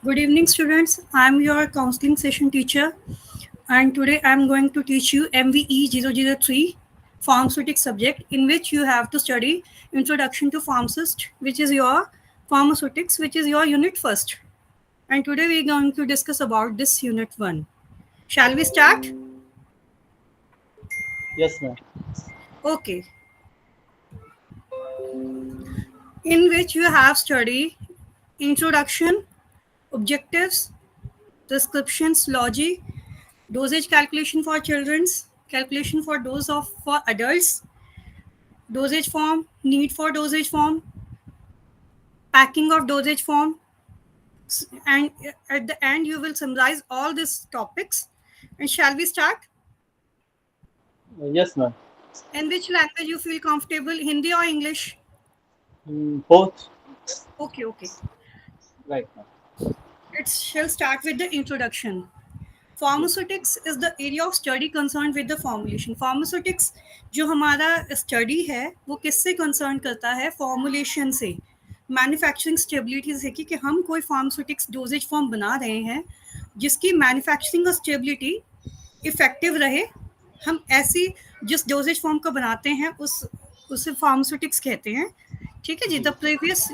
Good evening, students. I'm your counseling session teacher, and today I'm going to teach you MVE 003 pharmaceutic subject, in which you have to study Introduction to Pharmacist, which is your pharmaceutics, which is your unit first. And today we're going to discuss about this unit 1. Shall we start? Yes, ma'am. Okay. In which you have study introduction, objectives, prescriptions, logic, dosage calculation for children's, calculation for dose of for adults, dosage form, need for dosage form, packing of dosage form, and at the end you will summarize all these topics. And shall we start? Yes, ma'am. In which language you feel comfortable, Hindi or English? Both. Okay. Right, ma'am. It shall start with the introduction. Yes. Pharmaceutics is the area of study concern with the formulation. Pharmaceutics जो हमारा study है वो किससे concern करता है? Formulation से, manufacturing stability से, कि हम कोई फार्मास्यूटिक्स डोजेज फॉर्म बना रहे हैं जिसकी मैन्युफैक्चरिंग और स्टेबिलिटी इफेक्टिव रहे. हम ऐसी जिस डोजेज फॉर्म को बनाते हैं उसे फार्मास्यूटिक्स कहते हैं. ठीक है जी. द प्रीवियस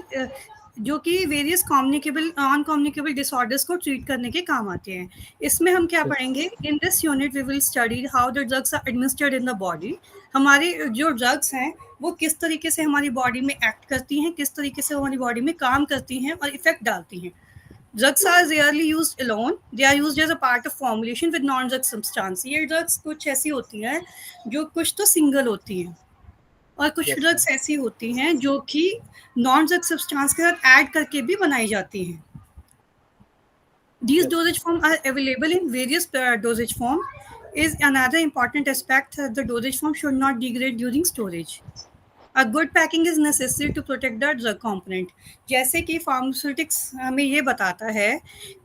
जो कि various communicable non communicable disorders को ट्रीट करने के काम आते हैं. इसमें हम क्या पढ़ेंगे? In this unit we will study how the drugs are administered in the body. हमारे जो ड्रग्स हैं वो किस तरीके से हमारी बॉडी में एक्ट करती हैं, किस तरीके से हमारी बॉडी में काम करती हैं और इफेक्ट डालती हैं. Drugs are rarely used alone. They are used as a part of formulation with non-drug substance. ये ड्रग्स कुछ ऐसी होती हैं जो कुछ तो सिंगल होती हैं और कुछ Yes, ड्रग्स ऐसी होती हैं जो कि नॉन ड्रग सब्सटेंस के साथ ऐड करके भी बनाई जाती हैं. These Yes. dosage forms are available in various dosage form. Is another important aspect that the dosage form should not degrade during storage. A good packing is necessary to protect the drug component. जैसे कि pharmaceutics हमें ये बताता है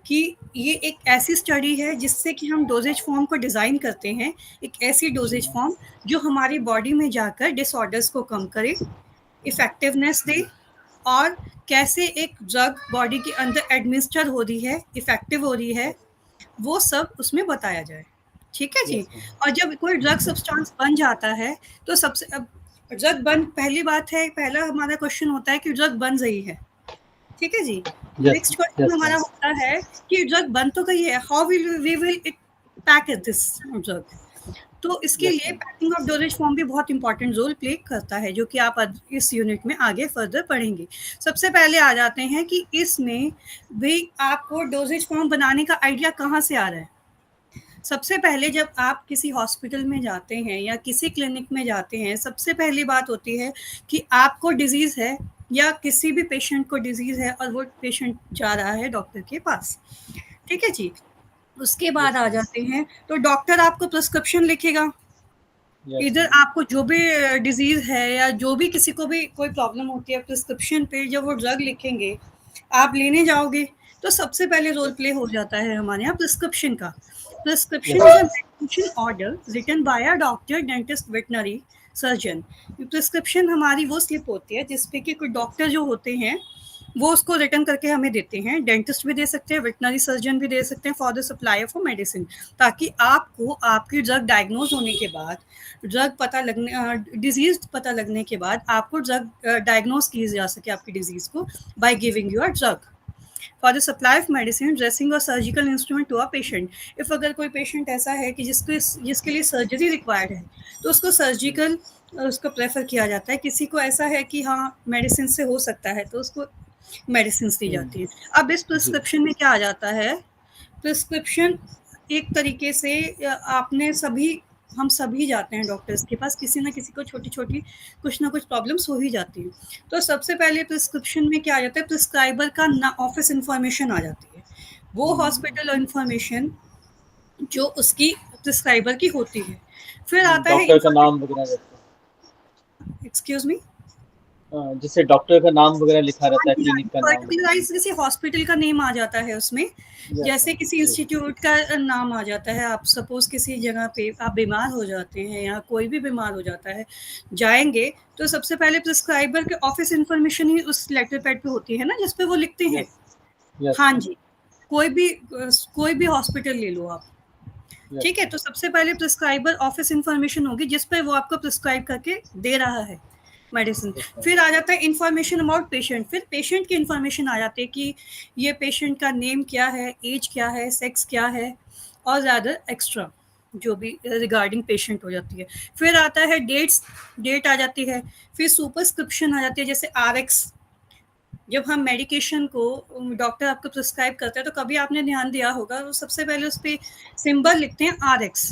कि ये एक ऐसी स्टडी है जिससे कि हम डोजेज फॉर्म को डिज़ाइन करते हैं, एक ऐसी डोजेज फॉर्म जो हमारी बॉडी में जाकर डिसऑर्डर्स को कम करे, इफेक्टिवनेस दे, और कैसे एक ड्रग बॉडी के अंदर एडमिनिस्टर हो रही है, इफेक्टिव हो रही है, वो सब उसमें बताया जाए. ठीक है जी. Yes, ma'am. और जब कोई ड्रग सब्सटेंस बन जाता है तो सबसे अब ड्रग बन, पहली बात है, पहला हमारा क्वेश्चन होता है कि ड्रग बन रही है. ठीक है जी. Yes. नेक्स्ट क्वेश्चन Yes, हमारा ma'am. होता है कि ड्रग बन तो गई है, how we will it pack this drug. तो इसके Yes, लिए ma'am. Packing of dosage form भी बहुत इंपॉर्टेंट रोल प्ले करता है, जो कि आप इस यूनिट में आगे फर्दर पढ़ेंगे. सबसे पहले आ जाते हैं कि इसमें भी आपको डोजेज फॉर्म बनाने का आइडिया कहाँ से आ रहा है. सबसे पहले जब आप किसी हॉस्पिटल में जाते हैं या किसी क्लिनिक में जाते हैं, सबसे पहली बात होती है कि आपको डिजीज़ है या किसी भी पेशेंट को डिजीज़ है और वो पेशेंट जा रहा है डॉक्टर के पास. ठीक है जी. उसके बाद Yes, आ ma'am. जाते हैं तो डॉक्टर आपको प्रिस्क्रिप्शन लिखेगा. Yes, इधर ma'am. आपको जो भी डिजीज़ है या जो भी किसी को भी कोई प्रॉब्लम होती है, प्रिस्क्रिप्शन पे जब वो ड्रग लिखेंगे आप लेने जाओगे तो सबसे पहले रोल प्ले हो जाता है हमारे यहाँ प्रिस्क्रिप्शन का. Prescription Yes, is a medication order written by a doctor, dentist, veterinary surgeon. Prescription हमारी वो स्लिप होती है जिसपे कि कोई डॉक्टर जो होते हैं वो उसको रिटर्न करके हमें देते हैं. डेंटिस्ट भी दे सकते हैं, वेटनरी सर्जन भी दे सकते हैं for the supply of medicine, ताकि आपको आपकी ड्रग डायग्नोज होने के बाद, ड्रग पता लगने, डिजीज पता लगने के बाद आपको ड्रग डायग्नोज की जा सके आपकी डिजीज को by giving you a drug for the supply of medicine, dressing और surgical instrument to a patient. If अगर कोई पेशेंट ऐसा है कि जिसके लिए सर्जरी रिक्वायर्ड है तो उसको सर्जिकल उसको प्रेफर किया जाता है. किसी को ऐसा है कि हाँ मेडिसिन से हो सकता है तो उसको मेडिसिन दी जाती है. अब इस प्रिस्क्रिप्शन में क्या आ जाता है? प्रिस्क्रिप्शन एक तरीके से आपने सभी, हम सभी जाते हैं डॉक्टर्स के पास, किसी ना किसी को छोटी छोटी कुछ ना कुछ प्रॉब्लम्स हो ही जाती हैं. तो सबसे पहले प्रिस्क्रिप्शन में क्या आ जाता है? प्रिस्क्राइबर का ना ऑफिस इंफॉर्मेशन आ जाती है, वो हॉस्पिटल इंफॉर्मेशन जो उसकी प्रिस्क्राइबर की होती है. फिर आता है डॉक्टर का नाम वगैरह रहता एक्सक्यूज मी, है. जैसे डॉक्टर का नाम वगैरह लिखा रहता है, क्लिनिक का नाम. पर्टिकुलराइज किसी हॉस्पिटल का नेम आ जाता है उसमें. Yes, जैसे ma'am. किसी जी. इंस्टीट्यूट का नाम आ जाता है. आप सपोज किसी जगह पे आप बीमार हो जाते हैं या कोई भी बीमार हो जाता है, जाएंगे तो सबसे पहले प्रिस्क्राइबर के ऑफिस इंफॉर्मेशन ही उस लेटर पैड पे होती है ना, जिसपे वो लिखते हैं. Yes. यस हाँ जी, कोई भी हॉस्पिटल ले लो आप, यस ठीक है? तो सबसे पहले प्रिस्क्राइबर ऑफिस इन्फॉर्मेशन होगी जिस पे वो आपको प्रिस्क्राइब करके दे रहा है मेडिसिन। यस मैम फिर आ जाता है इन्फॉर्मेशन अबाउट पेशेंट, फिर पेशेंट की इन्फॉर्मेशन आ जाती है कि ये पेशेंट का नेम क्या है, एज क्या है, सेक्स क्या है और ज़्यादा एक्स्ट्रा जो भी रिगार्डिंग पेशेंट हो जाती है। फिर आता है डेट आ जाती है, फिर सुपरस्क्रिप्शन आ जाती है जैसे आरएक्स। जब हम मेडिकेशन को डॉक्टर आपको प्रिस्क्राइब करता है तो कभी आपने ध्यान दिया होगा वो सबसे पहले उस पे सिंबल लिखते हैं आरएक्स,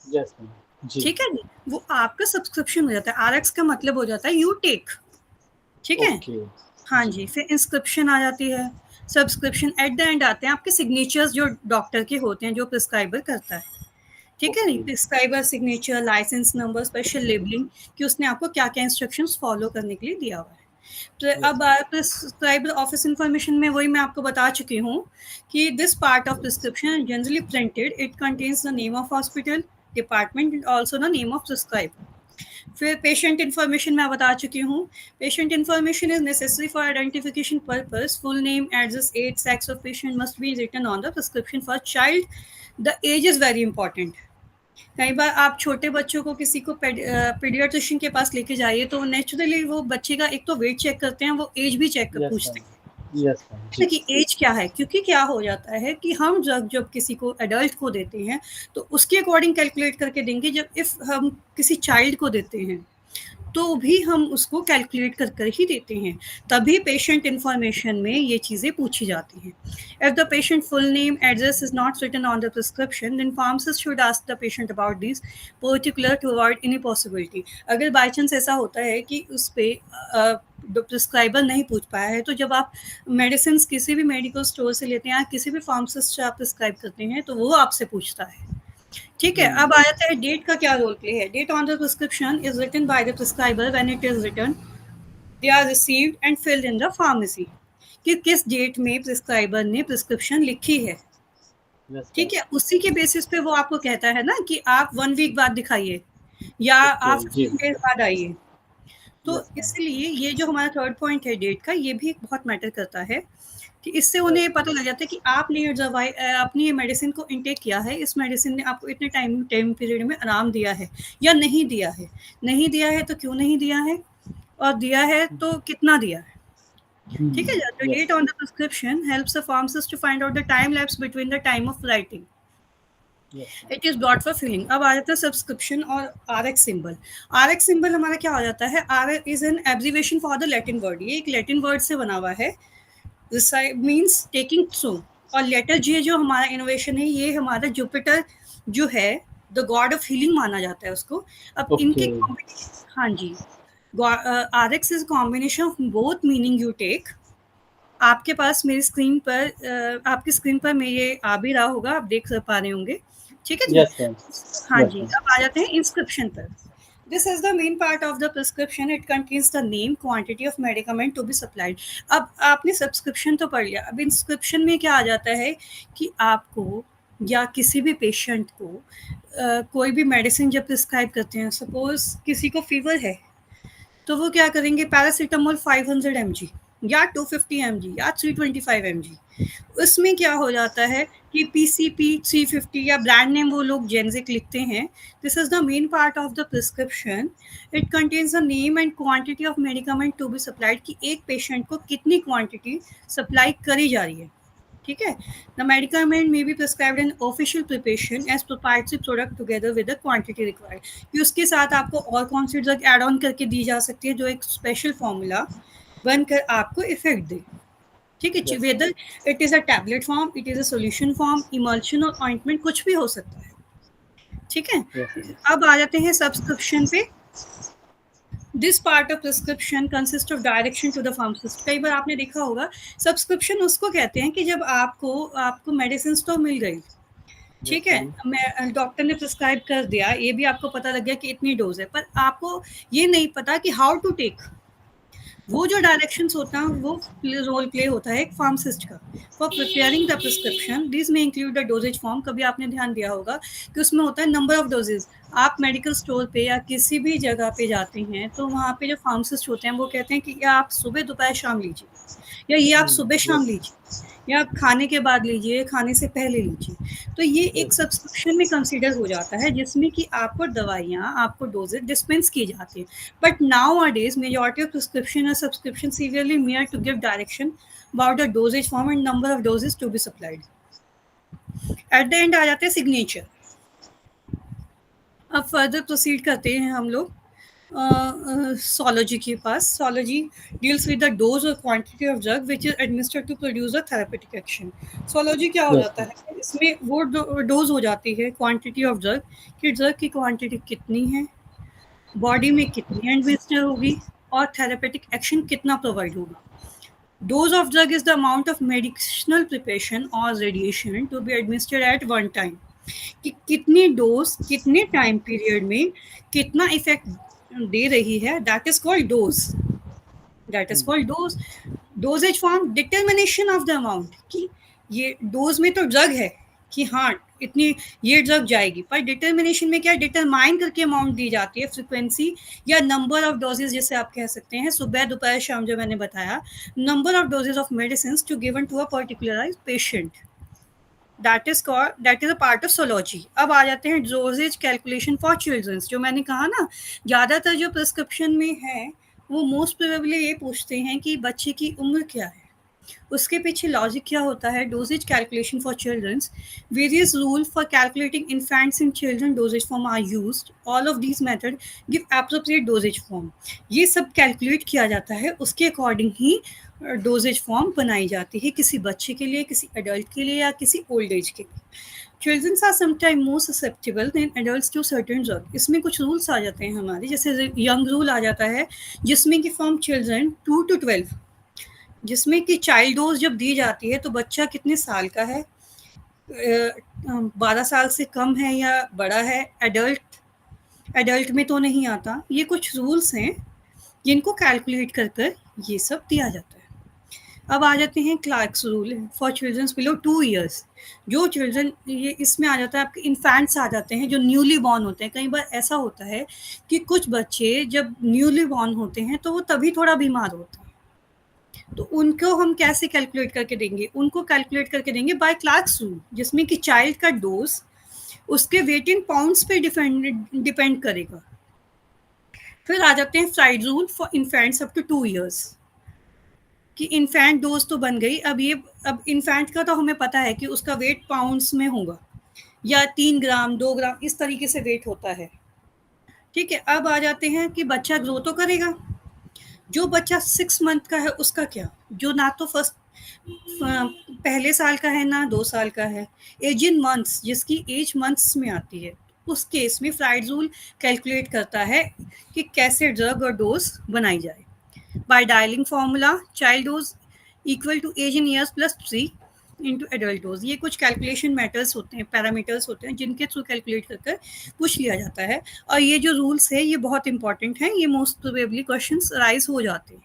यस मैम जी ठीक है जी? वो आपका सब्सक्रिप्शन हो जाता है, आरएक्स का मतलब हो जाता है यू टेक, ठीक है? ओके हाँ जी जी, फिर इंस्क्रिप्शन आ जाती है, सब्सक्रिप्शन एट द एंड आते हैं आपके सिग्नेचर्स जो डॉक्टर के होते हैं जो प्रिस्क्राइबर करता है, ठीक है नहीं? Okay prescriber signature, licence number, special labelling कि उसने आपको क्या-क्या इंस्ट्रक्शंस फॉलो करने के लिए दिया हुआ है। तो यस अब प्रिस्क्राइबर ऑफिस इन्फॉर्मेशन में वही मैं आपको बता चुकी हूँ कि this part of prescription generally printed, it contains the name of hospital, department and also the name of prescriber. फिर पेशेंट इन्फॉर्मेशन मैं बता चुकी हूँ। Patient information is necessary for identification purpose, full name, address, age, sex of patient must be written on the prescription for child. The age is very important. कई बार आप छोटे बच्चों को किसी को पीडियाट्रिशियन के पास लेके जाइए तो नेचुरली वो बच्चे का एक तो वेट चेक करते हैं, वो एज भी चेक यस पूछते हैं मैम यस मैम जी कि एज क्या है, क्योंकि क्या हो जाता है कि हम जब किसी को एडल्ट को देते हैं तो उसके अकॉर्डिंग कैलकुलेट करके देंगे, जब इफ हम किसी चाइल्ड को देते हैं तो भी हम उसको कैलकुलेट कर कर ही देते हैं, तभी पेशेंट इन्फॉर्मेशन में ये चीज़ें पूछी जाती हैं। If the patient full name address is not written on the prescription then pharmacist should ask the patient about this particular to avoid any possibility. अगर बाई चांस ऐसा होता है कि उस पर प्रिस्क्राइबर नहीं पूछ पाया है तो जब आप मेडिसिन किसी भी मेडिकल स्टोर से लेते हैं या किसी भी फार्मासिस्ट से आप प्रिस्क्राइब करते हैं तो वो आपसे पूछता है, ठीक है? अब आ जाता है डेट का क्या रोल प्ले है। Date on the prescription is written by the prescriber when it is written, they are received and filled in the pharmacy, कि किस डेट में प्रिस्क्राइबर ने प्रिस्क्रिप्शन लिखी है, यस मैम ठीक है? उसी के बेसिस पे वो आपको कहता है ना कि आप 1 वीक बाद दिखाइए या ओके आप जी 15 डेज बाद आइए। तो यस मैम इसलिए ये जो हमारा थर्ड पॉइंट है डेट का, ये भी बहुत मैटर करता है कि इससे यस उन्हें पता लग जाता है कि आपने ये दवाई आपने ये मेडिसिन को इनटेक किया है, इस मेडिसिन ने आपको इतने टाइम टाइम पीरियड में आराम दिया है या नहीं दिया है। नहीं दिया है तो क्यों नहीं दिया है और दिया है तो कितना दिया है, ठीक है? The yes date on the prescription helps the pharmacist to find out the time lapse between the time of writing yes it is brought for filling. अब आ जाता है सब्सक्रिप्शन और आरएक्स सिंबल। आरएक्स सिंबल हमारा क्या हो जाता है? R is an abbreviation for the Latin word, ये एक लैटिन वर्ड से बना हुआ है, मीन्स टेकिंग थ्रू। और लेटर जे जो हमारा इनोवेशन है, ये हमारा जुपिटर जो है द गॉड ऑफ हीलिंग माना जाता है उसको। अब इनके ओके कॉम्बिनेशन, हाँ जी, Rx is combination of both meaning you take. आपके पास मेरी स्क्रीन पर आपकी स्क्रीन पर मैं ये आ भी रहा होगा, आप देख पा रहे होंगे, ठीक है जी? यस मैम हाँ यस जी, मैम अब आ जाते हैं इंस्क्रिप्शन पर। This is the main part of the prescription, it contains the name, quantity of medicament to be supplied. अब आपने सब्सक्रिप्शन तो पढ़ लिया, अब इंस्क्रिप्शन में क्या आ जाता है कि आपको या किसी भी पेशेंट को कोई भी मेडिसिन जब प्रिस्क्राइब करते हैं, सपोज किसी को फीवर है तो वो क्या करेंगे, पैरासीटामोल 500 mg या 250 mg या 325 mg। उसमें क्या हो जाता है कि पीसीपी 350 या ब्रांड नेम वो लोग जेनरिक लिखते हैं। This is the main part of the prescription, it contains the name and quantity of medicament to be supplied, कि एक पेशेंट को कितनी क्वांटिटी सप्लाई करी जा रही है, ठीक है? The medicament may be prescribed in official preparation as proprietary product together with the quantity required, कि उसके साथ आपको और कौन सी ड्रग ऐड ऑन करके दी जा सकती है जो एक स्पेशल फॉर्मूला बनकर आपको इफेक्ट दे, ठीक है? Yes whether it is a tablet form, it is a solution form, emulsion और ऑइंटमेंट, कुछ भी हो सकता है, ठीक है? यस अब आ जाते हैं सब्सक्रिप्शन पे। This part of prescription consist of direction to the pharmacist. कई बार आपने देखा होगा सब्सक्रिप्शन उसको कहते हैं कि जब आपको आपको मेडिसिन तो मिल गई, ठीक है, मैम मैं डॉक्टर ने प्रिस्क्राइब कर दिया, ये भी आपको पता लग गया कि इतनी डोज है, पर आपको ये नहीं पता कि हाउ टू टेक। वो जो डायरेक्शंस होता है वो रोल प्ले होता है एक फार्मासिस्ट का for preparing the prescription. This में इंक्लूड द डोजेज फॉर्म। कभी आपने ध्यान दिया होगा कि उसमें होता है नंबर ऑफ डोजेज। आप मेडिकल स्टोर पे या किसी भी जगह पे जाते हैं तो वहाँ पे जो फार्मासिस्ट होते हैं वो कहते हैं कि ये आप सुबह दोपहर शाम लीजिए या ये आप सुबह शाम यस लीजिए, या खाने के बाद लीजिए, खाने से पहले लीजिए। तो ये एक Yes. सब्सक्रिप्शन में कंसीडर हो जाता है जिसमें कि आपको दवाइयाँ, आपको डोजेज डिस्पेंस की जाती है। But nowadays majority of prescription और subscription serially mere to give direction about the dosage form and number of dosage to be supplied. At the end आ जाते हैं सिग्नेचर। अब फर्दर प्रोसीड करते हैं हम लोग सोलॉजी के पास। Posology deals with the dose और quantity of drug which is administered to produce a therapeutic action. Posology क्या हो Yes. जाता है, इसमें वो डोज हो जाती है, क्वांटिटी ऑफ ड्रग कि ड्रग की क्वांटिटी कितनी है, बॉडी में कितनी एडमिनिस्टर होगी और थेरेपेटिक एक्शन कितना प्रोवाइड होगा। Dose of drug is the amount of medicinal preparation or radiation to be administered at one time. कि कितनी डोज कितने टाइम पीरियड में कितना इफेक्ट दे रही है, that is called dose. That is called dose. Doses form determination of the amount कि ये dose में तो ड्रग है कि हाँ इतनी ये ड्रग जाएगी, पर डिटर्मिनेशन में क्या डिटरमाइन करके अमाउंट दी जाती है, फ्रिक्वेंसी या नंबर ऑफ डोजेज जैसे आप कह सकते हैं, सुबह दोपहर शाम जो मैंने बताया, number of dosage of medicine to given to a particularized patient. That is a part of posology. अब आ जाते हैं डोजेज कैलकुलेशन फॉर चिल्ड्रंस। जो मैंने कहा ना, ज़्यादातर जो प्रिस्क्रिप्शन में है वो मोस्ट प्रोबेबली ये पूछते हैं कि बच्चे की उम्र क्या है। उसके पीछे लॉजिक क्या होता है, dosage calculation for childrens, various rule for calculating infants in children dosage form are used, all of these method give appropriate dosage form. ये सब कैलकुलेट किया जाता है, उसके अकॉर्डिंग ही डोजेज फॉर्म बनाई जाती है किसी बच्चे के लिए, किसी एडल्ट के लिए या किसी ओल्ड एज के लिए। Childrens are sometime more susceptible than adults to certain drug. इसमें कुछ रूल्स आ जाते हैं हमारे, जैसे यंग रूल आ जाता है जिसमें कि फ्रॉम चिल्ड्रन 2 to 12, जिसमें कि चाइल्ड डोज जब दी जाती है तो बच्चा कितने साल का है, 12 साल से कम है या बड़ा है, एडल्ट में तो नहीं आता। ये कुछ रूल्स हैं जिनको कैलकुलेट कर कर ये सब दिया जाता है। अब आ जाते हैं Clark's rule for childrens below 2 years. जो चिल्ड्रन, ये इसमें आ जाता है आपके इन्फेंट्स आ जाते हैं जो न्यूली बॉर्न होते हैं। कई बार ऐसा होता है कि कुछ बच्चे जब न्यूली बॉर्न होते हैं तो वो तभी थोड़ा बीमार होते हैं, तो उनको हम कैसे कैलकुलेट करके देंगे, उनको कैलकुलेट करके देंगे बाय क्लार्क्स रूल, जिसमें कि चाइल्ड का डोज उसके वेट इन पाउंड्स पे डिपेंड करेगा। फिर आ जाते हैं Fried's rule for infants up to 2 years कि इन्फेंट डोज तो बन गई, अब इन्फेंट का तो हमें पता है कि उसका वेट पाउंड्स में होगा या 3 ग्राम 2 ग्राम इस तरीके से वेट होता है। ठीक है, अब आ जाते हैं कि बच्चा ग्रो तो करेगा। जो बच्चा 6 मंथ का है उसका क्या, जो ना तो फर्स्ट पहले साल का है ना 2 साल का है, एज इन मंथ्स, जिसकी एज मंथ्स में आती है, उस केस में फ्राइड रूल कैलकुलेट करता है कि कैसे ड्रग और डोज बनाई जाए। By Dilling formula child dose equal to age in years plus 3 into adult dose. ये कुछ कैलकुलेशन मैटर्स होते हैं, पैरामीटर्स होते हैं जिनके थ्रू कैलकुलेट कर पूछ लिया जाता है। और ये जो रूल्स है ये बहुत इंपॉर्टेंट है, ये मोस्ट प्रोबेबली क्वेश्चंस राइज हो जाते हैं।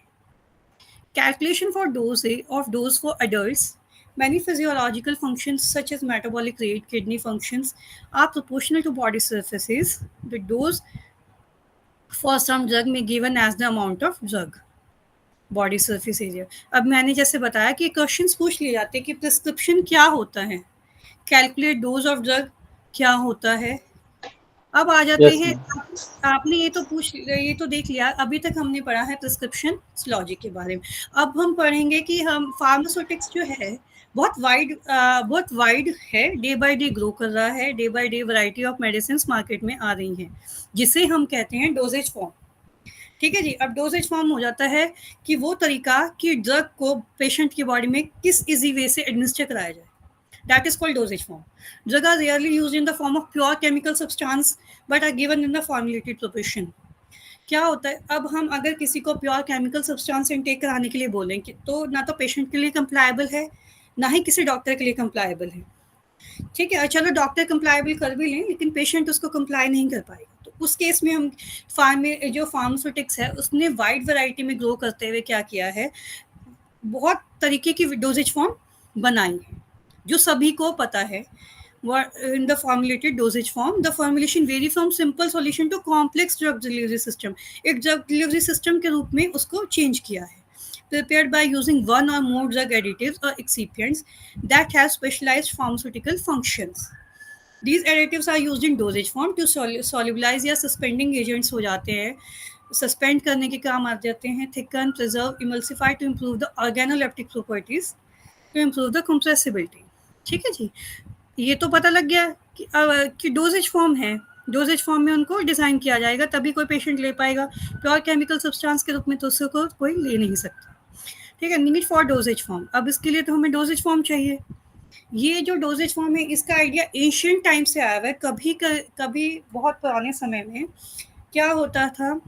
Calculation for dose for adults, many physiological functions such as metabolic rate, kidney functions are proportional to body surfaces. The dose for some drug may given as the amount of drug, body surface area. अब मैंने जैसे बताया कि questions पूछ लिए जाते हैं कि प्रिस्क्रिप्शन क्या होता है, कैलकुलेट डोज ऑफ ड्रग क्या होता है। अब आ जाते Yes, हैं, ma'am. आपने ये तो देख लिया, अभी तक हमने पढ़ा है प्रिस्क्रिप्शन लॉजिक के बारे में। अब हम पढ़ेंगे कि हम फार्मास्यूटिक्स जो है बहुत वाइड है, डे बाय डे ग्रो कर रहा है, day by day variety of medicine market में आ रही हैं, जिसे हम कहते हैं डोजेज फॉर्म। ठीक है जी, अब डोजेज फॉर्म हो जाता है कि वो तरीका कि ड्रग को पेशेंट की बॉडी में किस इजी वे से एडमिनिस्टर कराया जाए, that is called dosage form. Drug are rarely used in the form of pure chemical substance but are given in the formulated preparation. क्या होता है, अब हम अगर किसी को प्योर केमिकल सब्सटेंस इंटेक कराने के लिए बोलें तो ना तो पेशेंट के लिए कंप्लायबल है, ना ही किसी डॉक्टर के लिए कंप्लायबल है। ठीक है, चलो डॉक्टर कंप्लायबल कर भी लें लेकिन पेशेंट उसको कंप्लाई नहीं कर पाएगा, तो उस केस में हम जो फार्मास्यूटिक्स है उसने वाइड वैरायटी में ग्रो करते हुए क्या किया है, बहुत तरीके की डोजेज फॉर्म बनाई है जो सभी को पता है। In the formulated dosage form, the formulation vary from simple solution to complex drug delivery system. एक drug delivery system के रूप में उसको चेंज किया है। prepared by using one or more drug additives or excipients that have specialized pharmaceutical functions. These additives are used in dosage form to solubilize या suspending agents हो जाते हैं, सस्पेंड करने के काम आ जाते हैं, thicken, preserve, emulsify to improve the organoleptic properties, to improve the compressibility. ठीक है जी, ये तो पता लग गया कि डोजेज फॉर्म है, डोजेज फॉर्म में उनको डिज़ाइन किया जाएगा तभी कोई पेशेंट ले पाएगा, प्योर केमिकल सब्सटेंस के रूप में तो उसको कोई ले नहीं सकता। ठीक है, नीड फॉर डोजेज फॉर्म, अब इसके लिए तो हमें डोजेज फॉर्म चाहिए। ये जो डोजेज फॉर्म है इसका आइडिया एशियंट टाइम से आया हुआ है। कभी बहुत पुराने समय में क्या होता था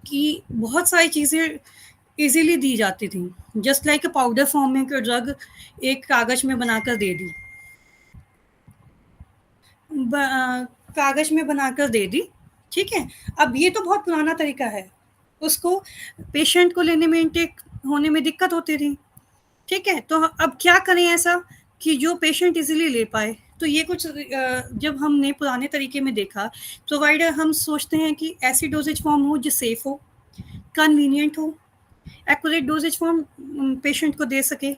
कि बहुत सारी चीज़ें इजीली दी जाती थी, जस्ट लाइक पाउडर फॉर्म में कोई ड्रग एक कागज़ में बनाकर दे दी, कागज़ में बनाकर दे दी। ठीक है, अब ये तो बहुत पुराना तरीका है, उसको पेशेंट को लेने में, इनटेक होने में दिक्कत होती थी। ठीक है, तो अब क्या करें ऐसा कि जो पेशेंट इजीली ले पाए। तो ये कुछ जब हमने पुराने तरीके में देखा, प्रोवाइडर हम सोचते हैं कि ऐसी डोजेज फॉर्म हो जो सेफ हो, कन्वीनियंट हो, एक्यूरेट डोजेज फॉर्म पेशेंट को दे सके,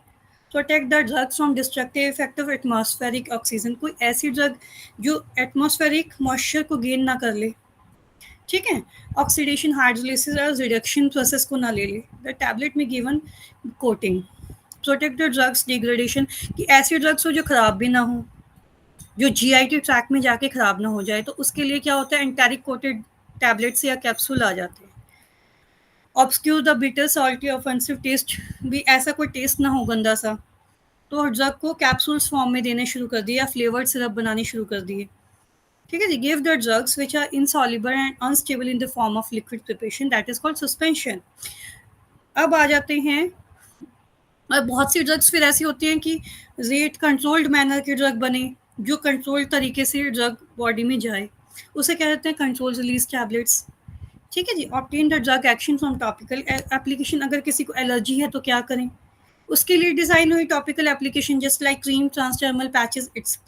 protect the drugs from destructive effect of atmospheric oxygen, कोई ऐसी ड्रग जो एटमॉस्फेरिक मॉइस्चर को गेन ना कर ले। ठीक है, ऑक्सीडेशन, हाइड्रोलिसिस और रिडक्शन प्रोसेस को ना ले ले। द टैबलेट में given coating, protect the drugs degradation, कि ऐसी ड्रग्स हो जो ख़राब भी ना हो, जो जीआईटी ट्रैक में जाके ख़राब ना हो जाए। तो उसके लिए क्या होता है, एंटेरिक कोटेड टैबलेट्स या कैप्सूल आ जाते हैं। Obscure the bitter salty offensive taste, भी ऐसा कोई टेस्ट ना हो गंदा सा, तो ड्रग को कैप्सूल्स फॉर्म में देने शुरू कर दिए या फ्लेवर्ड सिरप बनाने शुरू कर दिए। ठीक है जी, give the drugs which are insoluble and unstable in the form of liquid preparation, that is called suspension. अब आ जाते हैं, और बहुत सी ड्रग्स फिर ऐसी होती हैं कि रेट कंट्रोल्ड मैनर के ड्रग बने, जो कंट्रोल्ड तरीके से ड्रग बॉडी में जाए, उसे क्या कहते हैं, कंट्रोल रिलीज टैबलेट्स। ठीक है जी, obtain the drug action from topical application, अगर किसी को एलर्जी है तो क्या करें, उसके लिए डिज़ाइन हुई topical application just like cream, transdermal patches it's.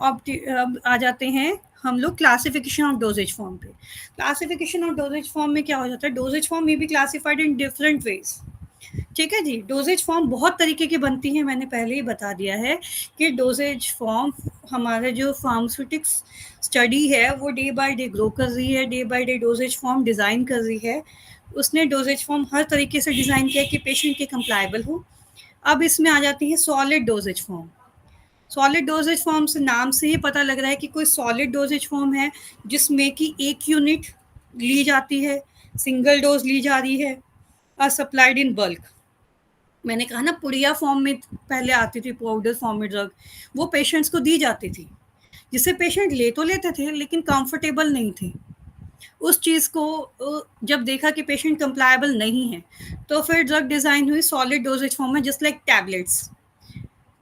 अब आ जाते हैं हम लोग क्लासिफिकेशन ऑफ डोजेज फॉर्म पे। क्लासिफिकेशन ऑफ डोजेज फॉर्म में क्या हो जाता है, डोजेज फॉर्म में भी क्लासिफाइड इन डिफरेंट वेज। ठीक है जी, डोजेज फॉर्म बहुत तरीके की बनती है, मैंने पहले ही बता दिया है कि डोजेज फॉर्म, हमारे जो फार्मास्यूटिक्स स्टडी है वो डे बाय डे ग्रो कर रही है, day by day doses form design कर रही है। उसने डोजेज फॉर्म हर तरीके से डिज़ाइन किया कि पेशेंट के कंप्लायबल हो। अब इसमें आ जाती है solid dosage form. Solid dosage form से नाम से ही पता लग रहा है कि कोई सॉलिड डोजेज फॉर्म है जिसमें कि एक यूनिट ली जाती है, सिंगल डोज ली जा रही है और सप्लाइड इन बल्क। मैंने कहा ना, पुड़िया फॉर्म में पहले आती थी, पाउडर फॉर्म में ड्रग, वो पेशेंट्स को दी जाती थी, जिससे पेशेंट ले तो लेते थे लेकिन कंफर्टेबल नहीं थे। उस चीज़ को जब देखा कि पेशेंट कंप्लायबल नहीं है, तो फिर ड्रग डिज़ाइन हुई सॉलिड डोजेज फॉर्म में, जस्ट लाइक टैबलेट्स,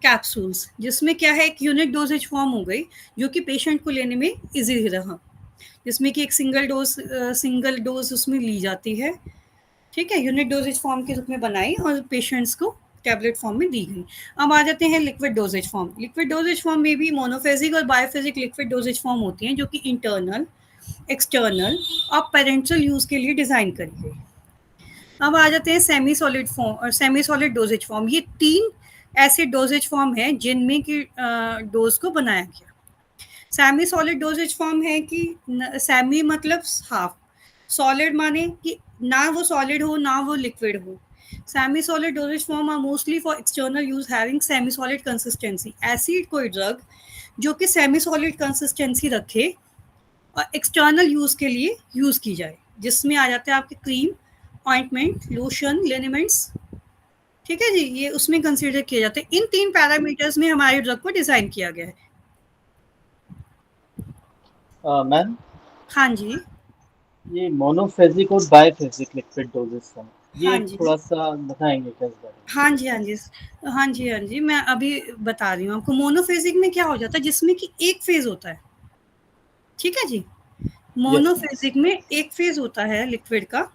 कैप्सूल्स, जिसमें क्या है, एक यूनिट डोजेज फॉर्म हो गई जो कि पेशेंट को लेने में ईजी रहा, जिसमें कि एक सिंगल डोज उसमें ली जाती है। ठीक है, यूनिट डोजेज फॉर्म के रूप में बनाई और पेशेंट्स को टैबलेट फॉर्म में दी गई। अब आ जाते हैं liquid dosage form. Liquid dosage form में भी मोनोफेजिक और बायोफेजिक लिक्विड डोजेज फॉर्म होती हैं, जो कि इंटरनल, एक्सटर्नल और पेरेंटल यूज़ के लिए डिज़ाइन करी गई। अब आ जाते हैं सेमी सॉलिड फॉर्म और सेमी सॉलिड डोजेज फॉर्म। ये 3 ऐसे डोजेज फॉर्म हैं जिनमें कि डोज को बनाया गया। सेमी सॉलिड डोजेज फॉर्म है कि सेमी मतलब हाफ, सॉलिड माने कि ना वो सॉलिड हो ना वो लिक्विड हो। Semi solid dosage form are mostly for external use having semi solid consistency. ऐसी कोई ड्रग जो कि सेमी सॉलिड कंसिस्टेंसी रखे और एक्सटर्नल यूज के लिए यूज की जाए, जिसमें आ जाते हैं आपके क्रीम, ऑइंटमेंट, लोशन, लिनेमेंट्स। ठीक है जी, ये उसमें कंसीडर किए जाते हैं। इन 3 पैरामीटर्स में हमारे ड्रग को डिजाइन किया गया है। मैम, हाँ जी, ये मोनोफेजिक और बायफेजिक लिक्विड डोजेज फॉर्म, हाँ ये जी, थोड़ा सा बताएंगे क्या इस बारे में? हाँ जी, हाँ जी, हाँ जी, हाँ जी, मैं अभी बता रही हूँ आपको। मोनोफेजिक में क्या हो जाता है, जिसमें कि एक फेज होता है। ठीक है जी, मोनोफेजिक में एक फेज होता है लिक्विड का,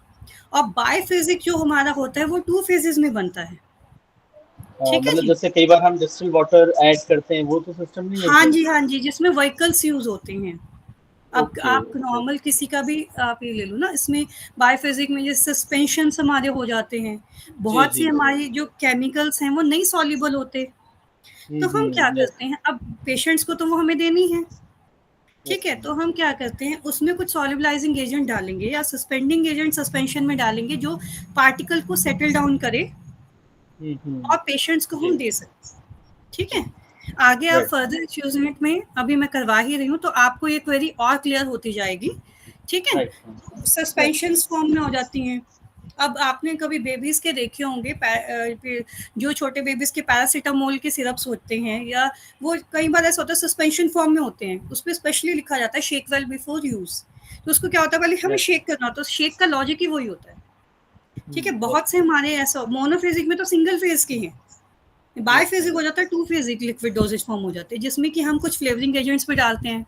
और बायफेजिक जो हमारा होता है वो 2 फेजेस में बनता है। ठीक है मतलब जी, जैसे कई बार हम डिस्टिल वाटर ऐड करते हैं, वो तो सिस्टम नहीं है हाँ क्या? जी, हाँ जी, जिसमें व्हीकल्स यूज होते हैं। अब ओके, आप ओके, नॉर्मल किसी का भी आप ये ले लो ना, इसमें बायोफिजिक में जैसे सस्पेंशंस हमारे हो जाते हैं, जी, बहुत सी जी, जी। हमारी जो केमिकल्स हैं वो नहीं सॉल्युबल होते, तो हम क्या यस, करते हैं, अब पेशेंट्स को तो वो हमें देनी है, ठीक यस है, मैम। तो हम क्या करते हैं उसमें कुछ सॉल्युबलाइजिंग एजेंट डालेंगे या सस्पेंडिंग एजेंट सस्पेंशन में डालेंगे जो पार्टिकल को सेटल डाउन करे और पेशेंट्स को हम जी, दे सकते हैं, ठीक है। जी, आगे आप राइट, फर्दर इश्यूज यूनिट में अभी मैं करवा ही रही हूँ, तो आपको ये क्वेरी और क्लियर होती जाएगी, ठीक है। Right ma'am, right, suspension form में हो जाती हैं। अब आपने कभी बेबीज के देखे होंगे जो छोटे बेबीज के पैरासीटामोल के सिरप्स होते हैं, या वो कई बार ऐसा होता है सस्पेंशन फॉर्म में होते हैं, उस पर स्पेशली लिखा जाता है शेक वेल बिफोर यूज। तो उसको क्या होता है, पहले हमें यस, शेक करना होता है, तो शेक का लॉजिक ही वही होता है, ठीक है। बहुत से ओके, हमारे ऐसा मोनोफेजिक में तो सिंगल फेज के हैं, यस बायफेजिक मैम, हो जाता है, two phasic liquid dosage form हो जाते हैं, जिसमें कि हम कुछ फ्लेवरिंग एजेंट्स भी डालते हैं,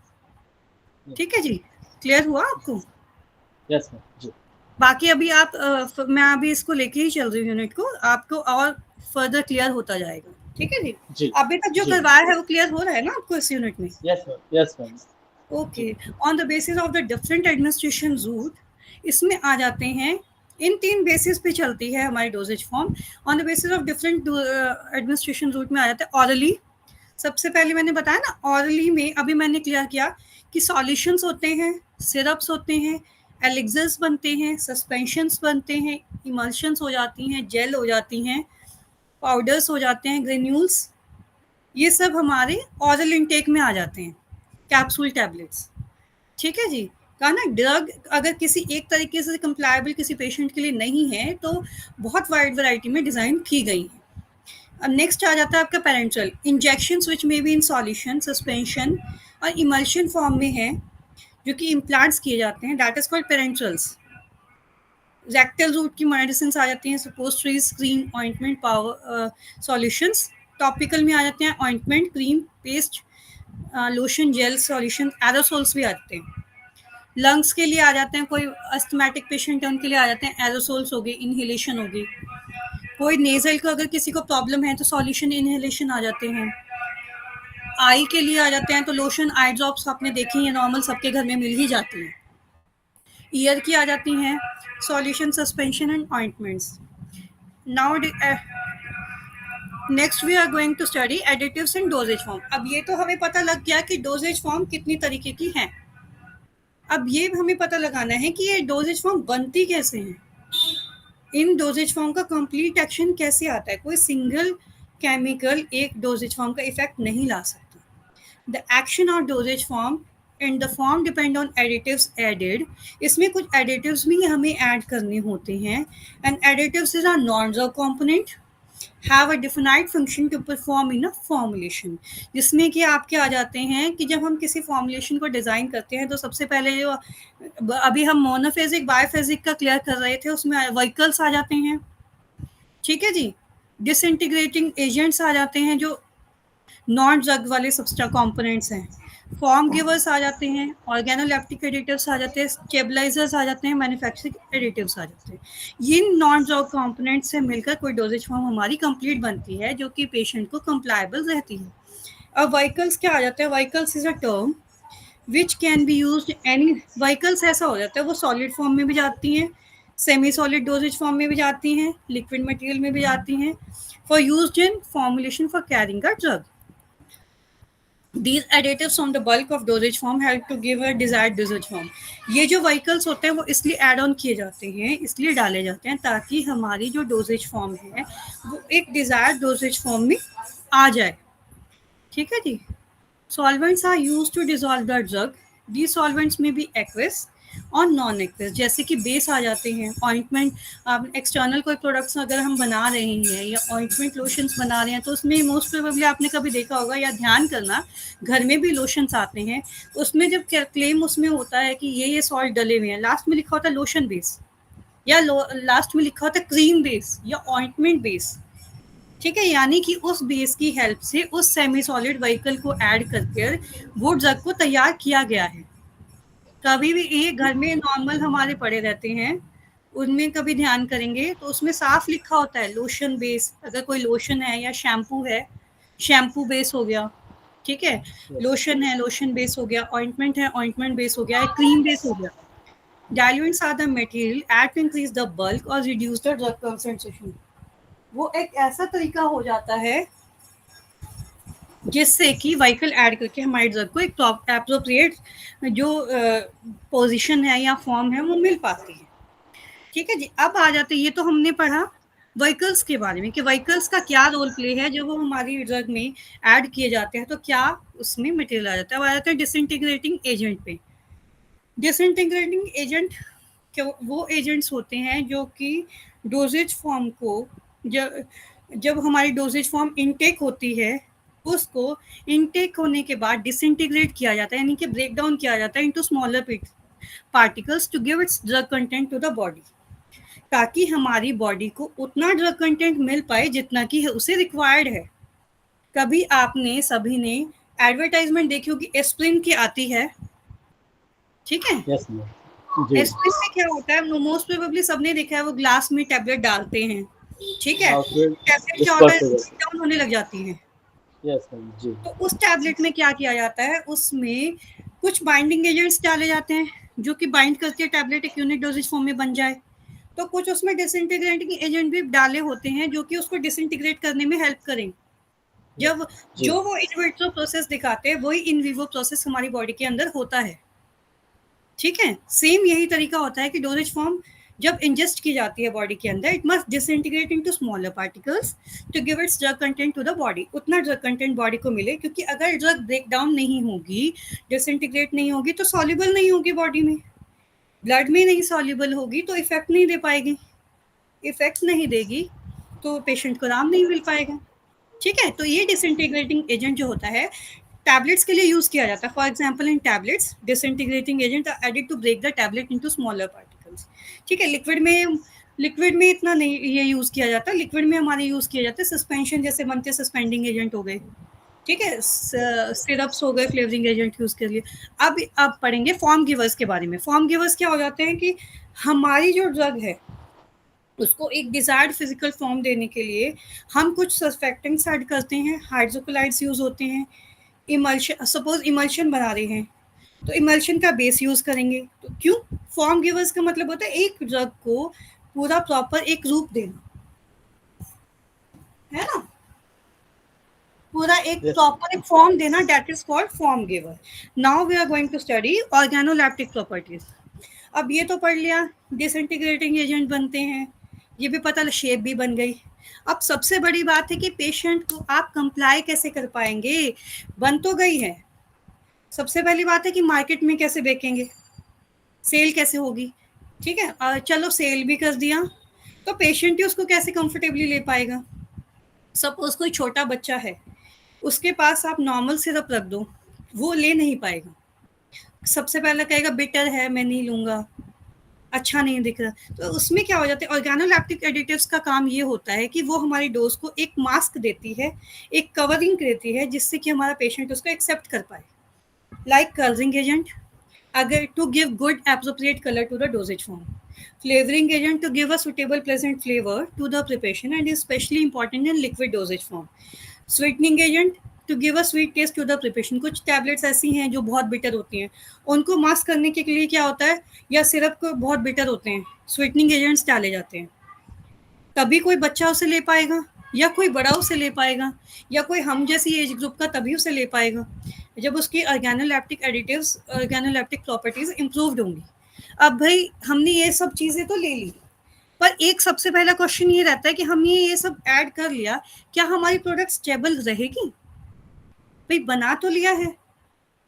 ठीक है जी। क्लियर हुआ आपको? यस मैम, जी, बाकी अभी आप मैं अभी इसको लेके ही चल रही हूँ यूनिट को, आपको और फर्दर क्लियर होता जाएगा, ठीक है जी। जी, अभी तक जो जी, करवाया है वो क्लियर हो रहा है ना आपको इस यूनिट में? यस मैम, जी, okay. On the basis of the different administration route, इसमें आ जाते हैं, इन 3 बेसिस पे चलती है हमारी dosage form. On the basis of different administration route में आ जाता है ऑरली। सबसे पहले मैंने बताया ना, ऑरली में अभी मैंने क्लियर किया कि सॉल्यूशंस होते हैं, सिरप्स होते हैं, एलिक्सर्स बनते हैं, सस्पेंशंस बनते हैं, इमल्शंस हो जाती हैं, जेल हो जाती हैं, पाउडर्स हो जाते हैं, ग्रेन्यूल्स, ये सब हमारे ऑरल इनटेक में आ जाते हैं, कैप्सूल टैबलेट्स, ठीक है जी। कहा ना, ड्रग अगर किसी एक तरीके से कंप्लायबल किसी पेशेंट के लिए नहीं है, तो बहुत वाइड वैरायटी में डिज़ाइन की गई है। अब नेक्स्ट आ जाता है आपका पेरेंट्रल इंजेक्शन, विच में भी इन सॉल्यूशन, सस्पेंशन और इमल्शन फॉर्म में है, जो कि इम्प्लांट्स किए जाते हैं, that is called parenterals. Rectal route की मेडिसिन आ जाती हैं, suppositories, cream, ointment, power solutions. Topical में आ जाते हैं ointment, cream, paste, lotion, gel, solution, aerosols भी आते हैं। लंग्स के लिए आ जाते हैं, कोई अस्थमेटिक पेशेंट है उनके लिए आ जाते हैं, एरोसोल्स हो गई, इनहेलेशन होगी। कोई नेजल का अगर किसी को प्रॉब्लम है तो सॉल्यूशन इनहेलेशन आ जाते हैं। आई के लिए आ जाते हैं तो लोशन, आई ड्रॉप्स आपने देखी है, नॉर्मल सबके घर में मिल ही जाती हैं। ईयर की आ जाती हैं solution, suspension and ointments. Now next we are going to study additives in dosage form. अब ये तो हमें पता लग गया कि डोजेज फॉर्म कितनी तरीके की हैं। अब ये हमें पता लगाना है कि ये डोजेज फॉर्म बनती कैसे हैं, इन डोजेज फॉर्म का कंप्लीट एक्शन कैसे आता है। कोई सिंगल केमिकल एक डोजेज फॉर्म का इफेक्ट नहीं ला सकता। The action of dosage form and the form depend on additives added. इसमें कुछ एडिटिव्स भी हमें ऐड करने होते हैं, and additives is are non drug component, have a defined function to perform in a formulation. जिसमें कि आपके आ जाते हैं कि जब हम किसी फॉर्मुलेशन को डिज़ाइन करते हैं, तो सबसे पहले जो अभी हम मोनोफेजिक बायोफेजिक का क्लियर कर रहे थे, उसमें व्हीकल्स आ जाते हैं, ठीक है जी। डिसइंटीग्रेटिंग एजेंट्स आ जाते हैं जो नॉन ड्रग वाले सबस्टा कंपोनेंट्स हैं। फॉर्म गिवर्स आ जाते हैं, ऑर्गेनोलेप्टिक एडिटिव्स आ जाते हैं, स्टेबलाइजर्स आ जाते हैं, मैन्युफैक्चरिंग एडिटिव्स आ जाते हैं। ये नॉन ड्रग कंपोनेंट्स से मिलकर कोई डोजेज फॉर्म हमारी कंप्लीट बनती है, जो कि पेशेंट को कंप्लायबल रहती है। अब व्हीकल्स क्या आ जाते हैं, vehicles is a term which can be use any. Vehicles ऐसा हो जाता है, वो सॉलिड फॉर्म में भी जाती हैं, सेमी सॉलिड डोजेज फॉर्म में भी जाती हैं, लिक्विड मटेरियल में भी जाती हैं, for use in formulation for carrying a drug. These additives from the bulk of dosage form help to give a desired dosage form. ये जो व्हीकल्स होते हैं वो इसलिए ऐड ऑन किए जाते हैं, इसलिए डाले जाते हैं, ताकि हमारी जो डोजेज फॉर्म है वो एक डिजायर्ड डोजेज फॉर्म में आ जाए, ठीक है जी। Solvents are used to dissolve the drug. The solvents में भी एक्वेस और नॉन एक्वेस, जैसे कि बेस आ जाते हैं, ऑइंटमेंट, एक्सटर्नल कोई प्रोडक्ट्स अगर हम बना रहे हैं या ऑइंटमेंट लोशंस बना रहे हैं, तो उसमें मोस्ट प्रोबेबली आपने कभी देखा होगा, या ध्यान करना, घर में भी लोशंस आते हैं, उसमें जब क्लेम उसमें होता है कि ये सॉल्ट डले हुए हैं, लास्ट में लिखा होता है लोशन बेस, या लास्ट में लिखा होता है क्रीम बेस या ऑइंटमेंट बेस, ठीक है। यानी कि उस बेस की हेल्प से उस सेमी सॉलिड व्हीकल को ऐड करके वो ड्रग को तैयार किया गया है। कभी भी ये घर में नॉर्मल हमारे पड़े रहते हैं, उनमें कभी ध्यान करेंगे तो उसमें साफ लिखा होता है लोशन बेस, अगर कोई लोशन है या शैम्पू है, शैम्पू बेस हो गया, ठीक है, Yes. लोशन है, लोशन बेस हो गया, ऑइंटमेंट है, ऑइंटमेंट बेस हो गया, क्रीम बेस हो गया। Diluents are the material add to increase the bulk और रिड्यूस द ड्रग कंसंट्रेशन। वो एक ऐसा तरीका हो जाता है जिससे कि व्हीकल ऐड करके हमारे ड्रग को एक एप्रोप्रिएट जो पोजीशन है या फॉर्म है वो मिल पाती है। ठीक है जी, अब आ जाते, ये तो हमने पढ़ा व्हीकल्स के बारे में कि व्हीकल्स का क्या रोल प्ले है जब वो हमारी ड्रग में ऐड किए जाते हैं तो क्या उसमें मटेरियल आ जाता है। अब आ जाते हैं डिसइंटीग्रेटिंग एजेंट पे। डिसइंटीग्रेटिंग एजेंट वो एजेंट्स होते हैं जो कि डोजेज फॉर्म को जब जब हमारी डोजेज फॉर्म इनटेक होती है उसको इनटेक होने के बाद डिसइंटीग्रेट किया जाता है, यानी कि ब्रेक डाउन किया जाता है into smaller particles to give its drug content to the body, ताकि हमारी बॉडी को उतना ड्रग कंटेंट मिल पाए जितना कि उसे रिक्वायर्ड है। कभी आपने सभी ने एडवर्टाइजमेंट देखी होगी एस्प्रिन की आती है, ठीक है। Yes, ma'am. जी। एस्प्रिन में क्या होता है, मोस्ट प्रोबेबली सबने देखा है, वो ग्लास में टैबलेट डालते हैं, ठीक है। हाँ, फिर टैबलेट क्या होता है, डिस्पर्स हो जाता डाउन होने लग जाती है। है। यस मैम जी। तो उस टैबलेट में क्या किया जाता है, उसमें कुछ बाइंडिंग एजेंट्स डाले जाते हैं जो कि बाइंड करके टैबलेट एक यूनिट डोजेज फॉर्म में बन जाए। तो कुछ उसमें डिसइंटीग्रेटिंग एजेंट भी डाले होते हैं जो कि उसको डिसइंटीग्रेट करने में हेल्प करें। जब जी। जो वो इन विट्रो प्रोसेस दिखाते हैं वही इन विवो प्रोसेस हमारी बॉडी के अंदर होता है, ठीक है। सेम यही तरीका होता है कि डोजेज फॉर्म जब इंजेस्ट की जाती है बॉडी के अंदर, it must disintegrate into smaller particles to give its drug content to the body, उतना ड्रग कंटेंट बॉडी को मिले, क्योंकि अगर ड्रग ब्रेक डाउन नहीं होगी, डिसइंटीग्रेट नहीं होगी तो सॉल्युबल नहीं होगी बॉडी में, ब्लड में नहीं सॉल्युबल होगी तो इफेक्ट नहीं दे पाएगी, इफेक्ट नहीं देगी तो पेशेंट को आराम नहीं मिल पाएगा, ठीक है। तो ये डिसइंटीग्रेटिंग एजेंट जो होता है टैबलेट्स के लिए यूज किया जाता है। For example in tablets disintegrating agent are added to break the tablet into smaller particles, ठीक है। लिक्विड में इतना नहीं ये यूज किया जाता, लिक्विड में हमारे यूज किया जाता है सस्पेंशन जैसे बनते सस्पेंडिंग एजेंट हो गए, ठीक है, सिरप्स हो गए फ्लेवरिंग एजेंट यूज के लिए। अब पढ़ेंगे फॉर्म गिवर्स के बारे में। फॉर्म गिवर्स क्या हो जाते हैं कि हमारी जो ड्रग है उसको एक डिजायर्ड फिजिकल फॉर्म देने के लिए हम कुछ सस्पेक्टेंट्स ऐड करते हैं, हाइड्रोकोलाइड्स यूज होते हैं। इमल्शन, सपोज इमल्शन बना रहे हैं तो इमल्शन का बेस यूज करेंगे। तो क्यों, फॉर्म गिवर्स का मतलब होता है एक ड्रग को पूरा प्रॉपर एक रूप देना, है ना, पूरा एक प्रॉपर एक फॉर्म देना, that is called form giver. Now we are going to study organoleptic properties. अब ये तो पढ़ लिया डिसइंटीग्रेटिंग एजेंट बनते हैं, ये भी पता, शेप भी बन गई। अब सबसे बड़ी बात है कि पेशेंट को आप कंप्लाई कैसे कर पाएंगे, बन तो गई है, सबसे पहली बात है कि मार्केट में कैसे बेचेंगे, सेल कैसे होगी, ठीक है। चलो सेल भी कर दिया तो पेशेंट ही उसको कैसे कंफर्टेबली ले पाएगा। सपोज कोई छोटा बच्चा है, उसके पास आप नॉर्मल सिरप रख दो, वो ले नहीं पाएगा, सबसे पहले कहेगा बिटर है मैं नहीं लूंगा, अच्छा नहीं दिख रहा। तो उसमें क्या हो जाता है, ऑर्गेनोलैप्टिक एडिटिव्स का काम ये होता है कि वो हमारी डोज को एक मास्क देती है, एक कवरिंग देती है, जिससे कि हमारा पेशेंट उसको एक्सेप्ट कर पाए। लाइक कलरिंग एजेंट अगर to give good appropriate colour to the dosage form, flavoring agent to give a suitable pleasant flavor to the preparation and is especially important in liquid dosage form, sweetening agent to give a sweet taste to the preparation। कुछ tablets ऐसी हैं जो बहुत bitter होती हैं, उनको mask करने के लिए क्या होता है, या सिरप को बहुत बिटर होते हैं, स्वीटनिंग एजेंट्स डाले जाते हैं, तभी कोई बच्चा उसे ले पाएगा या कोई बड़ा उसे ले पाएगा या कोई हम जैसी एज ग्रुप का तभी उसे ले पाएगा जब उसकी organoleptic additives, organoleptic properties improved होंगी। अब भाई हमने ये सब चीजें तो ले ली, पर एक सबसे पहला क्वेश्चन ये रहता है कि हमने ये सब ऐड कर लिया, क्या हमारी प्रोडक्ट स्टेबल रहेगी। भाई बना तो लिया है,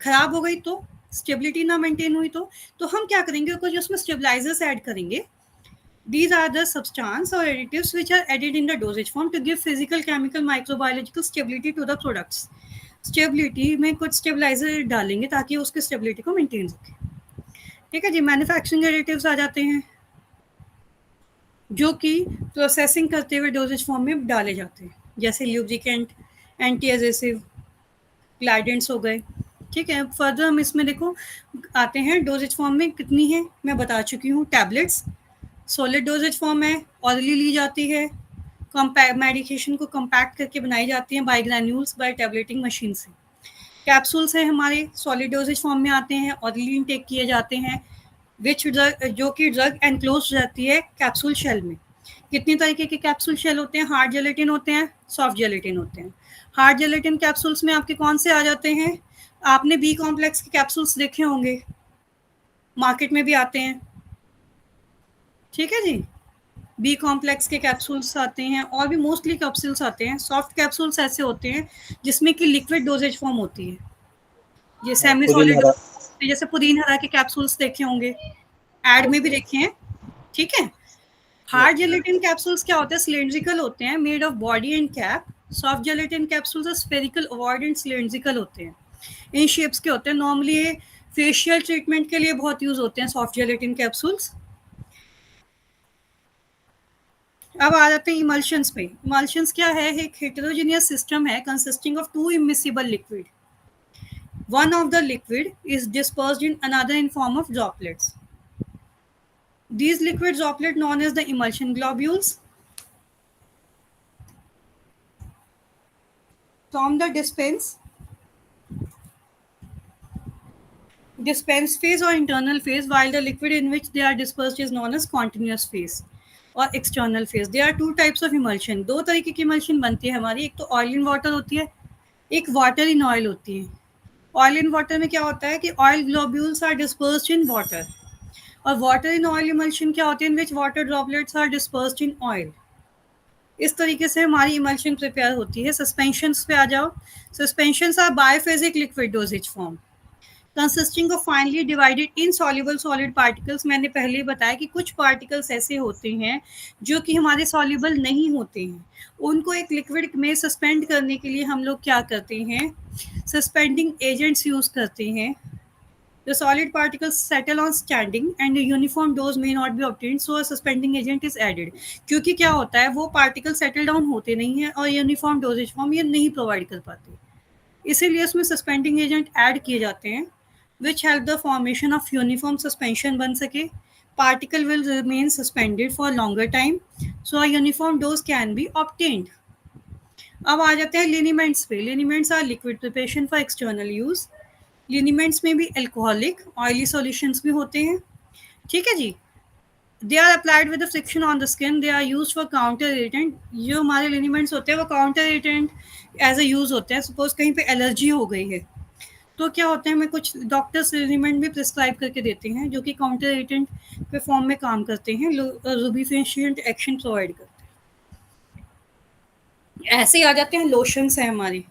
खराब हो गई तो, स्टेबिलिटी ना मेंटेन हुई तो हम क्या करेंगे, कुछ उसमें स्टेबलाइजर्स ऐड करेंगे। These are the substance or additives which are added in the dosage form to give physical, chemical, microbiological stability to the products. Stability में कुछ स्टेबलाइजर डालेंगे ताकि उसकी स्टेबिलिटी को मेंटेन रखे, ठीक है जी। मैन्युफैक्चरिंग एडिटिव्स आ जाते हैं जो कि प्रोसेसिंग करते हुए डोजेज फॉर्म में डाले जाते हैं, जैसे ल्यूब्रिकेंट, एंटी एजेसिव, ग्लाइडेंट्स हो गए, ठीक है। फर्दर हम इसमें देखो आते हैं, डोजेज फॉर्म में कितनी है मैं बता चुकी हूँ। टैबलेट्स सॉलिड डोजेज फॉर्म है, ऑरली ली जाती है, मेडिकेशन को कंपैक्ट करके बनाई जाती है by granules, by tableting machine से। कैप्सूल्स हैं हमारे सॉलिड डोजेज फॉर्म में आते हैं, ऑरली इनटेक किए जाते हैं, विच जो कि ड्रग एनक्लोज रहती है कैप्सूल शेल में। कितनी तरीके के कैप्सूल शेल होते हैं? हार्ड जेलेटिन होते हैं, सॉफ्ट जेलेटिन होते हैं। हार्ड जेलेटिन कैप्सूल्स में आपके कौन से आ जाते हैं? आपने बी कॉम्प्लेक्स के कैप्सूल्स देखे होंगे, मार्केट में भी आते हैं, ठीक है जी। बी कॉम्प्लेक्स के कैप्सूल्स आते हैं और भी मोस्टली कैप्सूल्स आते हैं। सॉफ्ट कैप्सूल्स ऐसे होते हैं जिसमें कि लिक्विड डोजेज फॉर्म होती है, ये सेमी पुदीन सॉलिड, हरा। जैसे पुदीन हरा के कैप्सूल्स देखे होंगे, एड में भी देखे हैं, ठीक है। हार्ड जेलेटिन कैप्सूल्स क्या होते हैं? सिलेंड्रिकल होते हैं, made of body and cap. Soft gelatin capsules spherical ovoid and cylindrical होते हैं, इन शेप्स के होते हैं। नॉर्मली ये फेशियल ट्रीटमेंट के लिए बहुत यूज होते हैं सॉफ्ट जेलेटिन कैप्सूल्स। अब आ जाते हैं इमल्शंस पे। इमल्शंस क्या है? एक हेटेरोजेनियस सिस्टम है consisting of to immiscible liquid. One of the liquid is dispersed in another in form of droplets. These liquid droplet known as the emulsion globules from the dispense phase or internal phase, while the liquid in which they are dispersed is known as continuous phase और external phase. There are two types of emulsion. दो तरीके की emulsion बनती है हमारी, एक तो oil in water होती है, एक water in oil होती है। Oil in water में क्या होता है कि oil globules are dispersed in water, और water in oil emulsion क्या होती है? in which water droplets are dispersed in oil. इस तरीके से हमारी इमल्शन प्रिपेयर होती है। सस्पेंशंस पे आ जाओ। Suspensions are biphasic liquid dosage form consisting of finely divided insoluble solid particles. मैंने पहले ही बताया कि कुछ पार्टिकल्स ऐसे होते हैं जो कि हमारे सॉल्युबल नहीं होते हैं, उनको एक लिक्विड में सस्पेंड करने के लिए हम लोग क्या करते हैं? सस्पेंडिंग एजेंट्स यूज करते हैं। The solid particles settle on standing and a uniform dose may not be obtained, so a suspending agent is added. क्योंकि क्या होता है, वो पार्टिकल सेटल डाउन होते नहीं है और यूनिफॉर्म डोजेज फॉर्म ये नहीं प्रोवाइड कर पाते, इसीलिए उसमें सस्पेंडिंग एजेंट ऐड किए जाते हैं which help the formation of uniform suspension बन सके। Particle will remain suspended for longer time, so a uniform dose can be obtained. अब आ जाते हैं लिनीमेंट्स पे। Liniments are liquid preparation for external use. Liniments में भी एल्कोहलिक ऑयली सॉल्यूशंस भी होते हैं, ठीक है जी। They are applied with friction on the skin, they are use for counter irritant. जो हमारे लिनीमेंट्स होते हैं वो counter irritant as a use होते हैं। सपोज कहीं पे एलर्जी हो गई है तो क्या होता है, हमें कुछ डॉक्टर्स लिनीमेंट भी प्रिस्क्राइब करके देते हैं जो कि काउंटर इरिटेंट के फॉर्म में काम करते हैं, लुब्रिफिकेंट एक्शन प्रोवाइड करते हैं। ऐसे ही आ जाते हैं लोशंस हैं हमारी,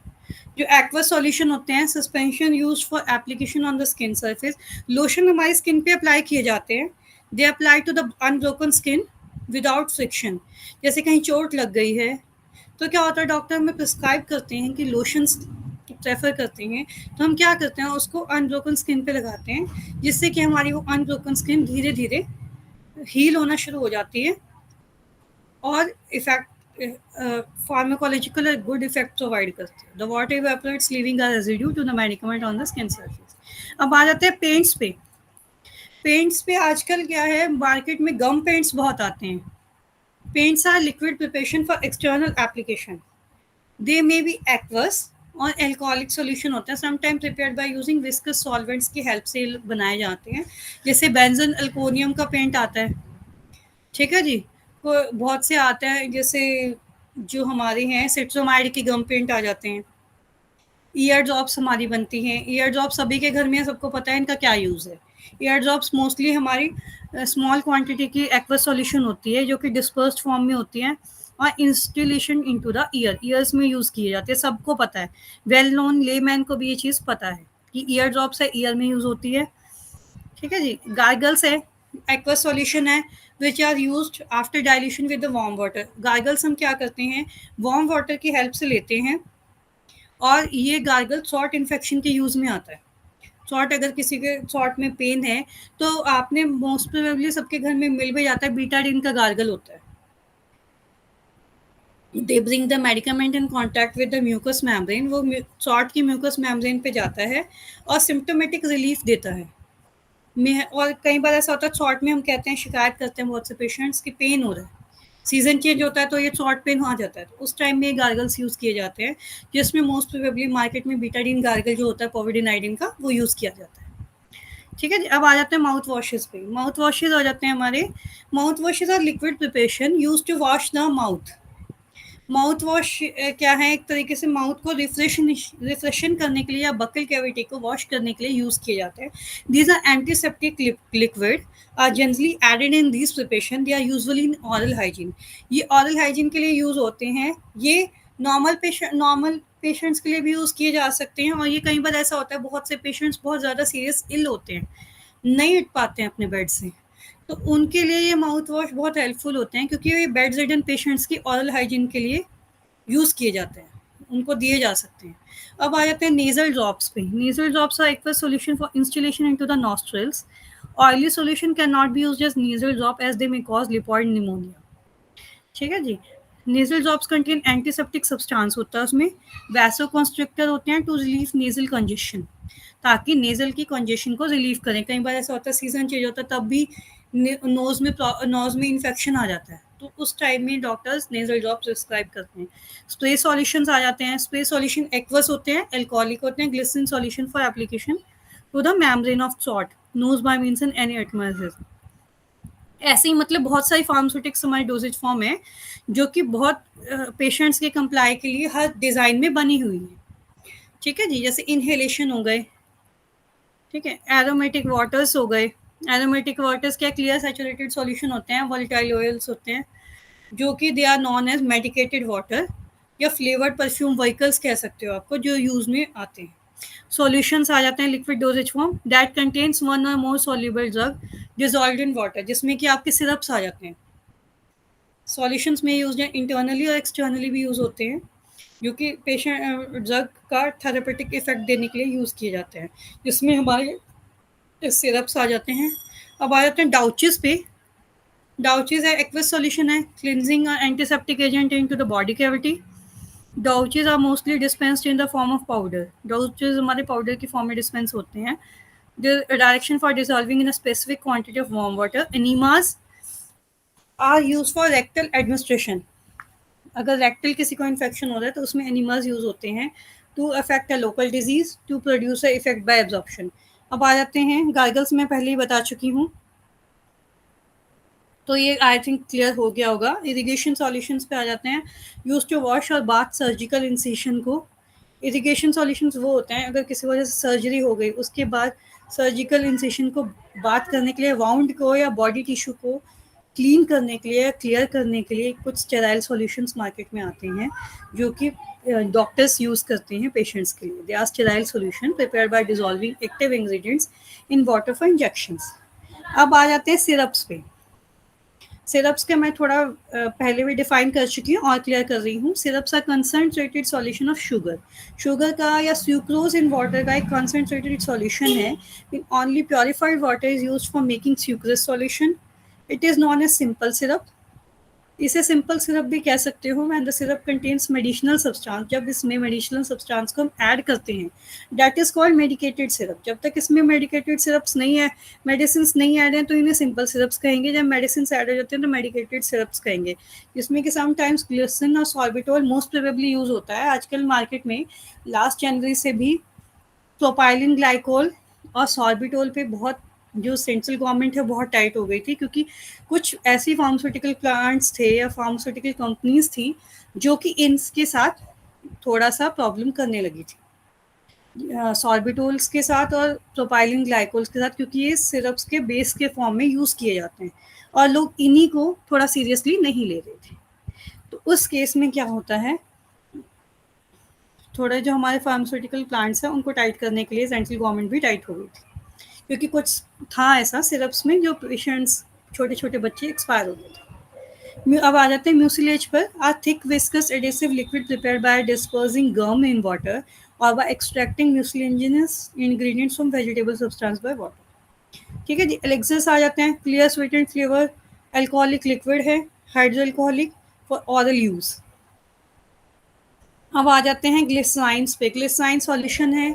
जो एक्वस सॉल्यूशन होते हैं, suspension use for application on the skin surface. Lotion हमारी स्किन पे अप्लाई किए जाते हैं, they apply to the unbroken skin without friction. जैसे कहीं चोट लग गई है तो क्या होता है, डॉक्टर हमें प्रिस्क्राइब करते हैं कि लोशंस प्रेफर करते हैं, तो हम क्या करते हैं, उसको अनब्रोकन स्किन पे लगाते हैं, जिससे कि हमारी वो अनब्रोकन स्किन धीरे धीरे हील होना शुरू हो जाती है और effect pharmacological good effect provide करते हैं। The water evaporates leaving a residue to the medicament on the skin surface. अब आ जाते हैं पेंट्स पे। पेंट्स पे आजकल क्या है, मार्केट में गम पेंट्स बहुत आते हैं। Paints are liquid preparation for external application, they may be aqueous और एल्कोहलिक सॉल्यूशन होता है, sometime prepared by using viscous solvents की हेल्प से बनाए जाते हैं। जैसे बेंजन अल्कोनियम का पेंट आता है, ठीक है जी। बहुत से आता है, जैसे जो हमारे हैं सिट्रोमाइड की गम पेंट आ जाते हैं। ईयर ड्रॉप्स हमारी बनती हैं। ईयर ड्रॉप सभी के घर में, सबको पता है इनका क्या यूज़ है। ईयर ड्रॉप्स मोस्टली हमारी स्मॉल क्वांटिटी की एक्वस सॉल्यूशन होती है जो कि डिस्पर्स्ड फॉर्म में होती है और इंस्टिलेशन इनटू द ईयर्स में यूज़ किए जाते हैं। सबको पता है, वेल नोन लेमैन को भी ये चीज़ पता है कि ईयर ड्रॉप्स है, ईयर में यूज़ होती है, ठीक है जी। गार्गल्स है, एक्वस सॉल्यूशन है which are used after dilution with the warm water. Gargles हम क्या करते हैं, वार्म वाटर की हेल्प से लेते हैं, और ये गार्गल शॉर्ट इन्फेक्शन के यूज़ में आता है। शॉर्ट, अगर किसी के शॉर्ट में पेन है तो आपने मोस्ट प्रोबेबली सबके घर में मिल भी जाता है, बीटाडीन का गार्गल होता है। They bring the medicament in contact with the mucous membrane, वो शॉर्ट की म्यूकस मेम्ब्रेन पे जाता है और सिम्टोमेटिक रिलीफ देता है। और कई बार ऐसा होता है शॉर्ट में हम कहते हैं, शिकायत करते हैं बहुत से पेशेंट्स की पेन हो रहा है, सीजन चेंज होता है तो ये थ्रोट पेन आ जाता है, तो उस टाइम में गार्गल्स यूज़ किए जाते हैं, जिसमें मोस्ट प्रोबेबली मार्केट में बीटाडीन गार्गल जो होता है पोविडिनाइडिन का, वो यूज़ किया जाता है। ठीक है जी। अब आ जाते हैं माउथ वॉशेस पे। माउथ वॉशेस आ जाते हैं हमारे। Mouth washes are liquid preparation use to wash the mouth. Mouth wash क्या है, एक तरीके से माउथ को रिफ्रेशन करने के लिए या बकल कैविटी को वॉश करने के लिए यूज किए जाते हैं। These are antiseptic liquid are generally added in this preparation, they are usually in oral hygiene. ये ऑरल हाइजीन के लिए यूज होते हैं। ये नॉर्मल पेशेंट्स के लिए भी यूज किए जा सकते हैं, और ये कई बार ऐसा होता है बहुत से पेशेंट्स बहुत ज़्यादा सीरियस इल होते हैं, नहीं उठ पाते हैं अपने बेड से, तो उनके लिए ये माउथ वॉश बहुत हेल्पफुल होते हैं, क्योंकि ये बेड रिडन पेशेंट्स की ऑरल हाइजीन के लिए यूज़ किए जाते हैं, उनको दिए जा सकते हैं। अब आ जाते हैं नेजल ड्रॉप्स पे। Nasal drops are aqueous solution for installation into the nostrils. Oily solution can not be used as nasal drop as they may cause lipoid pneumonia. ठीक है जी। Nasal drops contain antiseptic substance होता है उसमें, vasoconstrictor होते हैं to relieve nasal congestion, ताकि nasal की कंजेशन को रिलीव करें। कई बार ऐसा होता है सीजन चेंज होता है तब भी नोज में इन्फेक्शन आ जाता है, तो उस टाइम में डॉक्टर्स नेजल ड्रॉप प्रिस्क्राइब करते हैं। स्प्रे सॉल्यूशंस आ जाते हैं। स्प्रे सॉल्यूशन एक्वस होते हैं, एल्कोहलिक होते हैं, glycerin solution for application to the membrane of throat, nose by means in any atmosphere. ऐसे ही मतलब बहुत सारी फार्मास्यूटिक्स हमारी डोजेज फॉर्म है, जो कि बहुत पेशेंट्स के कंप्लाई के लिए हर डिज़ाइन में बनी हुई है। ठीक है जी। जैसे इनहेलेशन हो गए, ठीक है, एरोमेटिक वाटर्स हो गए। एरोमेटिक वाटर्स क्या, क्लियर सैचुरेटेड सॉल्यूशन होते हैं, वोलेटाइल ऑयल्स होते हैं, जो कि they are known as medicated water या फ्लेवर्ड परफ्यूम व्हीकल्स कह सकते हो आपको, जो यूज में आते हैं। सॉल्यूशंस आ जाते हैं liquid dosage form that contains one और more soluble drug dissolved in water, जिसमें कि आपके सिरप्स आ जाते हैं। सॉल्यूशंस में यूज हैं, इंटरनली और एक्सटर्नली भी यूज होते हैं, जो कि पेशेंट ड्रग का थेरेपेटिक इफेक्ट देने के लिए यूज किए जाते हैं, जिसमें हमारे सिरप्स आ जाते हैं। अब आ जाते हैं डाउचेस पे। डाउचेस है एक्वस सॉल्यूशन है, क्लिनजिंग और antiseptic agent into the body cavity. Douches are mostly dispensed in the form of powder. डाउचेस हमारे पाउडर की फॉर्म में डिस्पेंस होते हैं। The direction for dissolving in a specific quantity of warm water. Enemas are use for rectal administration. अगर rectal किसी को infection हो रहा है तो उसमें एनिमास यूज होते हैं to affect a local disease to produce a effect by absorption. अब आ जाते हैं गार्गल्स, मैं पहले ही बता चुकी हूँ, तो ये आई थिंक क्लियर हो गया होगा। इरिगेशन सॉल्यूशंस पे आ जाते हैं। यूज टू वॉश और बाथ सर्जिकल इंसिशन को। इरिगेशन सॉल्यूशंस वो होते हैं अगर किसी वजह से सर्जरी हो गई, उसके बाद सर्जिकल इंसिशन को बात करने के लिए, वाउंड को या बॉडी टिश्यू को क्लीन करने के लिए या क्लियर करने के लिए कुछ स्टेराइल सॉल्यूशंस मार्केट में आते हैं, जो कि डॉक्टर्स यूज करते हैं पेशेंट्स के लिए। They are sterile solution prepared by dissolving active ingredients in water for injections. अब आ जाते हैं सिरप्स पे। सिरप्स के मैं थोड़ा पहले भी डिफाइन कर चुकी हूँ और क्लियर कर रही हूँ। Syrups are concentrated solution of sugar. Sugar का या सुक्रोज इन वाटर का एक कंसनट्रेटेड सॉल्यूशन है। Only purified water is used for making sucrose solution. It is known as simple syrup. इसे सिंपल सिरप भी कह सकते हो when the syrup contains medicinal substance. जब इसमें मेडिसिनल सब्सटेंस को हम ऐड करते हैं, that is called medicated syrup. जब तक इसमें मेडिकेटेड सिरप्स नहीं है, मेडिसिन नहीं ऐड है, तो इन्हें सिंपल सिरप्स कहेंगे। जब मेडिसिन ऐड हो जाते हैं तो मेडिकेटेड सिरप्स कहेंगे, जिसमें कि समटाइम्स ग्लिसरीन और सॉर्बिटोल मोस्ट प्रोबेबली यूज होता है। आजकल मार्केट में लास्ट जनवरी से भी प्रोपाइलिन ग्लाइकोल और सॉर्बिटोल पे बहुत, जो सेंट्रल गवर्नमेंट है, बहुत टाइट हो गई थी, क्योंकि कुछ ऐसी फार्मास्यूटिकल प्लांट्स थे या फार्मास्यूटिकल कंपनीज थी जो कि इनके साथ थोड़ा सा प्रॉब्लम करने लगी थी, सॉर्बिटोल्स के साथ और प्रोपाइलिन ग्लाइकोल्स के साथ, क्योंकि ये सिरप्स के बेस के फॉर्म में यूज़ किए जाते हैं और लोग इन्हीं को थोड़ा सीरियसली नहीं ले रहे थे। तो उस केस में क्या होता है, थोड़े जो हमारे फार्मास्यूटिकल प्लांट्स हैं उनको टाइट करने के लिए सेंट्रल गवर्नमेंट भी टाइट हो गई थी, क्योंकि कुछ था ऐसा सिरप्स में जो पेशेंट्स, छोटे छोटे बच्चे एक्सपायर हो गए थे। अब आ जाते हैं म्यूसिलेज पर। Are thick viscous adhesive liquid prepared by dispersing gum in water और by extracting mucilaginous ingredients from vegetable substance by water. ठीक है जी। एलेक्सिस आ जाते हैं। Clear sweet and flavour alcoholic liquid है, hydro alcoholic for oral use. अब आ जाते हैं ग्लिसराइंस पे। ग्लिसराइन सॉल्यूशन है,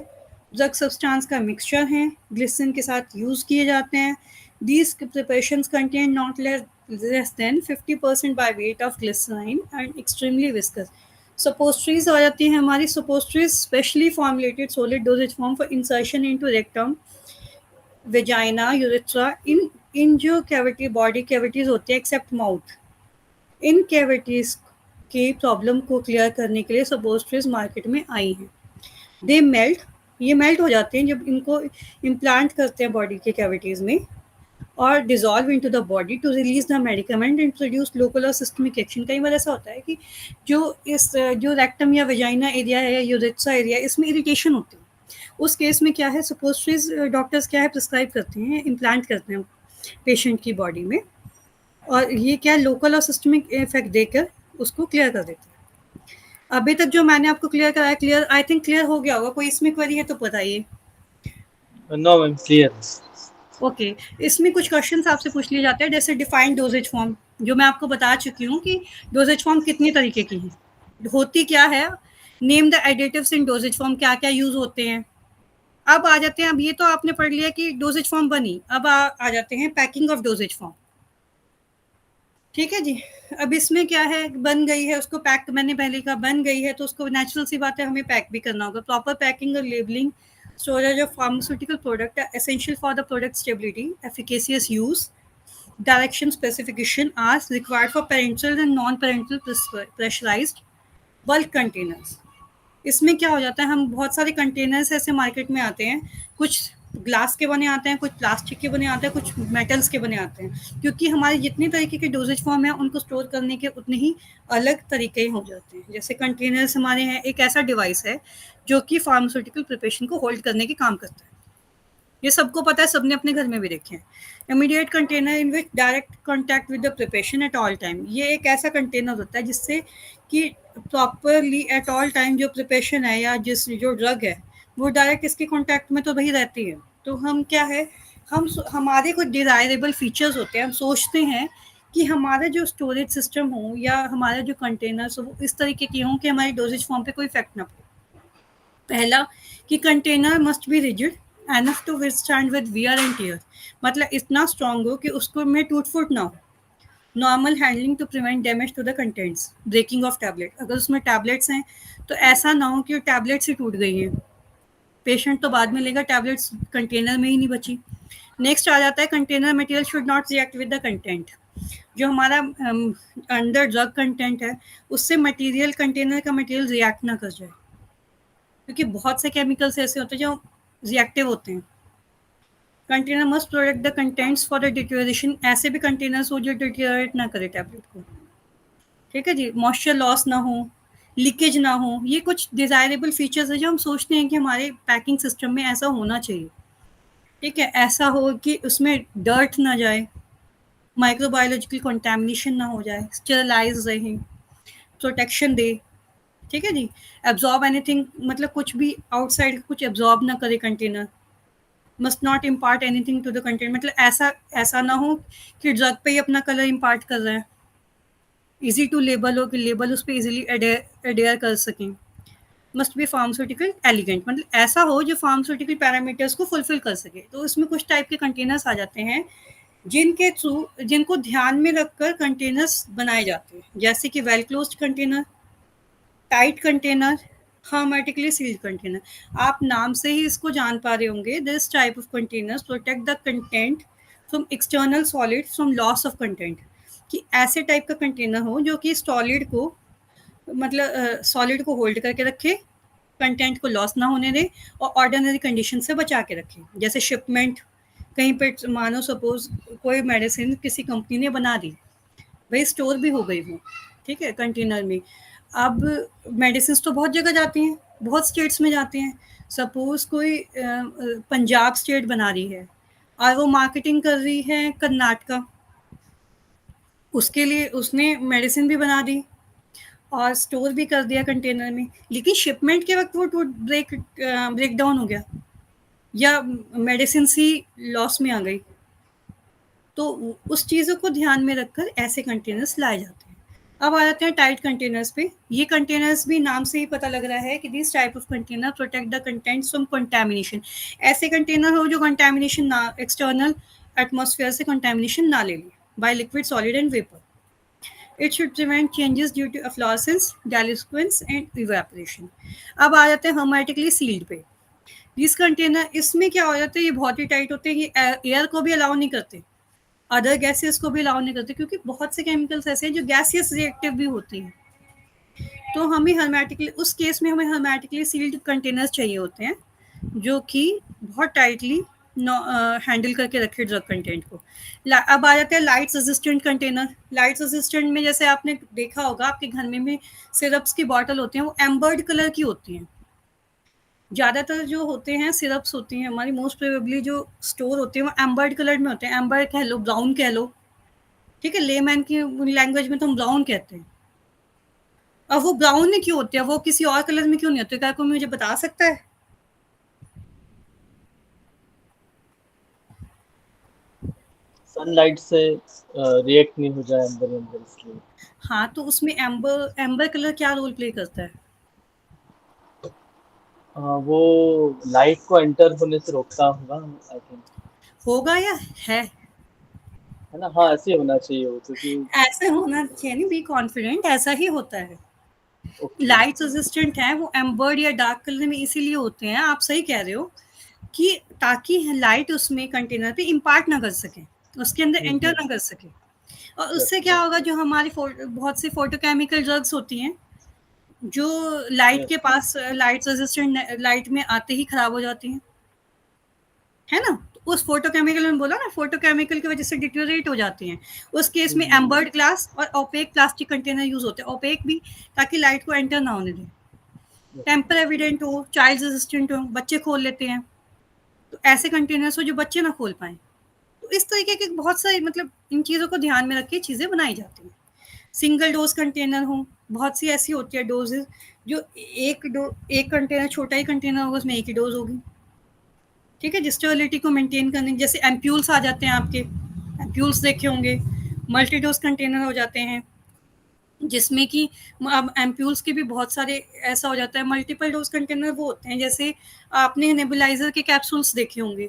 ड्रग सब्सटेंस का मिक्सचर है, ग्लिसरीन के साथ यूज किए जाते हैं। These preparations contain not less less than 50% by weight of glycerine and extremely viscous. Suppositories आ जाती हैं हमारी. Suppositories specially formulated solid dosage form for insertion into rectum, vagina, urethra, in जो cavity body cavities होते हैं except mouth, इन cavities की problem को clear करने के लिए suppositories मार्केट में आई हैं. दे मेल्ट, ये मेल्ट हो जाते हैं जब इनको इम्प्लांट करते हैं बॉडी के कैविटीज़ में, और dissolve into the body to release the medicament and produce local और सिस्टमिक एक्शन. कई बार ऐसा होता है कि जो रेक्टम या वेजाइना एरिया है या यूरेथ्रा एरिया, इसमें इरिटेशन होती है. उस केस में क्या है, सपोस्ट्रीज डॉक्टर्स क्या है प्रिस्क्राइब करते हैं, इम्प्लांट करते हैं पेशेंट की बॉडी में, और ये क्या लोकल और सिस्टमिक इफेक्ट देकर उसको क्लियर कर देते हैं. अभी तक जो मैंने आपको क्लियर कराया, क्लियर आई थिंक क्लियर हो गया होगा. कोई इसमें क्वेरी है तो बताइए. No ma'am, clear. ओके, इसमें कुछ क्वेश्चंस आपसे पूछ लिए जाते हैं, जैसे डिफाइंड डोजेज फॉर्म, जो मैं आपको बता चुकी हूँ कि डोजेज फॉर्म कितने तरीके की हैं, होती क्या है. Name the additives in dosage form, क्या क्या यूज होते हैं. अब आ जाते हैं, अब ये तो आपने पढ़ लिया कि डोजेज फॉर्म बनी, अब आ जाते हैं पैकिंग ऑफ डोजेज फॉर्म. ठीक है जी. अब इसमें क्या है, बन गई है, उसको पैक, मैंने पहले कहा बन गई है तो उसको नेचुरल सी बात है हमें पैक भी करना होगा. प्रॉपर पैकिंग और labelling, storage of pharmaceutical product are essential for the product stability, efficacious use. Direction specification are required for parenteral and non-parenteral pressurized bulk containers. इसमें क्या हो जाता है, हम बहुत सारे कंटेनर्स ऐसे मार्केट में आते हैं, कुछ ग्लास के बने आते हैं, कुछ प्लास्टिक के बने आते हैं, कुछ मेटल्स के बने आते हैं, क्योंकि हमारे जितने तरीके के डोजेज फॉर्म है उनको स्टोर करने के उतने ही अलग तरीके हो जाते हैं. जैसे कंटेनर्स हमारे हैं, एक ऐसा डिवाइस है जो कि फार्मास्यूटिकल प्रिपरेशन को होल्ड करने के काम करता है. ये सबको पता है, सबने अपने घर में भी देखे हैं. Immediate container in which direct contact with the preparation at all time, ये एक ऐसा कंटेनर होता है जिससे कि प्रॉपरली एट ऑल टाइम जो प्रिपरेशन है या जो ड्रग है वो डायरेक्ट इसके कॉन्टैक्ट में तो वही रहती है. तो हम क्या है, हमारे कुछ डिज़ायरेबल फीचर्स होते हैं, हम सोचते हैं कि हमारा जो स्टोरेज सिस्टम हो या हमारा जो कंटेनर्स हो वो इस तरीके के हों कि हमारी डोजेज फॉर्म पे कोई इफेक्ट ना पड़े. पहला कि container must be rigid enough to withstand with wear and tear, मतलब इतना स्ट्रांग हो कि उसको में टूट फूट ना हो. Normal handling to prevent damage to the contents, breaking of tablet, अगर उसमें टैबलेट्स हैं तो ऐसा ना हो कि टैबलेट्स ही टूट गई हैं, पेशेंट तो बाद में लेगा, टैबलेट्स कंटेनर में ही नहीं बची. नेक्स्ट आ जाता है container material should not react with the content, जो हमारा अंदर ड्रग कंटेंट है उससे मटेरियल, कंटेनर का मटेरियल रिएक्ट ना कर जाए, क्योंकि बहुत से केमिकल्स ऐसे होते हैं जो रिएक्टिव होते हैं. Container must protect the contents for the deterioration, ऐसे भी कंटेनर्स हो जो डिटेरियोरेट ना करे टैबलेट को. ठीक है जी. मॉइस्चर लॉस ना हो, लीकेज ना हो, ये कुछ डिज़ायरेबल फीचर्स है जो हम सोचते हैं कि हमारे पैकिंग सिस्टम में ऐसा होना चाहिए. ठीक है, ऐसा हो कि उसमें डर्ट ना जाए, माइक्रोबायोलॉजिकल कंटेमिनेशन ना हो जाए, स्टेरलाइज रहे, प्रोटेक्शन दे. ठीक है जी. एब्जॉर्ब एनीथिंग, मतलब कुछ भी आउटसाइड कुछ एब्जॉर्ब ना करे container. Must not impart anything to the container, मतलब ऐसा ना हो कि ड्रग पे ही अपना कलर इम्पार्ट कर रहे हैं. इजी टू लेबल हो कि लेबल उस पर इजीली एडेयर कर सकें. मस्ट बी फार्मास्यूटिकल एलिगेंट, मतलब ऐसा हो जो फार्मास्यूटिकल पैरामीटर्स को फुलफिल कर सके. तो इसमें कुछ टाइप के कंटेनर्स आ जाते हैं जिनके थ्रू, जिनको ध्यान में रखकर कंटेनर्स बनाए जाते हैं, जैसे कि well closed container, tight container, hermetically sealed container. आप नाम से ही इसको जान पा रहे होंगे. This type of containers protect the content from external solid from loss of content, कि ऐसे टाइप का कंटेनर हो जो कि सॉलिड को, मतलब सॉलिड को होल्ड करके रखे, कंटेंट को लॉस ना होने दे और ऑर्डिनरी कंडीशन से बचा के रखे. जैसे शिपमेंट, कहीं पे मानो सपोज कोई मेडिसिन किसी कंपनी ने बना दी, भाई स्टोर भी हो गई वो, ठीक है, कंटेनर में. अब मेडिसिन तो बहुत जगह जाती हैं, बहुत स्टेट्स में जाते हैं. सपोज कोई पंजाब स्टेट बना रही है और वो मार्केटिंग कर रही है कर्नाटका, उसके लिए उसने मेडिसिन भी बना दी और स्टोर भी कर दिया कंटेनर में, लेकिन शिपमेंट के वक्त वो ब्रेक डाउन हो गया या मेडिसिन ही लॉस में आ गई. तो उस चीज़ों को ध्यान में रखकर ऐसे कंटेनर्स लाए जाते हैं. अब आ जाते हैं टाइट कंटेनर्स पे. ये कंटेनर्स भी नाम से ही पता लग रहा है कि this type of container protect the contents from contamination. ऐसे कंटेनर हो जो कंटेमिनेशन ना, एक्सटर्नल एटमॉस्फेयर से कंटेमिनेशन ना ले ले. by liquid, solid, and vapor. It should prevent changes due to efflorescence, diluescence, and evaporation. अब आ जाते हैं hermetically sealed पे. These container, इसमें क्या हो जाता है, ये बहुत ही टाइट होते हैं, ये एयर को भी अलाउ नहीं करते, अदर गैसेस को भी अलाउ नहीं करते, क्योंकि बहुत से केमिकल्स ऐसे हैं जो गैसियस रिएक्टिव भी होती हैं. तो हमें हर्मेटिकली, उस केस में हमें हर्मेटिकली सील्ड कंटेनर्स चाहिए होते हैं जो कि बहुत टाइटली हैंडल करके रखे ड्रग कंटेंट को. अब आ जाते हैं light resistant container. Light resistant में जैसे आपने देखा होगा आपके घर में सिरप्स की बॉटल होती हैं, वो एम्बर्ड कलर की होती हैं. ज़्यादातर जो होते हैं सिरप्स होती हैं हमारी, मोस्ट प्रोबेबली जो स्टोर होते हैं वो एम्बर्ड कलर में होते हैं. एम्बर कह लो, ब्राउन कह लो, ठीक है, लेमैन की लैंग्वेज में तो हम ब्राउन कहते हैं. अब वो ब्राउन में क्यों होते हैं, वो किसी और कलर में क्यों नहीं होते, क्या कोई मुझे बता सकता है? सनलाइट से रिएक्ट नहीं हो जाए अंदर अंदर, इसलिए. हाँ, तो उसमें एम्बर कलर क्या रोल प्ले करता है? वो लाइट को एंटर होने से रोकता होगा, आई थिंक. होगा या है? है ना, हाँ ऐसे होना चाहिए वो, क्योंकि ऐसे होना चाहिए, नहीं, बी कॉन्फिडेंट, ऐसा ही होता है. ओके. लाइट रेजिस्टेंट है वो एम्बर्ड या डार्क कलर में इसीलिए होते हैं, आप सही कह रहे हो, कि ताकि लाइट उसमें कंटेनर पे इम्पार्ट ना कर सके, उसके अंदर एंटर ना कर सके. और उससे क्या होगा, जो हमारी बहुत सी फोटोकेमिकल ड्रग्स होती हैं जो लाइट के पास, लाइट रेजिस्टेंट लाइट में आते ही खराब हो जाती हैं, है ना. तो उस फोटोकेमिकल में बोला ना, फोटोकेमिकल की वजह से डिटेरियोरेट हो जाती हैं. उस केस में एम्बर्ड ग्लास और ओपेक प्लास्टिक कंटेनर यूज होते हैं. ओपेक भी ताकि लाइट को एंटर ना होने दें. टेम्पर एविडेंट हो, चाइल्ड रेजिस्टेंट हो, बच्चे खोल लेते हैं, तो ऐसे कंटेनर्स हो जो बच्चे ना खोल पाए. तो इस तरीके के बहुत सारे, मतलब इन चीज़ों को ध्यान में रख के चीज़ें बनाई जाती हैं. सिंगल डोज कंटेनर हो, बहुत सी ऐसी होती है डोजेज जो एक कंटेनर, छोटा ही कंटेनर होगा, उसमें एक ही डोज होगी, ठीक है, स्टेबिलिटी को मेंटेन करने. जैसे एम्प्यूल्स आ जाते हैं आपके, एम्प्यूल्स देखे होंगे, मल्टी डोज कंटेनर हो जाते हैं, जिसमें कि अब एम्प्यूल्स के भी बहुत सारे ऐसा हो जाता है. मल्टीपल डोज कंटेनर वो होते हैं, जैसे आपने नेबुलाइजर के कैप्सूल्स देखे होंगे,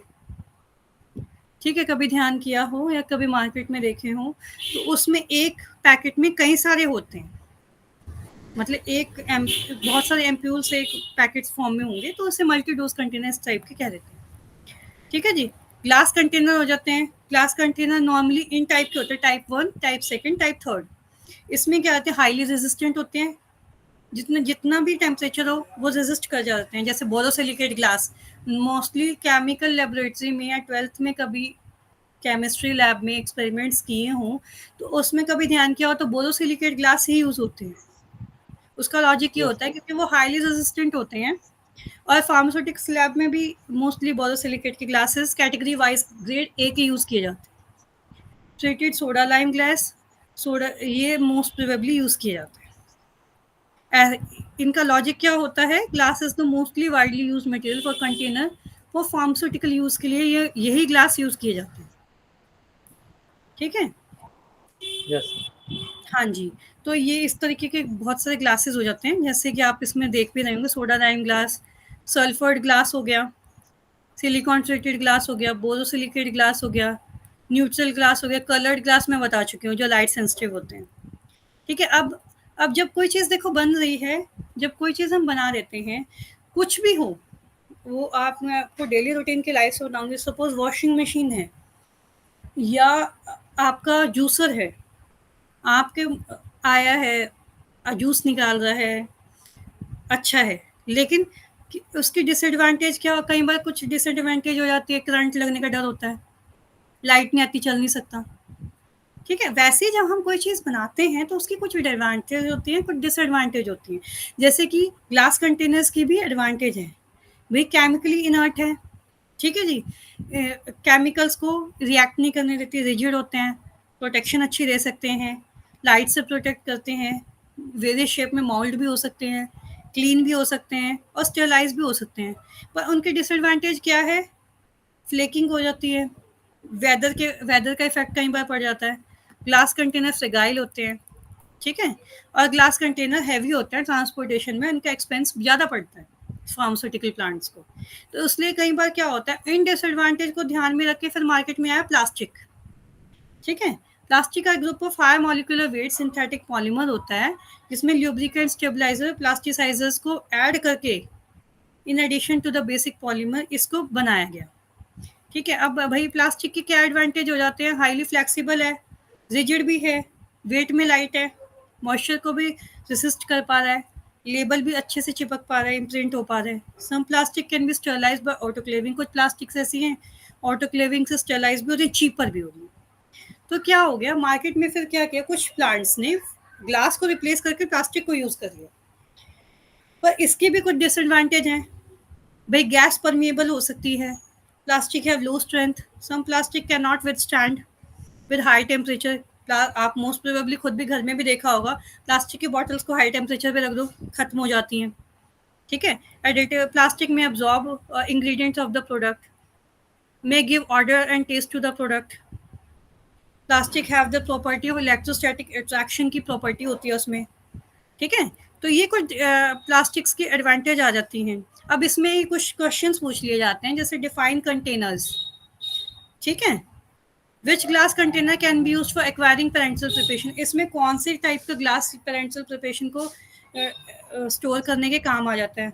ठीक है, कभी ध्यान किया हो या कभी मार्केट में देखे हो, तो उसमें एक पैकेट में कई सारे होते हैं, मतलब बहुत सारे एम्प्यूल्स एक पैकेट फॉर्म में होंगे, तो उसे मल्टी डोज कंटेनर इस टाइप के कह देते हैं, ठीक है जी. ग्लास कंटेनर हो जाते हैं. Glass container normally in type के होते हैं, टाइप 1, टाइप 2, टाइप 3. इसमें क्या होते हैं, हाईली रेजिस्टेंट होते हैं, जितना भी टेम्परेचर हो वो रेजिस्ट कर जाते हैं. जैसे borosilicate glass, mostly chemical laboratory में या 12th में कभी केमिस्ट्री लैब में एक्सपेरिमेंट्स किए हों, तो उसमें कभी ध्यान किया हो तो बोरोसिलिकेट ग्लास ही यूज़ होते हैं. उसका लॉजिक ये होता है क्योंकि वो हाईली रेजिस्टेंट होते हैं. और फार्मास्यूटिक्स लैब में भी मोस्टली बोरोसिलिकेट की glasses category wise grade A के यूज़ किए जाते हैं. Treated soda lime glass, soda, ये मोस्ट प्रोबेबली यूज़ किए जाते हैं. इनका लॉजिक क्या होता है, glass is the mostly widely use material for container for pharmaceutical use के लिए यही ग्लास यूज़ किए जाते हैं, ठीक है. यस. हाँ जी, तो ये इस तरीके के बहुत सारे ग्लासेस हो जाते हैं, जैसे कि आप इसमें देख भी रहे होंगे, सोडा लाइम ग्लास, सल्फर्ड ग्लास हो गया, सिलिकॉन ट्रीटेड ग्लास हो गया, बोरोसिलिकेट ग्लास हो गया, न्यूट्रल ग्लास हो गया, कलर्ड ग्लास मैं बता चुकी हूँ जो लाइट सेंसिटिव होते हैं, ठीक है. अब जब कोई चीज़ देखो बन रही है, जब कोई चीज़ हम बना देते हैं, कुछ भी हो, वो मैं आपको डेली रूटीन की लाइफ से बताऊंगी. सपोज वॉशिंग मशीन है या आपका जूसर है, आपके आया है, जूस निकाल रहा है, अच्छा है, लेकिन उसकी डिसएडवांटेज क्या, कई बार कुछ डिसएडवांटेज हो जाती है, करंट लगने का डर होता है, लाइट नहीं आती, चल नहीं सकता, ठीक है. वैसे ही जब हम कोई चीज़ बनाते हैं तो उसकी कुछ एडवांटेज होती हैं, कुछ डिसएडवांटेज होती हैं. जैसे कि ग्लास कंटेनर्स की भी एडवांटेज है, वे केमिकली इनर्ट है, ठीक है जी, केमिकल्स को रिएक्ट नहीं करने देती, रिजिड होते हैं, प्रोटेक्शन अच्छी दे सकते हैं, लाइट से प्रोटेक्ट करते हैं, वेरियस शेप में मोल्ड भी हो सकते हैं, क्लीन भी हो सकते हैं और स्टेरलाइज भी हो सकते हैं. पर उनके डिसएडवांटेज क्या है, फ्लेकिंग हो जाती है, वेदर का इफेक्ट कई बार पड़ जाता है, ग्लास कंटेनर फ्रेगाइल होते हैं, ठीक है, और ग्लास कंटेनर हैवी होता है, ट्रांसपोर्टेशन में उनका एक्सपेंस ज़्यादा पड़ता है फार्मास्यूटिकल प्लांट्स को. तो इसलिए कई बार क्या होता है, इन डिसएडवांटेज को ध्यान में रख के फिर मार्केट में आया प्लास्टिक, ठीक है. प्लास्टिक का group of high molecular weight synthetic polymer होता है जिसमें ल्यूब्रिकेंट, स्टेबलाइजर, प्लास्टिसाइजर्स को ऐड करके in addition to the basic polymer इसको बनाया गया। ठीक है, अब भाई प्लास्टिक के क्या एडवांटेज हो जाते हैं? हाईली फ्लेक्सिबल है, रिजिड भी है, वेट में लाइट है, मॉइस्चर को भी रेसिस्ट कर पा रहा है, लेबल भी अच्छे से चिपक पा रहा है, इम्प्रिंट हो पा रहा है। Some plastic can be sterilize by autoclaving, कुछ प्लास्टिक्स ऐसी हैं ऑटोक्लेविंग से स्टरलाइज भी हो रही है, चीपर भी हो रही है। तो क्या हो गया मार्केट में, फिर क्या किया, कुछ प्लांट्स ने ग्लास को रिप्लेस करके प्लास्टिक को यूज कर लिया, पर इसके भी कुछ डिसएडवांटेज हैं। भाई गैस परमिएबल हो सकती है, plastic have low strength, some plastic can not withstand with high temperature. आप मोस्ट प्रोबेबली खुद भी घर में भी देखा होगा, प्लास्टिक की बॉटल्स को हाई टेम्परेचर पे रख दो, खत्म हो जाती हैं। ठीक है, एडिटिव प्लास्टिक में absorb ingredients of the product, may give odour and taste to the product. Plastic have the property of electrostatic attraction की प्रॉपर्टी होती है उसमें। ठीक है, तो ये कुछ प्लास्टिक्स की एडवांटेज आ जाती हैं। अब इसमें ही कुछ क्वेश्चंस पूछ लिए जाते हैं, जैसे डिफाइन कंटेनर्स। ठीक है, which glass container can be use for acquiring parental preparation, इसमें कौन से टाइप का ग्लास पेरेंटल प्रिपरेशन को स्टोर करने के काम आ जाता है।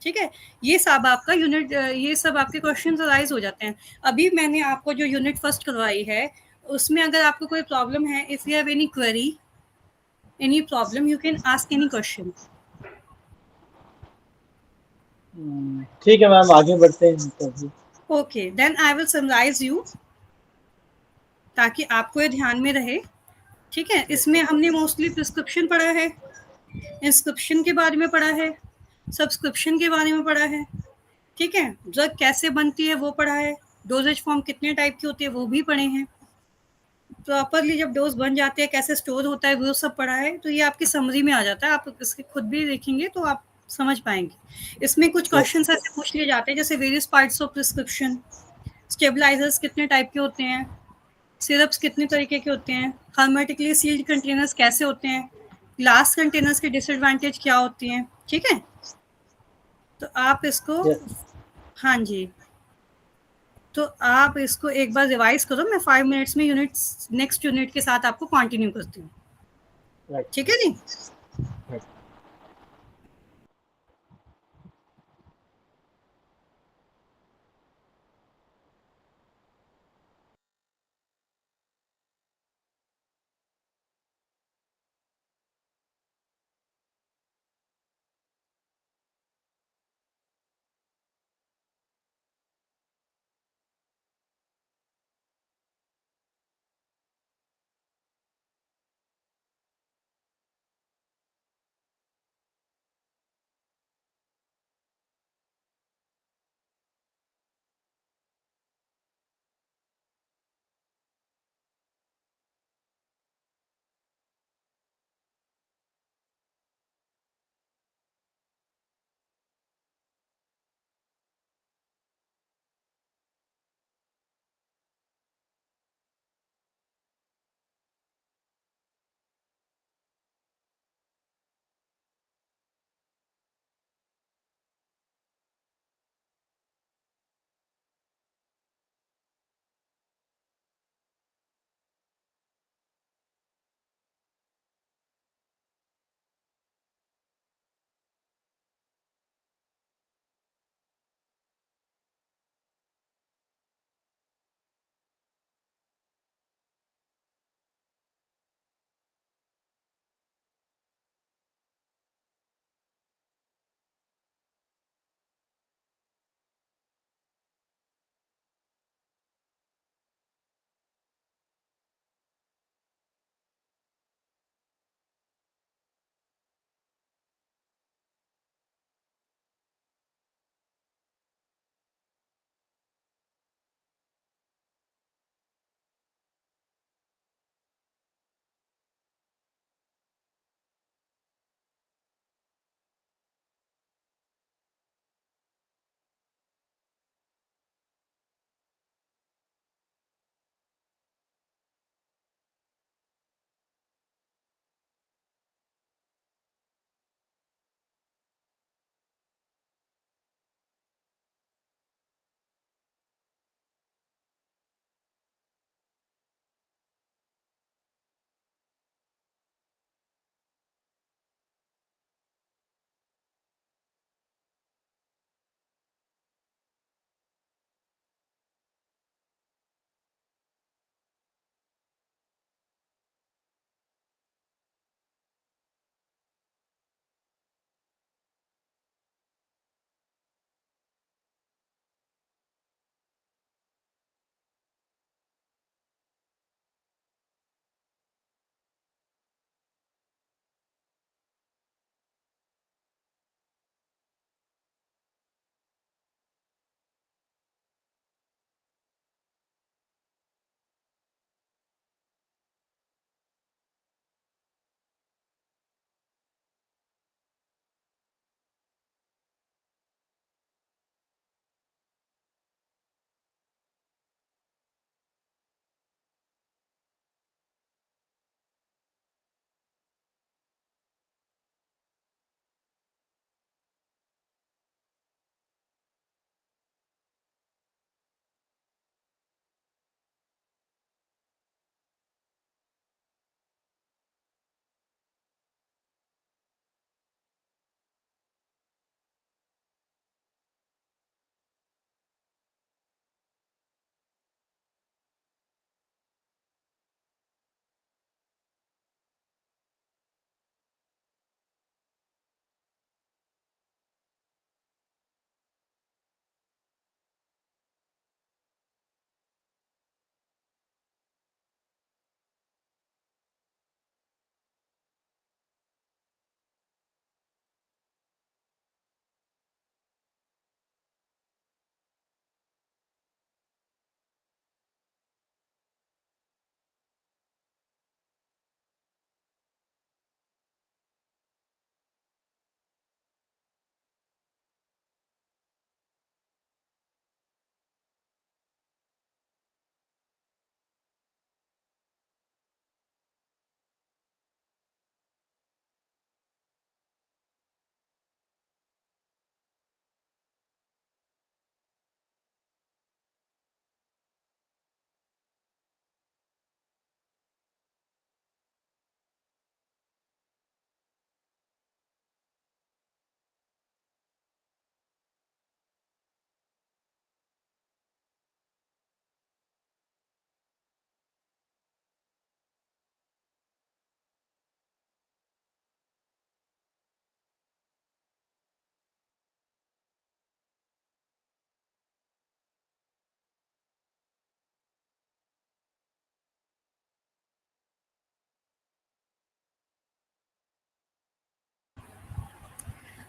ठीक है, ये सब आपका यूनिट, ये सब आपके क्वेश्चन अराइज हो जाते हैं। अभी मैंने आपको जो यूनिट फर्स्ट करवाई है उसमें अगर आपको कोई प्रॉब्लम है, if you have any query, any problem, you can ask any question. ठीक है मैम, आगे बढ़ते हैं तभी। Okay, then I will summarise you ताकि आपको ये ध्यान में रहे। ठीक है, इसमें हमने मोस्टली प्रिस्क्रिप्शन पढ़ा है, इंस्क्रिप्शन के बारे में पढ़ा है, सब्सक्रिप्शन के बारे में पढ़ा है। ठीक है, ड्रग कैसे बनती है वो पढ़ा है, डोजेज फॉर्म कितने टाइप की होती है वो भी पढ़े हैं, प्रॉपरली जब डोज बन जाते हैं कैसे स्टोर होता है वो सब पढ़ा है। तो ये आपकी समरी में आ जाता है, आप इसके खुद भी देखेंगे तो आप समझ पाएंगे। इसमें कुछ क्वेश्चन ऐसे पूछ लिए जाते हैं जैसे various parts of prescription, stabilisers कितने टाइप के होते हैं, सिरप्स कितने तरीके के होते हैं, हर्मेटिकली सील्ड कंटेनर्स कैसे होते हैं, ग्लास कंटेनर्स के डिसएडवांटेज क्या होती हैं। ठीक है, तो आप इसको, हाँ जी, तो आप इसको एक बार रिवाइज करो, मैं 5 मिनट्स में यूनिट, नेक्स्ट यूनिट के साथ आपको कंटिन्यू करती हूँ। ठीक है जी।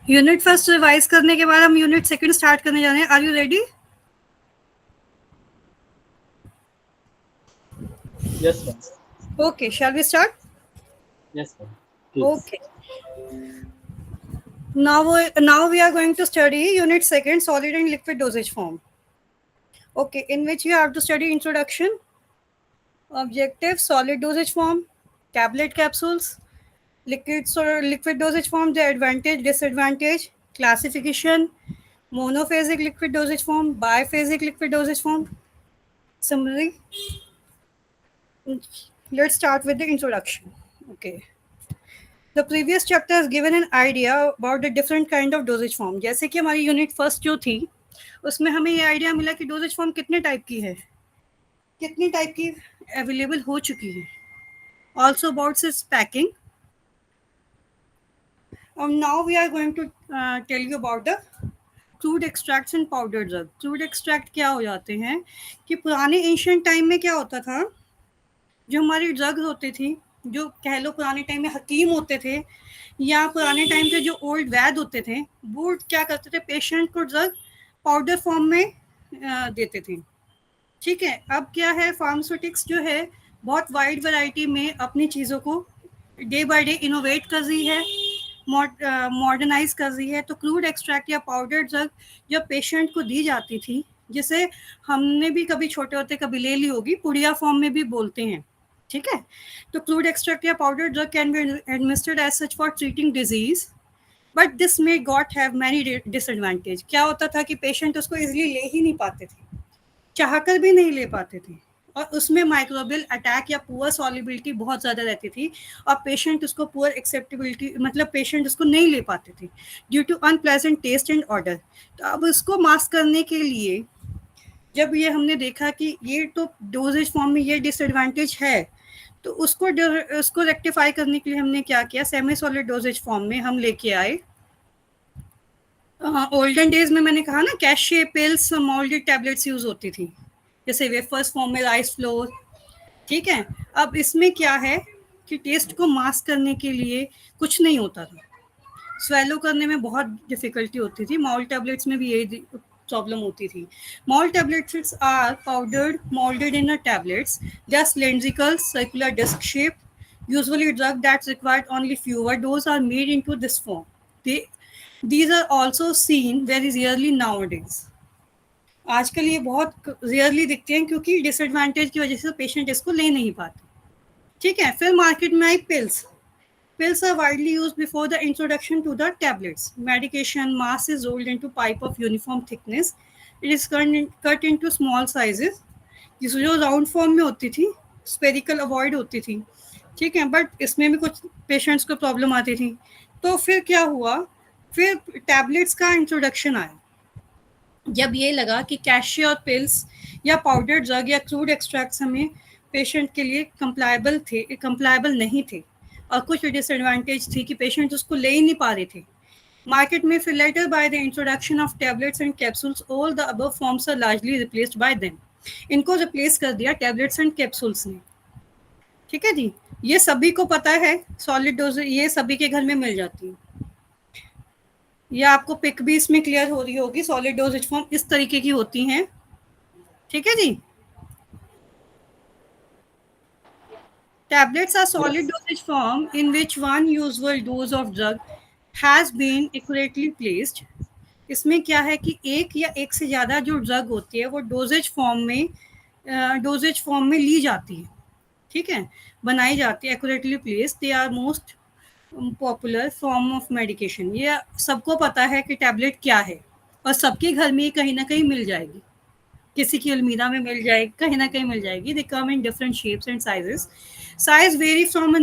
यूनिट फर्स्ट रिवाइज करने के बाद हम यूनिट सेकंड स्टार्ट करने जा रहे हैं. Are you ready? Yes, ma'am. Okay, shall we start? Yes, ma'am. Please. Okay. Now we are going to study unit second, solid and liquid dosage form. Okay, in which you have to study introduction, objective, solid dosage form, tablet capsules, liquid dosage form, the advantage, disadvantage, classification, monophasic liquid dosage form, biphasic liquid dosage form. Summary. Let's start with the introduction. Okay. The previous chapter has given an idea about the different kind of dosage form. जैसे कि हमारी unit first जो थी उसमें हमें ये idea मिला कि डोजेज फॉर्म कितने टाइप की है, कितनी टाइप की अवेलेबल हो चुकी है. Also about it's packing. And now we are going to tell you about the crude extracts and powder drug. Crude extract क्या हो जाते हैं कि पुराने एंशिएंट टाइम में क्या होता था, जो हमारी ड्रग्स होती थी, जो कह लो पुराने टाइम में हकीम होते थे या पुराने टाइम के जो ओल्ड वैद होते थे, वो क्या करते थे, पेशेंट को ड्रग पाउडर फॉर्म में देते थे. ठीक है. अब क्या है, फार्मास्यूटिक्स जो है बहुत वाइड वैरायटी में अपनी चीज़ों को डे बाय डे इनोवेट कर रही है, मॉडर्नाइज कर रही है. तो क्रूड एक्सट्रैक्ट या पाउडर ड्रग जब पेशेंट को दी जाती थी, जिसे हमने भी कभी छोटे होते कभी ले ली होगी, पुड़िया फॉर्म में भी बोलते हैं. ठीक है. तो क्रूड एक्सट्रैक्ट या powder drug can be administered as such for treating disease, but this may got have many disadvantage. क्या होता था कि पेशेंट उसको इजिली ले ही नहीं पाते थे, चाहकर भी नहीं ले पाते थे, और उसमें माइक्रोबियल अटैक या पुअर सॉल्युबिलिटी बहुत ज़्यादा रहती थी, और पेशेंट उसको पुअर एक्सेप्टेबिलिटी, मतलब पेशेंट उसको नहीं ले पाते थे due to unpleasant taste and odour. तो अब इसको मास्क करने के लिए जब ये हमने देखा कि ये तो डोजेज फॉर्म में ये डिसएडवांटेज है, तो उसको रेक्टिफाई करने के लिए हमने क्या किया, सेमी सॉलिड डोजेज फॉर्म में हम लेके आए. ओल्डन डेज में मैंने कहा ना, cache pills, moulded tablets use होती थी, जैसे वेफर्स फॉर्म में राइस फ्लोर. ठीक है. अब इसमें क्या है कि टेस्ट को मास्क करने के लिए कुछ नहीं होता था, स्वेलो करने में बहुत डिफिकल्टी होती थी. मॉल टैबलेट्स में भी यही प्रॉब्लम होती थी. Mould tablets are powdered moulded in tablets, just cylindrical circular disc shape. Usually drug that's required only fewer doses are made into this form. These are also seen very rarely nowadays. आजकल ये बहुत rarely दिखते हैं क्योंकि disadvantage की वजह से patient इसको ले नहीं पाते. ठीक है. फिर मार्केट में आई pills. Pills are widely used before the introduction to the tablets. Medication mass is rolled into pipe of uniform thickness. It is cut into small sizes. जिस जो राउंड फॉर्म में होती थी, स्पेरिकल अवॉइड होती थी. ठीक है. बट इसमें भी कुछ पेशेंट्स को प्रॉब्लम आती थी. तो फिर क्या हुआ, फिर टैबलेट्स का इंट्रोडक्शन आया. जब ये लगा कि कैशे और पिल्स या पाउडर ड्रग या क्रूड एक्सट्रैक्ट्स हमें पेशेंट के लिए कंप्लायबल नहीं थे, और कुछ डिसएडवांटेज थी कि पेशेंट उसको ले ही नहीं पा रहे थे मार्केट में. फिर later by the introduction of tablets and capsules, all the above forms are largely replaced by them. इनको रिप्लेस कर दिया टैबलेट्स एंड कैप्सूल्स ने. ठीक है जी. ये सभी को पता है, सॉलिड डोज ये सभी के घर में मिल जाती है. या आपको पिक भी इसमें क्लियर हो रही होगी. सॉलिड डोजेज फॉर्म इस तरीके की होती हैं. ठीक है जी. Tablets are solid dosage form in which one usual dose of drug has been accurately placed. इसमें क्या है कि एक या एक से ज़्यादा जो ड्रग होती है वो डोजेज फॉर्म में ली जाती है. ठीक है. बनाई जाती है, accurately placed. They are most popular form of medication. ये सबको पता है कि टैबलेट क्या है, और सबके घर में कहीं ना कहीं मिल जाएगी. किसी की अलमीरा में मिल जाएगी, कहीं ना कहीं मिल जाएगी. They come in different shapes and sizes. Size vary from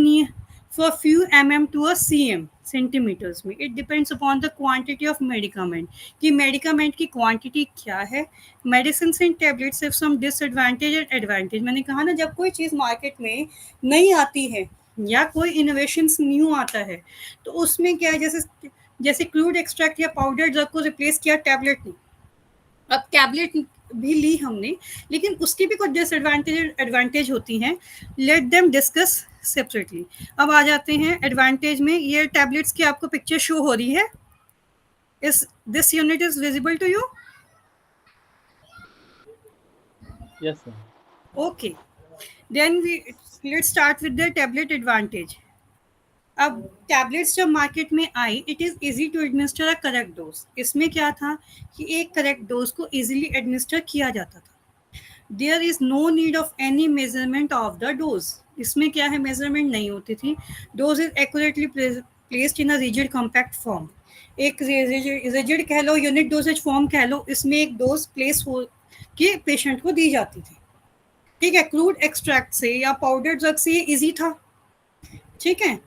for few mm to a cm centimetres में. It depends upon the quantity of medicament, कि मेडिकामेंट की क्वांटिटी क्या है. Medicine and tablets have some disadvantage and advantage. मैंने कहा ना, जब कोई चीज़ मार्केट में नहीं आती है या कोई इनोवेशंस न्यू आता है, तो उसमें क्या है, जैसे क्रूड एक्सट्रैक्ट या पाउडर ड्रग को रिप्लेस किया टैबलेट ने. अब टैबलेट भी ली हमने, लेकिन उसकी भी कुछ डिसएडवांटेज एडवांटेज होती हैं. Let them discuss separately. अब आ जाते हैं एडवांटेज में. ये टैबलेट्स की आपको पिक्चर शो हो रही है. Is this unit is visible to you? Yes, ma'am. Okay. Then let's start with the tablet advantage. अब टैबलेट्स जब मार्केट में आई, it is easy to administer a correct dose. इसमें क्या था कि एक करेक्ट डोज को इजीली एडमिनिस्टर किया जाता था। There is no need of any measurement of the dose. इसमें क्या है, मेजरमेंट नहीं होती थी। Dose is accurately placed in a rigid compact form. एक रिजिड कह लो, यूनिट डोजेज फॉर्म कह लो, इसमें एक डोज प्लेस हो के पेशेंट को दी जाती थी। ठीक है, क्रूड एक्सट्रैक्ट से या पाउडर ड्रग से ये इजी था। ठीक है,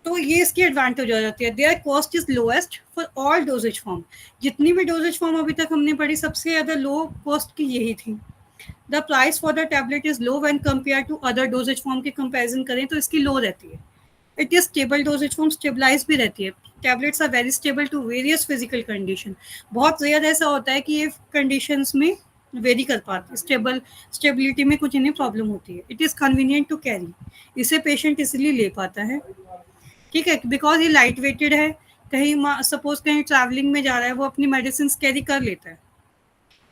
तो ये इसकी एडवांटेज हो जाती है। There cost is lowest for all doses form. जितनी भी डोजेज फॉर्म अभी तक हमने पढ़ी, सबसे ज़्यादा लो कॉस्ट की यही थी। The price for the tablet is low when compare to other dosage form की कंपैरिजन करें तो इसकी लो रहती है। It is stable dosage form, stabilize भी रहती है। Tablets are very stable to various physical condition. बहुत ज़्यादा ऐसा होता है कि ये कंडीशंस में वेरी कर पाती है। स्टेबिलिटी में कुछ इन्हें प्रॉब्लम होती है। It is convenient to carry. इसे पेशेंट इसलिए ले पाता है। ठीक है, बिकॉज ये लाइट वेटेड है। कहीं सपोज कहीं ट्रैवलिंग में जा रहा है, वो अपनी मेडिसिन कैरी कर लेता है,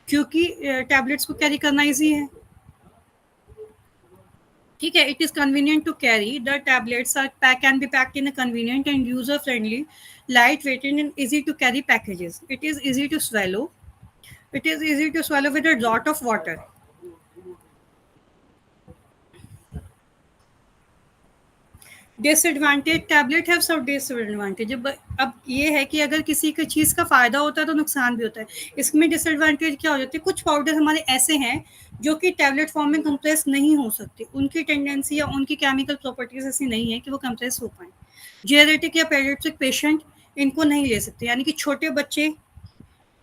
क्योंकि टैबलेट्स को कैरी करना ईजी है। ठीक है, it is convenient to carry. The tablets are can be packed in a convenient and user friendly, light weighted and easy to carry packages. It is easy to swallow. It is easy to swallow with a lot of water. Disadvantage, tablet have some disadvantage. अब ये है कि अगर किसी की चीज़ का फ़ायदा होता है तो नुकसान भी होता है। इसमें डिसएडवांटेज क्या हो जाती है, कुछ पाउडर हमारे ऐसे हैं जो कि टैबलेट फॉर्म में कंप्रेस नहीं हो सकते। उनकी टेंडेंसी या उनकी केमिकल प्रॉपर्टीज ऐसी नहीं है कि वो कंप्रेस हो पाए। जेनेटिक या पेडियाट्रिक पेशेंट इनको नहीं ले सकते, यानी कि छोटे बच्चे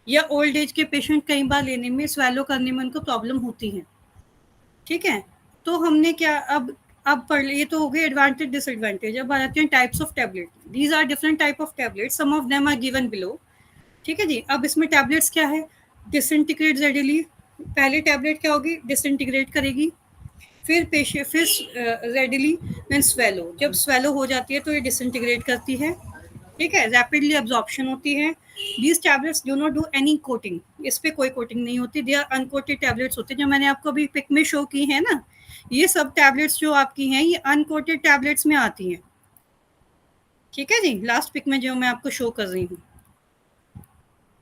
या ओल्ड एज के पेशेंट कई बार लेने में, स्वेलो करने में उनको प्रॉब्लम होती है। ठीक है, तो हमने क्या अब पढ़ लिए, तो हो गए एडवांटेज डिसएडवांटेज। अब आ जाते हैं types of tablet. These are different type of tablet, some of them are given below. ठीक है जी, अब इसमें टैबलेट्स क्या है, डिसइंटीग्रेट रेडिली। पहले टैबलेट क्या होगी, डिसइंटीग्रेट करेगी, फिर रेडिली व्हेन स्वेलो, जब स्वेलो हो जाती है तो ये डिसइंटीग्रेट करती है। ठीक है, रैपिडली एब्जॉर्प्शन होती है। These tablets do not do any coating, इस पे कोई कोटिंग नहीं होती। दे आर अनकोटेड टैबलेट्स होते हैं, जो मैंने आपको अभी पिक में शो की है ना, ये सब टैबलेट्स जो आपकी हैं ये अनकोटेड टैबलेट्स में आती हैं। ठीक है जी, लास्ट पिक में जो मैं आपको शो कर रही हूँ।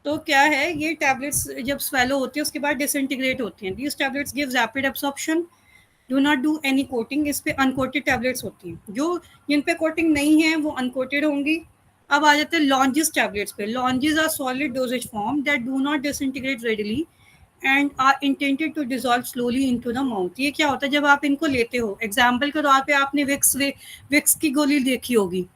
तो क्या है, ये टैबलेट्स जब स्वेलो होती है उसके बाद डिसइंटीग्रेट होती हैं। These tablets give rapid absorption, do not do any coating. इस पे अनकोटेड टैबलेट्स होती हैं, जो जिन पे कोटिंग नहीं है वो अनकोटेड होंगी। अब आ जाते हैं लॉन्जेस टैबलेट्स पे। Lozenges are solid dosage form that do not disintegrate readily and are intended to dissolve slowly into the mouth. ये क्या होता है, जब आप इनको लेते हो, एग्जाम्पल के तौर पे आपने विक्स की गोली देखी होगी,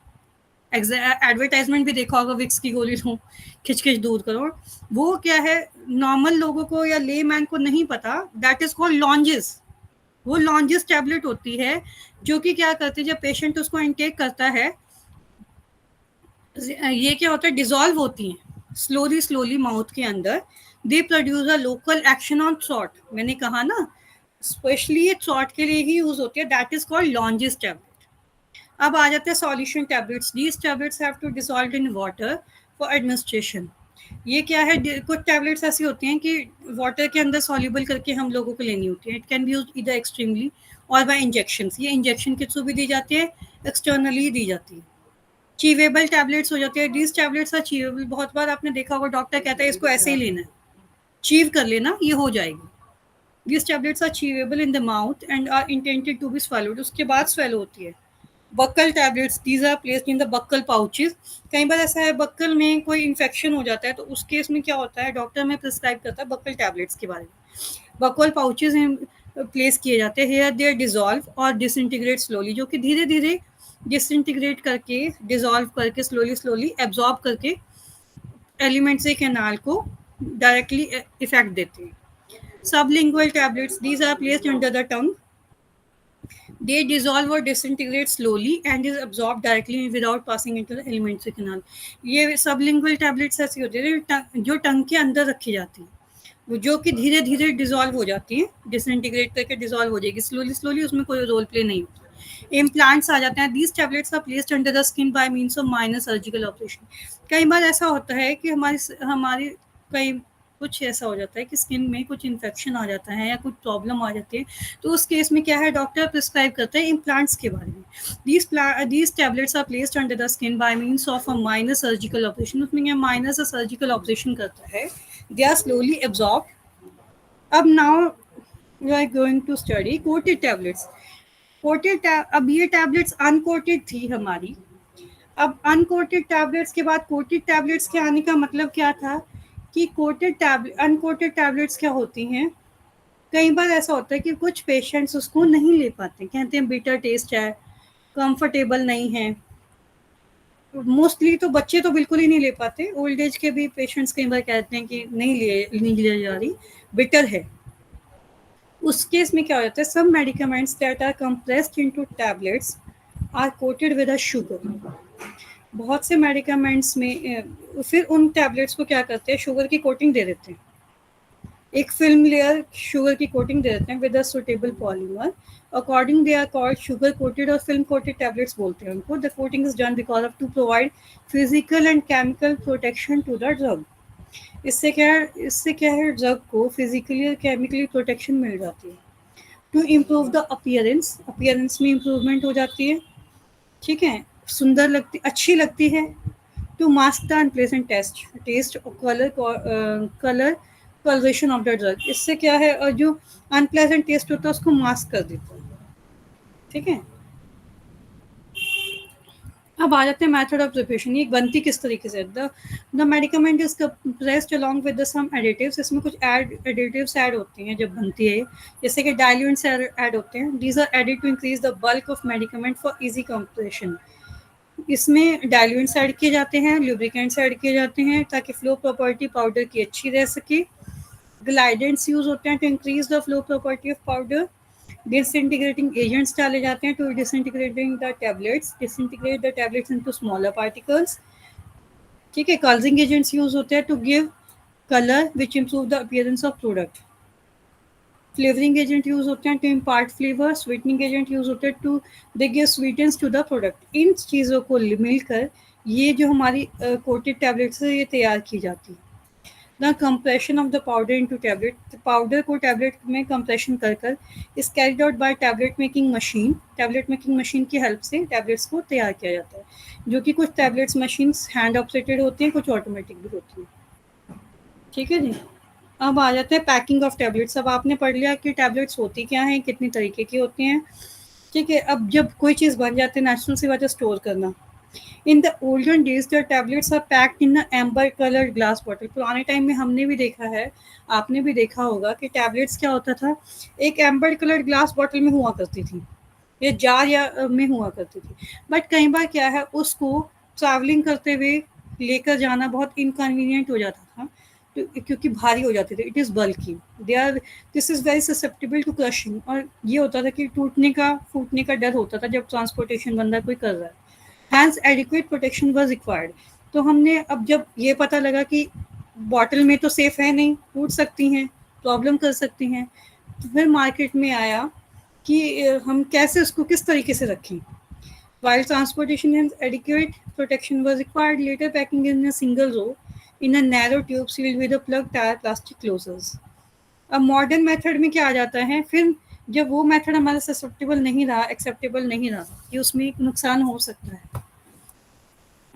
एडवर्टाइजमेंट भी देखा होगा, विक्स की गोली लो, खिच खिच दूर करो। वो क्या है, नॉर्मल लोगों को या ले मैन को नहीं पता, दैट इज कॉल्ड लॉन्जेस। वो लॉन्जेस टैबलेट होती है, जो कि क्या करती है, जब पेशेंट उसको इनटेक करता है, ये क्या होता है, डिजॉल्व होती हैं स्लोली स्लोली माउथ के अंदर। They produce a local action on throat. मैंने कहा ना, स्पेशली ये थ्रॉट के लिए ही यूज होती है, that is called lozenges tablet. अब आ जाते हैं solution tablets. These tablets have to dissolve in water for administration. ये क्या है, कुछ टैबलेट्स ऐसी होती हैं कि वाटर के अंदर सॉल्यूबल करके हम लोगों को लेनी होती है। इट कैन बी यूज इधर एक्सट्रीमली और बाय इंजेक्शन। ये इंजेक्शन के थ्रू भी दी जाती है, एक्सटर्नली दी जाती है। चीवेबल टैबलेट्स हो जाती है। These tablets are chewable. बहुत बार आपने देखा होगा, डॉक्टर कहता है इसको ऐसे ही लेना है, चीव कर लेना, ये हो जाएगी। These tablets are chewable in the mouth and are intended to be swallowed। उसके बाद स्वेलो होती है। Buccal tablets, these are placed in the buccal pouches. कई बार ऐसा है, बक्कल में कोई इन्फेक्शन हो जाता है, तो उस केस में क्या होता है, डॉक्टर में प्रिस्क्राइब करता है बक्कल टैबलेट्स के बारे में। बक्कल पाउचेस प्लेस किए जाते हैं। हेयर देयर डिजॉल्व और डिसइंटीग्रेट स्लोली, जो कि धीरे धीरे डिसइंटीग्रेट करके, डिजॉल्व करके, स्लोली स्लोली एब्जॉर्ब करके एलिमेंट से कैनाल को डायरेक्टली इफेक्ट देते हैं। Sublingual tablets, these are placed under the tongue. They dissolve or disintegrate slowly and is absorbed directly without passing into the alimentary canal. ये sublingual tablets ऐसी होती है जो टंग के अंदर रखी जाती है, जो कि धीरे धीरे डिजॉल्व हो जाती है, डिसइंटीग्रेट करके डिजॉल्व हो जाएगी स्लोली स्लोली, उसमें कोई रोल प्ले नहीं होता। इम्प्लांट्स आ जाते हैं। These tablets are placed under the skin by means of minor surgical operation. कई बार ऐसा होता है कि हमारी कई कुछ ऐसा हो जाता है कि स्किन में कुछ इन्फेक्शन आ जाता है या कुछ प्रॉब्लम आ जाती है, तो उस केस में क्या है, डॉक्टर प्रिस्क्राइब करते हैं इम्प्लांट्स के बारे में। These tablets are placed under the skin by means of a minor surgical operation. उसमें क्या माइनर सा सर्जिकल ऑपरेशन करता है, दे आर स्लोली एब्जॉर्ब। अब now we are going to study coated tablets. अब ये टैबलेट्स अनकोटेड थी हमारी। अब अनकोटेड टैबलेट्स के बाद कोटेड टैबलेट्स के आने का मतलब क्या था कि अनकोटेड टैबलेट्स क्या होती हैं, कई बार ऐसा होता है कि कुछ पेशेंट्स उसको नहीं ले पाते, कहते हैं बिटर टेस्ट है, कंफर्टेबल नहीं है। मोस्टली तो बच्चे तो बिल्कुल ही नहीं ले पाते, ओल्ड एज के भी पेशेंट्स कई बार कहते हैं कि नहीं लिया जा रही, बिटर है। उस केस में क्या हो जाता है, some medicaments that are compressed into tablets are coated with a sugar. बहुत से मेडिकामेंट्स में फिर उन टैबलेट्स को क्या करते हैं, शुगर की कोटिंग दे देते हैं, एक फिल्म लेयर शुगर की कोटिंग दे देते हैं with a suitable polymer. According they are called sugar coated और फिल्म कोटेड टैबलेट्स बोलते हैं उनको। The coating is done because of to provide physical and chemical protection to the drug. इससे क्या है ड्रग को फिजिकली और केमिकली प्रोटेक्शन मिल जाती है। टू इम्प्रूव द अपीयरेंस में इम्प्रूवमेंट हो जाती है, ठीक है, सुंदर लगती, अच्छी लगती है। To mask the unpleasant taste और कलरेशन ऑफ द ड्रग। इससे क्या है, और जो अनप्लेजेंट टेस्ट होता है उसको मास्क कर देता है, ठीक है। अब आ जाते हैं मेथड ऑफ प्रिपरेशन, ये बनती किस तरीके से। The medicament is pressed along with some additives. इसमें कुछ एडिटिव्स ऐड होते हैं जब बनती है, जैसे कि डाइल्यूएंट्स ऐड होते हैं। These are added to increase the bulk of medicament for easy compression. इसमें डाइल्यूएंट्स ऐड किए जाते हैं, ल्यूब्रिकेंट्स ऐड किए जाते हैं ताकि फ्लो प्रॉपर्टी पाउडर की अच्छी रह सके। ग्लाइडेंट्स यूज होते हैं to increase the flow property of powder. Disintegrating agents डाले जाते हैं to disintegrate the tablets into smaller particles, ठीक है। कलरिंग एजेंट्स यूज होते हैं to give colour which improve the appearance of product. Flavouring agent use होते हैं to impart flavour. Sweetening agent use होते हैं to they give sweetness to the product. इन चीज़ों को मिलकर ये जो हमारी कोटेड टैबलेट्स है ये तैयार की जाती है। The compression of the powder into tablet. Powder को टैबलेट में कंप्रेशन कर इस carried out by tablet making machine. Tablet making machine की हेल्प से टैबलेट्स को तैयार किया जाता है, जो कि कुछ टैबलेट्स मशीन्स हैंड ऑपरेटेड होती हैं, कुछ ऑटोमेटिक भी होती हैं, ठीक है जी। अब आ जाते हैं पैकिंग ऑफ टैबलेट्स। अब आपने पढ़ लिया कि टैबलेट्स होती क्या हैं, कितनी तरीके की होती हैं, ठीक है। अब जब कोई चीज़ बन जाती है, नेचुरल सी बात है स्टोर करना। In the olden days the tablets are packed in a amber coloured glass bottle. पुराने टाइम में हमने भी देखा है, आपने भी देखा होगा कि टैबलेट्स क्या होता था, एक एम्बर कलर्ड ग्लास बॉटल में हुआ करती थी, ये जार या में हुआ करती थी। बट कई बार क्या है, उसको ट्रैवलिंग करते हुए लेकर जाना बहुत इनकन्वीनियंट हो जाता था, क्योंकि भारी हो जाते थे। It is bulky, they are this is very susceptible to crushing. और ये होता था कि टूटने का फूटने का डर होता था जब ट्रांसपोर्टेशन बंदा कोई कर रहा है। Hence adequate protection was required. तो हमने अब जब ये पता लगा कि बॉटल में तो सेफ है नहीं, टूट सकती हैं, प्रॉब्लम कर सकती हैं, तो फिर मार्केट में आया कि हम कैसे उसको किस तरीके से रखें। While transportation and adequate protection was required, later packing in a single row in a narrow tube sealed with a plug tire plastic closures. अब मॉडर्न मेथड में क्या आ जाता है, फिर जब वो मेथड हमारा ससेप्टेबल नहीं रहा, एक्सेप्टेबल नहीं रहा, कि उसमें एक नुकसान हो सकता है,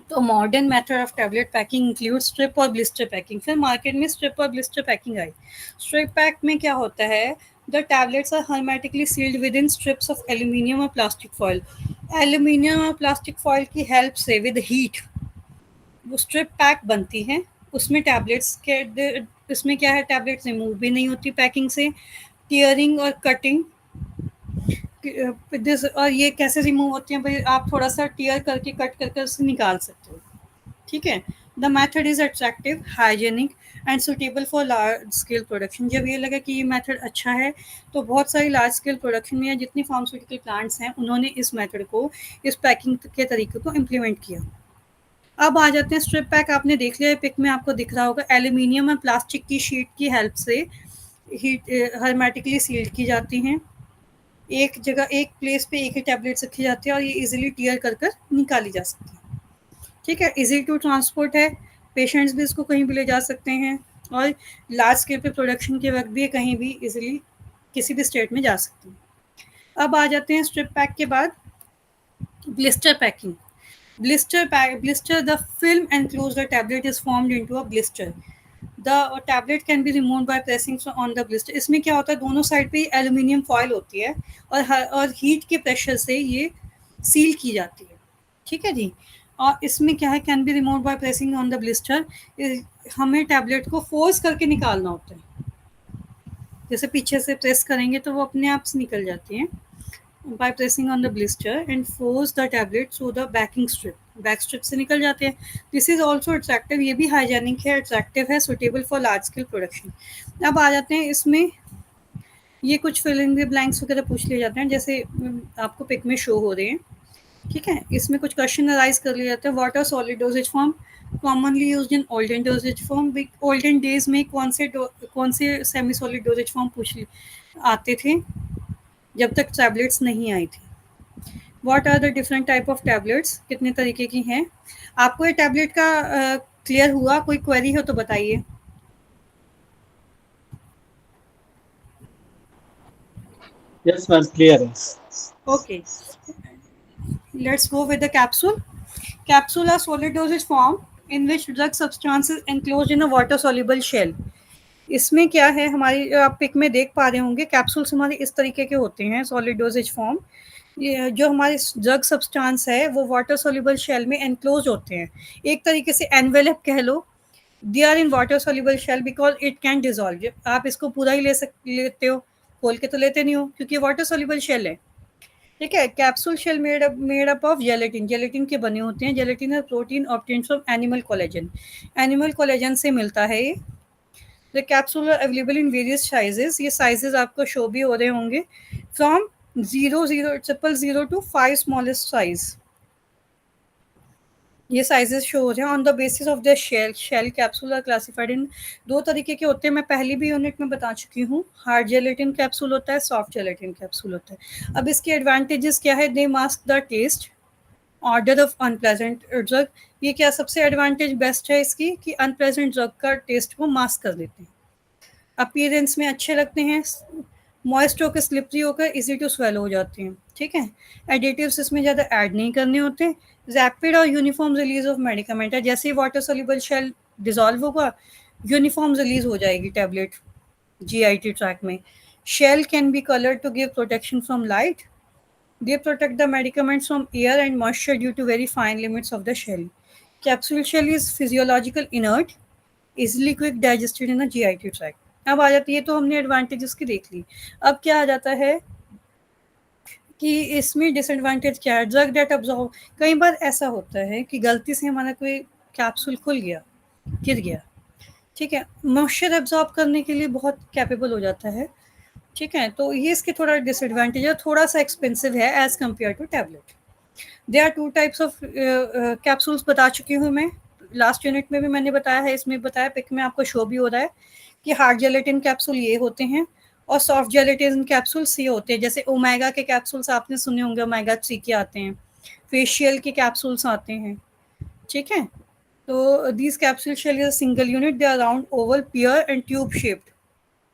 तो modern method of tablet packing include strip और ब्लिस्टर पैकिंग। फिर मार्केट में स्ट्रिप और ब्लिस्टर पैकिंग आई। स्ट्रिप पैक में क्या होता है, the tablets are hermetically sealed within strips of aluminium और प्लास्टिक फॉयल। एल्यूमिनियम और प्लास्टिक फॉयल की हेल्प से विद हीट वो स्ट्रिप पैक बनती है। उसमें टैबलेट्स के इसमें क्या है, टैबलेट्स रिमूव भी नहीं होती पैकिंग से। टीयरिंग और कटिंग और ये कैसे रिमूव होती हैं भाई, आप थोड़ा सा टीयर करके कट करके उसे निकाल सकते हो, ठीक है। The method is attractive, hygienic and suitable for large scale production. जब ये लगा कि ये मेथड अच्छा है, तो बहुत सारी लार्ज स्केल प्रोडक्शन में या जितनी फार्मास्यूटिकल प्लांट्स हैं उन्होंने इस मेथड को, इस पैकिंग के तरीके को इम्प्लीमेंट किया। अब आ जाते हैं स्ट्रिप पैक। आपने देख लिया, पिक में आपको दिख रहा होगा, एल्यूमिनियम और प्लास्टिक की शीट की हेल्प से हीट हर्मेटिकली सील्ड की जाती हैं। एक जगह एक प्लेस पे एक ही टैबलेट्स रखी जाती है और ये इजीली टीयर कर निकाली जा सकती है, ठीक है, इजी टू ट्रांसपोर्ट है, पेशेंट्स भी इसको कहीं भी ले जा सकते हैं, और लार्ज स्केल पे प्रोडक्शन के वक्त भी कहीं भी इजीली किसी भी स्टेट में जा सकते हैं। अब आ जाते हैं स्ट्रिप पैक के बाद blister packing. Blister, the film enclosed the tablet is formed into a blister. The tablet can be removed by pressing on the blister. इसमें क्या होता है, दोनों साइड पे एल्यूमिनियम फॉयल होती है और हीट के प्रेशर से ये सील की जाती है। ठीक है जी। और इसमें क्या है, can be remove by pressing on the blister. हमें टैबलेट को फोर्स करके निकालना होता है, जैसे पीछे से प्रेस करेंगे तो वो अपने आप से निकल जाती हैं। by pressing on the blister and force the tablet through the backing strip. Back strip से निकल जाते हैं। दिस इज ऑल्सो अट्रैक्टिव, ये भी हाइजेनिक है, अट्रैक्टिव है, suitable for large scale production. अब आ जाते हैं इसमें ये कुछ फिल इन द ब्लैंक्स वगैरह पूछ लिए जाते हैं, जैसे आपको पिक में शो हो रहे हैं। ठीक है, इसमें कुछ क्वेश्चन अराइज कर लिए जाते हैं। What are solid dosage form commonly used in olden dosage form. Olden days में कौन से सेमी सॉलिड डोजेज फॉर्म आते थे जब तक टैबलेट्स नहीं आई थी। What are the different type of tablets, कितने तरीके की हैं। आपको ये टैबलेट का क्लियर हुआ? कोई क्वेरी हो तो बताइए। यस मैम, क्लियर है। Okay, let's go with the capsule. Capsule are solid dosage form in which drug substance is enclosed in a water soluble shell. इसमें क्या है, हमारी आप पिक में देख पा रहे होंगे, कैप्सूल्स हमारे इस तरीके के होते हैं, सॉलिड डोजेज फॉर्म। ये जो हमारे ड्रग सब्सटेंस है वो वाटर सोल्यूबल शेल में एनक्लोज होते हैं, एक तरीके से एनवेलप कह लो। They are in water soluble shell because it can dissolve. आप इसको पूरा ही लेते हो, खोल के तो लेते नहीं हो क्योंकि वाटर सोल्यूबल शेल है। ठीक है, capsule shell made up of gelatin, gelatin के बने होते हैं। जेलेटिन है protein obtained from animal collagen, animal collagen से मिलता है ये। The capsule are available in various sizes, ये साइजेस आपको शो भी हो रहे होंगे, फ्रॉम 00000 टू 5 स्मॉलेस्ट साइज। ये साइजेस शो हो रहे हैं on the basis of the shell. Shell capsule are classified in दो तरीके के होते हैं, मैं पहली भी यूनिट में बता चुकी हूँ। हार्ड जेलेटिन कैप्सूल होता है, सॉफ्ट जेलेटिन कैप्सूल होता है। अब इसके एडवांटेजेस क्या है, they mask the taste order of unpleasant drug. ये क्या सबसे एडवांटेज बेस्ट है इसकी कि अनप्लेजेंट ड्रग का टेस्ट को मास्क कर देते हैं। अपीयरेंस में अच्छे लगते हैं, मॉइस्ट होकर स्लिपरी होकर इजी टू स्वेलो हो जाते हैं। ठीक है, एडिटिव्स इसमें ज़्यादा ऐड नहीं करने होते। रैपिड और यूनिफॉर्म रिलीज ऑफ मेडिकामेंट है, जैसे ही वाटर सोल्यूबल शेल डिजॉल्व होगा यूनिफॉर्म रिलीज हो जाएगी टैबलेट जीआईटी ट्रैक में। Shell can be coloured to give protection from light. They protect the medicaments from air and moisture due to very fine limits of the shell. Capsule shell is physiological inert, easily quick digested in the GIT tract. अब आ जाती है, तो हमने advantages की देख ली। अब क्या आ जाता है कि इसमें डिसएडवांटेज क्या है, ड्रग डेट अब्जॉर्व। कई बार ऐसा होता है कि गलती से हमारा कोई कैप्सूल खुल गया, गिर गया। ठीक है, मॉइस्चर एब्जॉर्ब करने के लिए बहुत कैपेबल हो जाता है। ठीक है, तो ये इसके थोड़ा डिसएडवांटेज है, थोड़ा सा एक्सपेंसिव है as compare to tablet. They are 2 types of capsules बता चुकी हूँ मैं, लास्ट यूनिट में भी मैंने बताया है, इसमें बताया, पिक में आपको शो भी हो रहा है कि हार्ड जेलेटिन कैप्सूल ये होते हैं और सॉफ्ट जेलेटिन कैप्सूल्स ये होते हैं। जैसे ओमेगा के कैप्सूल्स आपने सुने होंगे, ओमेगा 3 के आते हैं, फेशियल के कैप्सूल्स आते हैं। ठीक है, तो these capsule shell is single unit, they are round oval pear and tube shaped.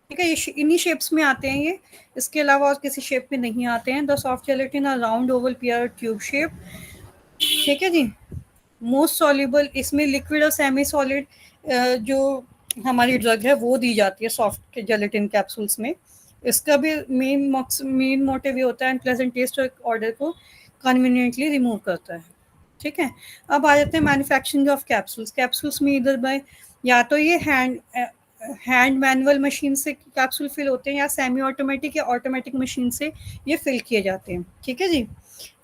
ठीक है, ये इन्हीं शेप्स में आते हैं ये, इसके अलावा और किसी शेप में नहीं आते हैं। The soft gelatin are round oval pear tube shape. ठीक है जी, मोस्ट सॉल्युबल, इसमें लिक्विड और सेमी सॉलिड जो हमारी ड्रग है वो दी जाती है सॉफ्ट जेलेटिन कैप्सूल्स में। इसका भी मेन मोटिव ये होता है अनप्लेजेंट टेस्ट और ऑर्डर को कन्वीनियंटली रिमूव करता है। ठीक है, अब आ जाते हैं मैन्युफैक्चरिंग ऑफ कैप्सूल्स। कैप्सूल्स में इधर बाय या तो ये हैंड मैनुअल मशीन से कैप्सूल फिल होते हैं या सेमी ऑटोमेटिक या ऑटोमेटिक मशीन से ये फिल किए जाते हैं। ठीक है जी,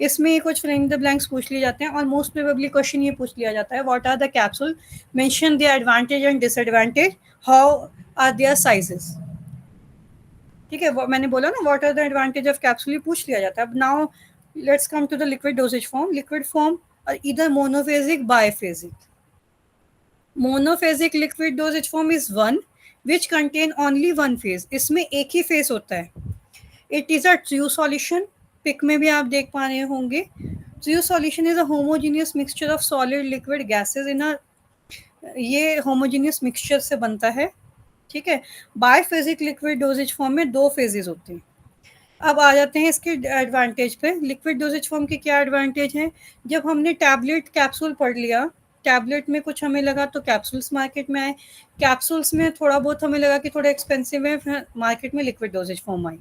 इसमें कुछ फिल इन द ब्लैंक्स पूछ लिए जाते हैं और मोस्ट प्रोबेबली क्वेश्चन ये पूछ लिया जाता है, what are the capsule, mention their advantage and disadvantage, how are their sizes. ठीक है, मैंने बोला ना what are the advantage of capsule, ये पूछ लिया जाता है। अब now let's come to the liquid dosage form. Liquid form are either monophasic, biphasic. Monophasic liquid dosage form is one which contain only one phase, इसमें एक ही phase होता है। It is a true solution, पिक में भी आप देख पा रहे होंगे, So your solution is a homogeneous mixture of solid, liquid, gases in a, ये homogeneous mixture से बनता है, ठीक है। बायफेजिक लिक्विड डोजेज फॉर्म में 2 फेजेस होते हैं। अब आ जाते हैं इसके एडवांटेज पे। लिक्विड डोजेज फॉर्म के क्या एडवांटेज हैं? जब हमने टैबलेट कैप्सूल पढ़ लिया, टैबलेट में कुछ हमें लगा तो कैप्सूल्स मार्केट में आए, कैप्सूल्स में थोड़ा बहुत हमें लगा कि थोड़ा एक्सपेंसिव है, फिर मार्केट में लिक्विड डोजेज फॉर्म आई,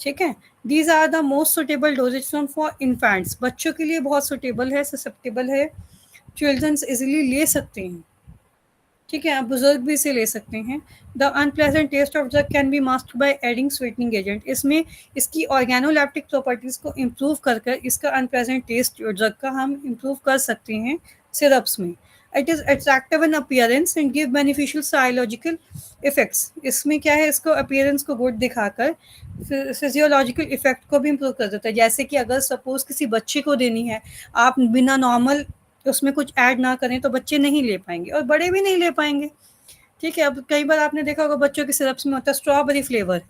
ठीक है। These are the most suitable dosage form for infants, बच्चों के लिए बहुत सुटेबल है, ससेप्टेबल है, चिल्ड्रंस इजिली ले सकते हैं, ठीक है। आप बुजुर्ग भी इसे ले सकते हैं। The unpleasant taste of drug can be masked by adding sweetening agent, इसमें इसकी ऑर्गेनोलैप्टिक प्रॉपर्टीज को इम्प्रूव कर कर इसका अनप्लेजेंट टेस्ट ड्रग का हम इम्प्रूव कर सकते हैं सिरप्स में। It is attractive in appearance and give beneficial psychological effects, इसमें क्या है, इसको अपीयरेंस को गुड दिखाकर फिजियोलॉजिकल इफेक्ट को भी इम्प्रूव कर देता है। जैसे कि अगर सपोज किसी बच्चे को देनी है, आप बिना नॉर्मल उसमें कुछ ऐड ना करें तो बच्चे नहीं ले पाएंगे और बड़े भी नहीं ले पाएंगे, ठीक है। अब कई बार आपने देखा होगा बच्चों के सिरप्स में होता है स्ट्रॉबेरी फ्लेवर,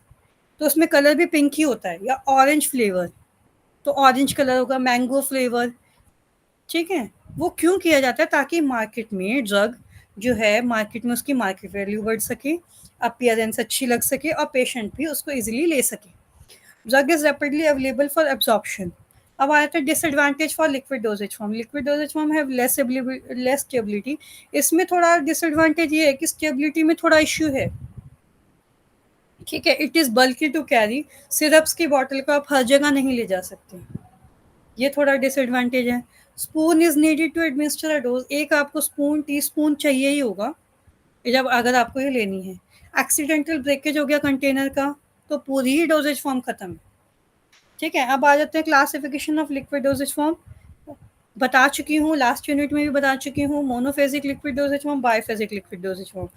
तो उसमें कलर भी पिंक ही होता है, या ऑरेंज फ्लेवर तो ऑरेंज कलर होगा, मैंगो फ्लेवर, ठीक है। वो क्यों किया जाता है? ताकि मार्केट में ड्रग जो है, मार्केट में उसकी मार्केट वैल्यू बढ़ सके, अपीयरेंस अच्छी लग सके और पेशेंट भी उसको इजीली ले सके। Drug is rapidly available for absorption. अब आया था disadvantage for liquid dosage form. Liquid dosage form have less stability, इसमें थोड़ा डिसएडवांटेज ये है कि स्टेबिलिटी में थोड़ा इश्यू है, ठीक है। इट इज़ बल्कि टू कैरी, सिरप्स की बॉटल को आप हर जगह नहीं ले जा सकते, ये थोड़ा डिसएडवांटेज है। Spoon is needed to administer a dose, एक आपको स्पून, टी स्पून चाहिए ही होगा जब अगर आपको ये लेनी है। एक्सीडेंटल ब्रेकेज हो गया कंटेनर का तो पूरी ही डोजेज फॉर्म खत्म है, ठीक है। अब आ जाते हैं classification of liquid dosage form. बता चुकी हूँ, लास्ट यूनिट में भी बता चुकी हूँ, monophasic liquid dosage form, biphasic liquid dosage form,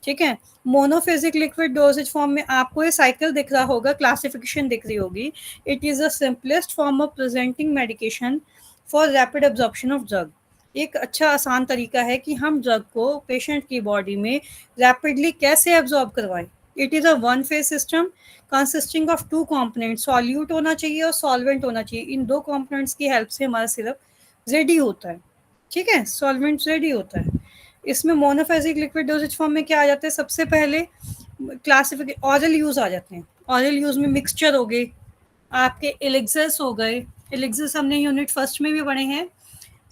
ठीक है। मोनोफेजिक लिक्विड डोजेज फॉर्म में आपको ये साइकिल दिख रहा होगा, क्लासिफिकेशन दिख रही होगी। It is the simplest form of presenting medication for rapid absorption of drug, एक अच्छा आसान तरीका है कि हम ड्रग को पेशेंट की बॉडी में रैपिडली कैसे एब्जॉर्ब करवाएं। It is a one phase system consisting of 2 component, solute होना चाहिए और सॉल्वेंट होना चाहिए। इन 2 कंपोनेंट्स की हेल्प से हमारा सिरप रेडी होता है, ठीक है, सॉल्वेंट रेडी होता है। इसमें मोनोफेजिक लिक्विड डोजेज फॉर्म में क्या आ जाता है? सबसे पहले क्लासिफिकेशन ऑरल यूज आ जाते हैं। ऑरल यूज में मिक्सचर हो गए, आपके एलिक्सर्स हो गए, एलिक्सर्स हमने यूनिट फर्स्ट में भी पढ़े हैं,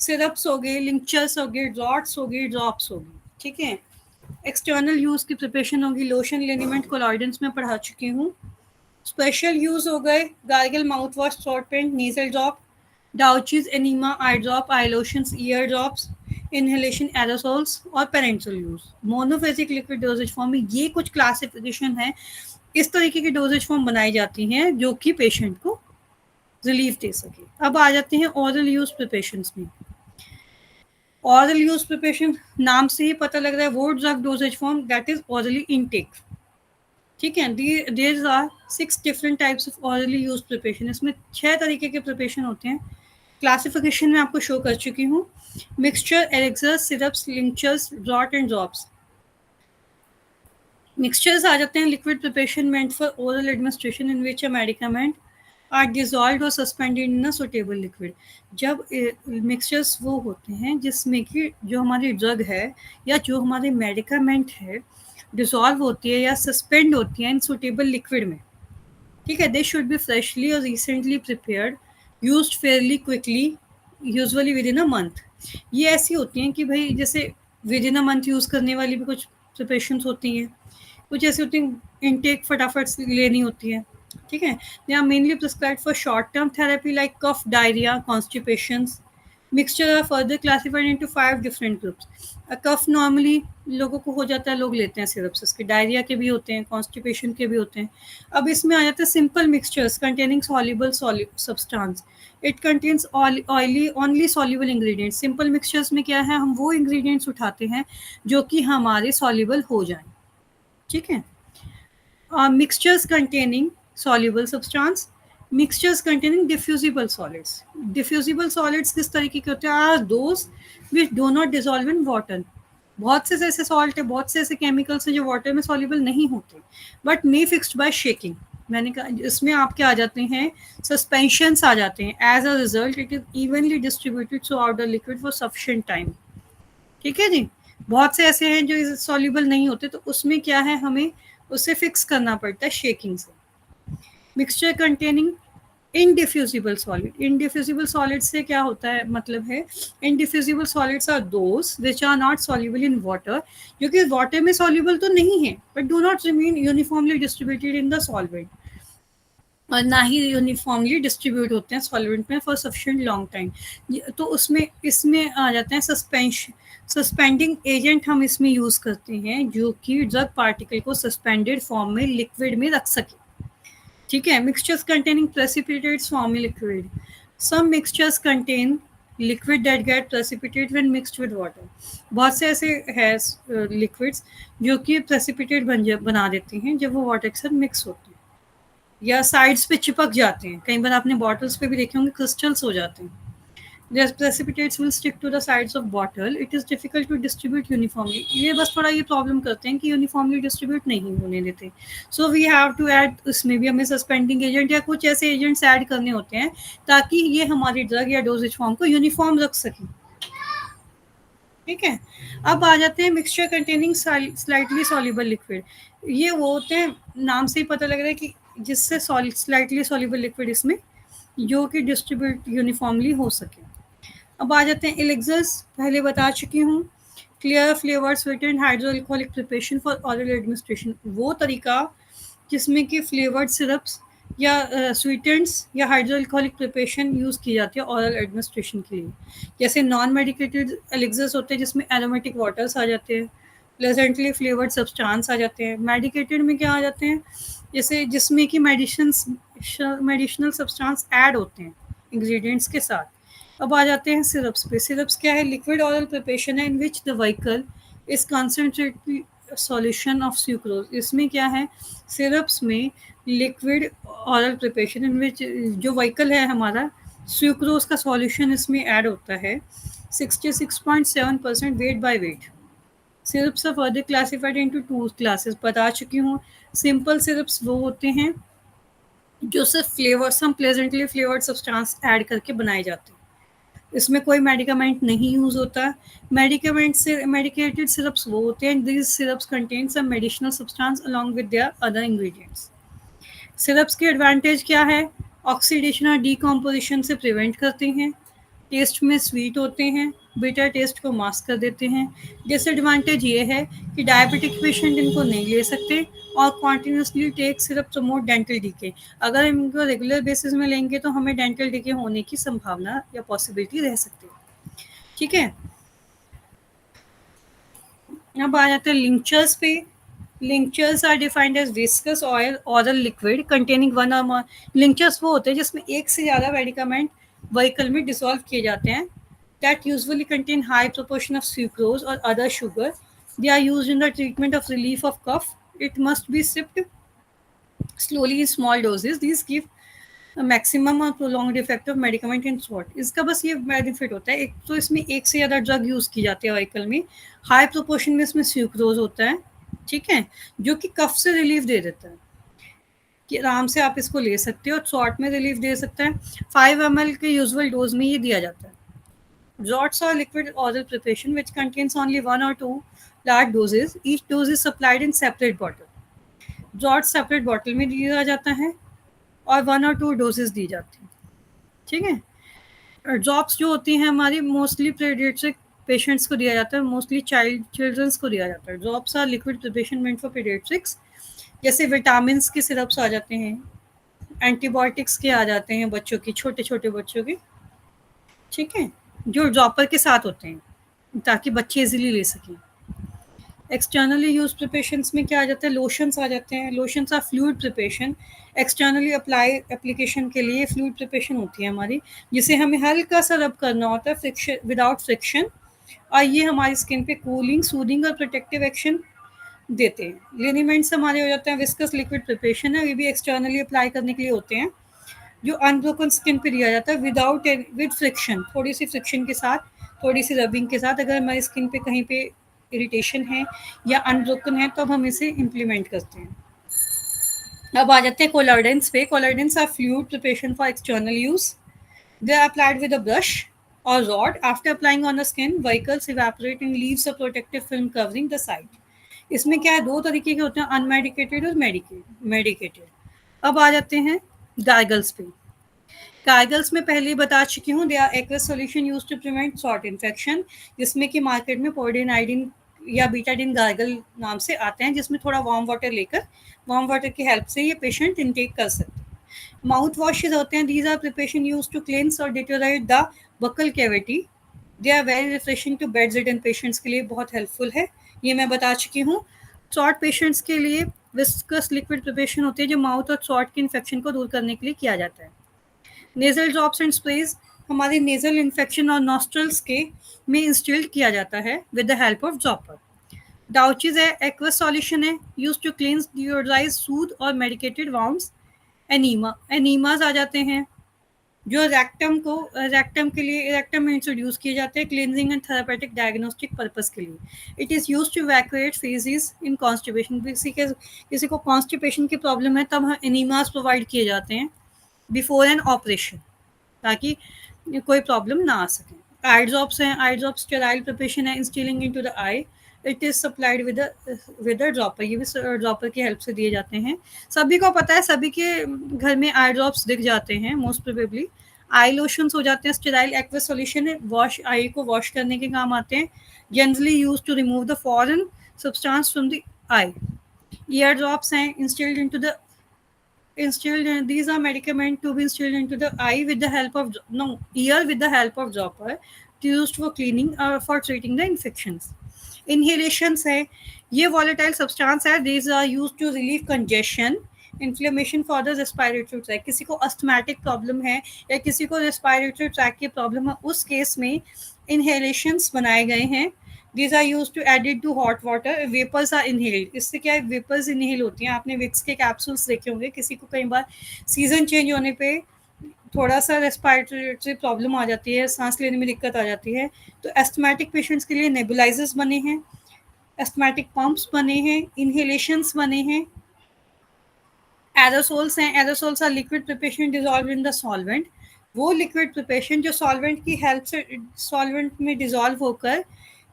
सिरप्स हो गए, लिंक्चर्स हो गए, ड्रॉट्स हो गई, ड्रॉप्स हो गई, ठीक है। एक्सटर्नल यूज की प्रिपरेशन होगी, लोशन, लिनीमेंट, कोलॉइडेंस में पढ़ा चुकी हूँ। स्पेशल यूज हो गए gargle, mouth wash, throat paint, nasal drop, douches, enema, eye drop, eye lotions, ear drops, inhalation, aerosols और parenteral use. Monophasic liquid dosage form में ये कुछ क्लासिफिकेशन है, इस तरीके की डोजेज फॉर्म बनाई जाती हैं जो कि पेशेंट को रिलीफ दे सके। अब आ जाते हैं ऑरल यूज प्रिपरेशंस में। ऑरल यूज प्रिपरेशन नाम से ही पता लग रहा है, वो drug dosage form that is orally intake, ठीक है। There are 6 different types of orally use preparation, इसमें 6 तरीके के प्रिपरेशन होते हैं। क्लासिफिकेशन में आपको शो कर चुकी हूँ। Mixture, elixir, syrups, linctuses, draught and drops. Mixtures आ जाते हैं liquid preparation meant for oral administration in which a medicament are dissolve और suspended in a suitable liquid. जब मिक्सचर्स वो होते हैं जिसमें कि जो हमारी ड्रग है या जो हमारे मेडिकामेंट है डिजॉल्व होती है या सस्पेंड होती है इन सुटेबल लिक्विड में, ठीक है। दे शुड बी फ्रेशली और recently prepared, used Fairlie quickly, usually with in a month. ये ऐसी होती हैं कि भाई जैसे with in a month use करने वाली भी कुछ प्रिपरेशंस होती हैं, कुछ ऐसी होती हैं इनटेक फटाफट से लेनी होती है, ठीक है। They are mainly prescribed for short term therapy like cough, diarrhoea, constipations. Mixture are further classified into 5 different groups. Cough normally लोगों को हो जाता है, लोग लेते हैं सिरप्स, इसके डायरिया के भी होते हैं, कॉन्स्टिपेशन के भी होते हैं। अब इसमें आ जाता है simple mixtures containing soluble substance. It contains oily only soluble ingredients. Simple mixtures में क्या है, हम वो इंग्रेडिएंट्स उठाते हैं जो कि हमारे सॉल्युबल हो जाएं, ठीक है। Mixtures containing soluble substance, mixtures containing diffusible solids. Diffusible solids किस तरीके के होते हैं? Are those which do not dissolve in water. बहुत से ऐसे सॉल्ट है, बहुत से ऐसे केमिकल्स हैं जो वाटर में सॉल्युबल नहीं होते, but may fixed by shaking. मैंने कहा इसमें आपके आ जाते हैं सस्पेंशंस आ जाते हैं। As a result it is evenly distributed throughout the liquid for sufficient time. ठीक है जी। बहुत से ऐसे हैं जो सॉल्युबल नहीं होते, तो उसमें क्या है, हमें उसे फिक्स करना पड़ता है शेकिंग से। Mixture containing indiffusible solid. Indiffusible solid से क्या होता है, मतलब है indiffusible solids are those which are not soluble in water, जो कि वाटर में सॉल्युबल तो नहीं है but do not remain uniformly distributed in the solvent, और ना ही यूनिफॉर्मली डिस्ट्रीब्यूट होते हैं सॉल्वेंट में फॉर सफिशिएंट लॉन्ग टाइम। तो उसमें इसमें आ जाते हैं सस्पेंशन, सस्पेंडिंग एजेंट हम इसमें यूज करते हैं जो कि ड्रग पार्टिकल को सस्पेंडेड फॉर्म में लिक्विड में रख सके। ठीक है। मिक्सचर्स कंटेनिंग प्रेसिपिटेट्स फॉर्म में liquid. Some mixtures contain liquid that get precipitate when mixed with water. बहुत से ऐसे है लिक्विड्स जो कि प्रेसिपिटेट बना देते हैं जब वो वाटर के साथ मिक्स होते हैं या साइड्स पे चिपक जाते हैं। कई बार आपने बॉटल्स पे भी देखे होंगे क्रिस्टल्स हो जाते हैं। Their precipitates will stick to the sides of bottle. It is difficult to distribute uniformly. ये बस थोड़ा ये प्रॉब्लम करते हैं कि यूनिफॉर्मली डिस्ट्रीब्यूट नहीं होने देते। So we have to add, इसमें भी हमें सस्पेंडिंग एजेंट या कुछ ऐसे एजेंट्स ऐड करने होते हैं ताकि ये हमारी ड्रग या डोजेज फॉर्म को यूनिफॉर्म रख सकें। ठीक है। अब आ जाते हैं mixture containing slightly soluble liquid. ये वो होते हैं, नाम से ही पता लग रहा है कि जिससे स्लाइटली सॉल्युबल लिक्विड इसमें जो कि डिस्ट्रीब्यूट यूनिफॉर्मली हो सके। अब आ जाते हैं एलिक्सर्स, पहले बता चुकी हूँ। Clear flavour sweetened hydroalcoholic preparation for oral administration, वो तरीका जिसमें कि फ्लेवर्ड सिरप्स या स्वीटेंट्स या हाइड्रोअल्कोहलिक प्रिपरेशन यूज़ की जाती है ऑरल एडमिनिस्ट्रेशन के लिए। जैसे नॉन मेडिकेटेड एलिक्सर्स होते हैं जिसमें एरोमेटिक वाटर्स आ जाते हैं, प्लेजेंटली फ्लेवर्ड सब्सटेंस आ जाते हैं। मेडिकेटेड में क्या आ जाते हैं, जैसे जिसमें कि मेडिसिनल सब्सटेंस ऐड होते हैं इंग्रेडिएंट्स के साथ। अब आ जाते हैं सिरप्स पे। सिरप्स क्या है, लिक्विड ऑरल प्रिपरेशन है in which the vehicle is concentrated solution of sucrose. इसमें क्या है, सिरप्स में लिक्विड ऑरल प्रिपरेशन इन विच जो व्हीकल है हमारा, सुक्रोज का सॉल्यूशन इसमें ऐड होता है। 66.7% weight by weight. Syrups are further classified into 2 classes, बता चुकी हूँ। सिंपल सिरप्स वो होते हैं जो सिर्फ फ्लेवर, सम प्लेजेंटली फ्लेवर्ड सब्सटेंस ऐड करके बनाए जाते हैं, इसमें कोई मेडिकामेंट नहीं यूज होता। मेडिकामेंट से मेडिकेटेड सिरप्स वो होते हैं, these syrups contain some medicinal substance along with their other ingredients. Syrups के एडवांटेज क्या है, ऑक्सीडेशन और डीकम्पोजिशन से प्रिवेंट करते हैं, टेस्ट में स्वीट होते हैं, बिटर टेस्ट को मास्क कर देते हैं। डिसएडवांटेज ये है कि डायबिटिक पेशेंट इनको नहीं ले सकते और continuously take syrup promote dental decay. अगर इनको रेगुलर बेसिस में लेंगे तो हमें डेंटल डीके होने की संभावना या पॉसिबिलिटी रह सकती है। ठीक है। अब आ जाते हैं लिंचर्स पे। Linctuses are defined as viscous oil oral liquid containing one और मोर। लिंचर्स वो होते हैं जिसमें एक से ज़्यादा मेडिकामेंट व्हीकल में डिसॉल्व किए जाते हैं, that usually contain high proportion of sucrose or other sugar. They are used in the treatment of relief of cough. It must be sipped slowly in small doses. These give a maximum or prolonged effect of medicament in short. इसका बस ये benefit होता है, एक तो इसमें एक से ज़्यादा ड्रग यूज़ की जाती है व्हीकल में, हाई प्रोपोर्शन में इसमें सुक्रोज होता है, ठीक है, जो कि कफ से रिलीफ दे देता है कि आराम से आप इसको ले सकते हो, शॉर्ट में रिलीफ दे सकता है। 5 ml के यूजुअल डोज में ये दिया जाता है। Drops are liquid oral preparation which contains only 1 or 2 large doses. Each dose is supplied in separate bottle. Drops separate bottle में दिया जाता है और 1 or 2 doses दी जाती हैं। ठीक है। ड्रॉप्स जो होती हैं हमारी मोस्टली पीडियाट्रिक पेशेंट्स को दिया जाता है, मोस्टली चिल्ड्रंस को दिया जाता है। Drops are liquid preparation meant for paediatrics, जैसे विटामिन के सिरप्स आ जाते हैं, एंटीबायोटिक्स के आ जाते हैं बच्चों की, छोटे छोटे बच्चों के, ठीक है, जो ड्रॉपर के साथ होते हैं ताकि बच्चे इजीली ले सकें। एक्सटर्नली यूज प्रिपरेशंस में क्या आ जाता है, लोशंस आ जाते हैं। Lotions are fluid preparation, externally apply application के लिए फ्लूइड प्रिपरेशन होती है हमारी, जिसे हमें हल्का सा रब करना होता है फ्रिक्शन, विदाउट फ्रिक्शन, और ये हमारी स्किन पे कूलिंग, सूदिंग और प्रोटेक्टिव एक्शन देते हैं। लिनीमेंट्स हमारे हो जाते हैं विस्कस लिक्विड प्रिपरेशन है, ये भी एक्सटर्नली अप्लाई करने के लिए होते हैं, जो अनब्रोकन स्किन पे दिया जाता है विदाउट विद फ्रिक्शन, थोड़ी सी फ्रिक्शन के साथ, थोड़ी सी रबिंग के साथ। अगर हमारी स्किन पे कहीं पे इरिटेशन है या अनब्रोकन है तो हम इसे इम्प्लीमेंट करते हैं। अब आ जाते हैं कोलॉइडेंस पे। Collodions are fluid preparation for external use. They are applied with a brush or rod. After applying on the skin, vehicles evaporate and leaves a protective film covering the site. इसमें क्या है, दो तरीके के होते हैं, अनमेडिकेटेड और मेडिकेटेड। अब आ जाते हैं गार्गल्स पे। गार्गल्स में पहले ही बता चुकी हूँ, they are aqueous solution use to prevent सॉट इन्फेक्शन, जिसमें कि मार्केट में पोर्डिन आइडिन या बीटाडिन गार्गल नाम से आते हैं, जिसमें थोड़ा वार्म वाटर लेकर वार्म वाटर की हेल्प से ये पेशेंट इनटेक कर सकते हैं। माउथ वॉशेज होते हैं, these are preparation use to cleanse और deodorize the buccal cavity. They are very refreshing to bedridden patients के लिए बहुत हेल्पफुल है, ये मैं बता चुकी हूँ। सॉट पेशेंट्स के लिए विस्कस लिक्विड प्रिपरेशन होती है, जो माउथ और सॉट के इन्फेक्शन को दूर करने के लिए किया जाता है। नेजल ड्रॉप्स एंड स्प्रेज हमारे नेजल इन्फेक्शन और नॉस्ट्रल्स के में इंस्टिल्ड किया जाता है with the help of dropper. Douches है, एक्वस सॉल्यूशन है, use to cleanse deodorize soothe और मेडिकेटेड वाउंड्स। एनीमाज आ जाते हैं, जो रेक्टम के लिए रेक्टम में इंट्रोड्यूस किए जाते हैं cleansing and therapeutic diagnostic purpose के लिए। It is use to evacuate faeces in constipation. किसी को कॉन्स्टिपेशन की प्रॉब्लम है, तब एनीमास प्रोवाइड किए जाते हैं बिफोर एन ऑपरेशन, ताकि कोई प्रॉब्लम ना आ सके। आई ड्रॉप्स हैं, आई ड्रॉप स्टेराइल प्रिपरेशन है, instilling into the I. It is supplied with a dropper, ये भी ड्रॉपर की हेल्प से दिए जाते हैं। सभी को पता है, सभी के घर में आई ड्रॉप्स दिख जाते हैं मोस्ट प्रोबेबली। आई लोशंस हो जाते हैं, स्टेराइल एक्वस सॉल्यूशन है, वॉश आई को वॉश करने के काम आते हैं, generally use to remove the foreign substance from the eye. Ear drops हैं, instilled into the instilled these are medicament to be instilled into the eye with the help of ear with the help of dropper, used for cleaning or for treating the infections. Inhalations है, ये volatile substance है, these are used to relieve congestion, inflammation for the respiratory tract। किसी को asthmatic problem है या किसी को respiratory tract की problem है, उस केस में inhalations बनाए गए हैं। These are used to add it to hot water. Vapors are inhaled. इससे क्या है, वेपर्स इनहेल होती हैं। आपने विक्स के कैप्सूल्स देखे होंगे, किसी को कई बार सीजन चेंज होने पे थोड़ा सा रेस्पिरेटरी प्रॉब्लम आ जाती है, सांस लेने में दिक्कत आ जाती है, तो एस्थमेटिक पेशेंट्स के लिए नेबुलाइजर्स बने हैं, एस्थमेटिक पंप्स बने हैं, इनहेलेशंस बने हैं। एरोसोल्स हैं, aerosols are liquid preparation dissolve in the solvent. वो लिक्विड प्रिपरेशन जो सॉल्वेंट की हेल्प से सॉल्वेंट में डिजॉल्व होकर,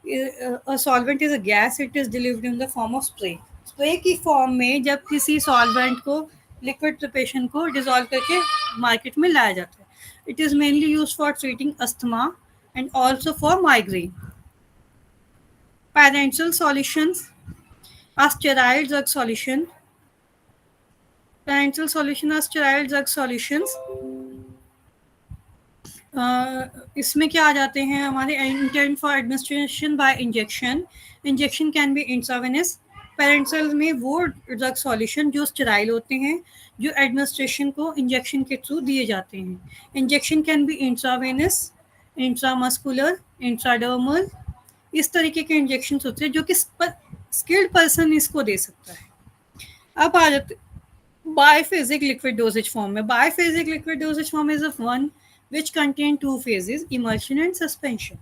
solvent is a gas, it is delivered in the form of spray. Spray की फॉर्म में जब किसी सॉल्वेंट को, लिक्विड प्रिपरेशन को डिजॉल्व करके मार्केट में लाया जाता है। It is mainly use for treating asthma and also for migraine. Parenteral solutions are sterile drug solution. Parenteral solution are sterile drug solutions. इसमें क्या आ जाते हैं हमारे, intent for administration bye injection. Injection can be intravenous. Parental में वो drug solution जो sterile होते हैं, जो एडमिनिस्ट्रेशन को इंजेक्शन के थ्रू दिए जाते हैं। Injection can be intravenous, intramuscular, intradermal, इस तरीके के इंजेक्शन होते हैं जो कि स्किल्ड पर्सन इसको दे सकता है। अब आ जाते biphasic liquid dosage form में। Biphasic liquid dosage form is the one which contain two phases, emulsion and suspension.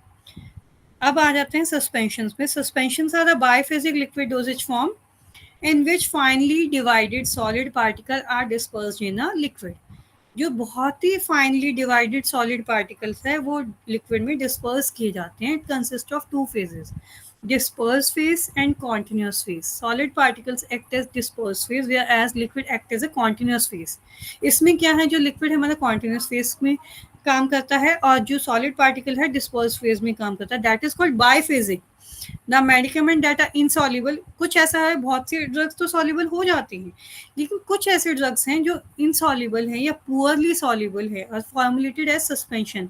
अब आ जाते हैं सस्पेंशन में। Suspensions are the biphasic liquid dosage form in which finely divided solid particles are dispersed in a liquid. जो बहुत ही finally divided solid particles है, वो liquid में डिस्पर्स किए जाते हैं। It consist of two phases, dispersed phase and continuous phase. Solid particles act as dispersed phase, whereas liquid act as a continuous phase. इसमें क्या है, जो लिक्विड हमारा continuous phase में काम करता है और जो solid particle है dispersed phase में काम करता है। That is called biphasic. The medicament that are insoluble, कुछ ऐसा है, बहुत सी ड्रग्स तो सॉल्युबल हो जाती हैं, लेकिन कुछ ऐसे ड्रग्स हैं जो इनसॉल्युबल है या पुअरली सॉल्युबल है और फॉर्मुलेटेड एज सस्पेंशन।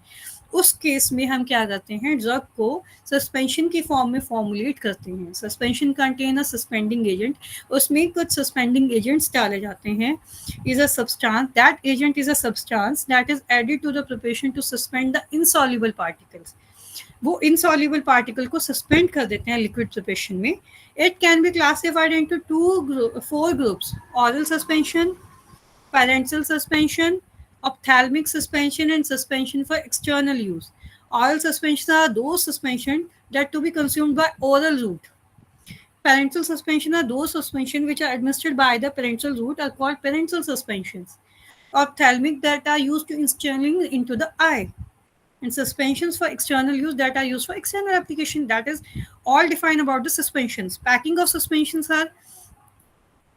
उस केस में हम क्या करते हैं, ड्रग को सस्पेंशन की फॉर्म में फॉर्मुलेट करते हैं। Suspension contain a suspending agent, उसमें कुछ सस्पेंडिंग एजेंट्स डाले जाते हैं। Is a substance, that agent is a substance that is added to the preparation to suspend the insoluble particles. वो इनसॉल्युबल पार्टिकल को सस्पेंड कर देते हैं लिक्विड प्रिपरेशन में। It can be classified into 4 groups: oral suspension, parental suspension, ophthalmic suspension, and suspension for external use. Oral suspensions are those suspension that to be consumed by oral route. Parental suspension are those suspension which are administered by the parental route are called parental suspensions. Ophthalmic that are used to instilling into the eye. And suspensions for external use that are used for external application. That is all defined about the suspensions. Packing of suspensions are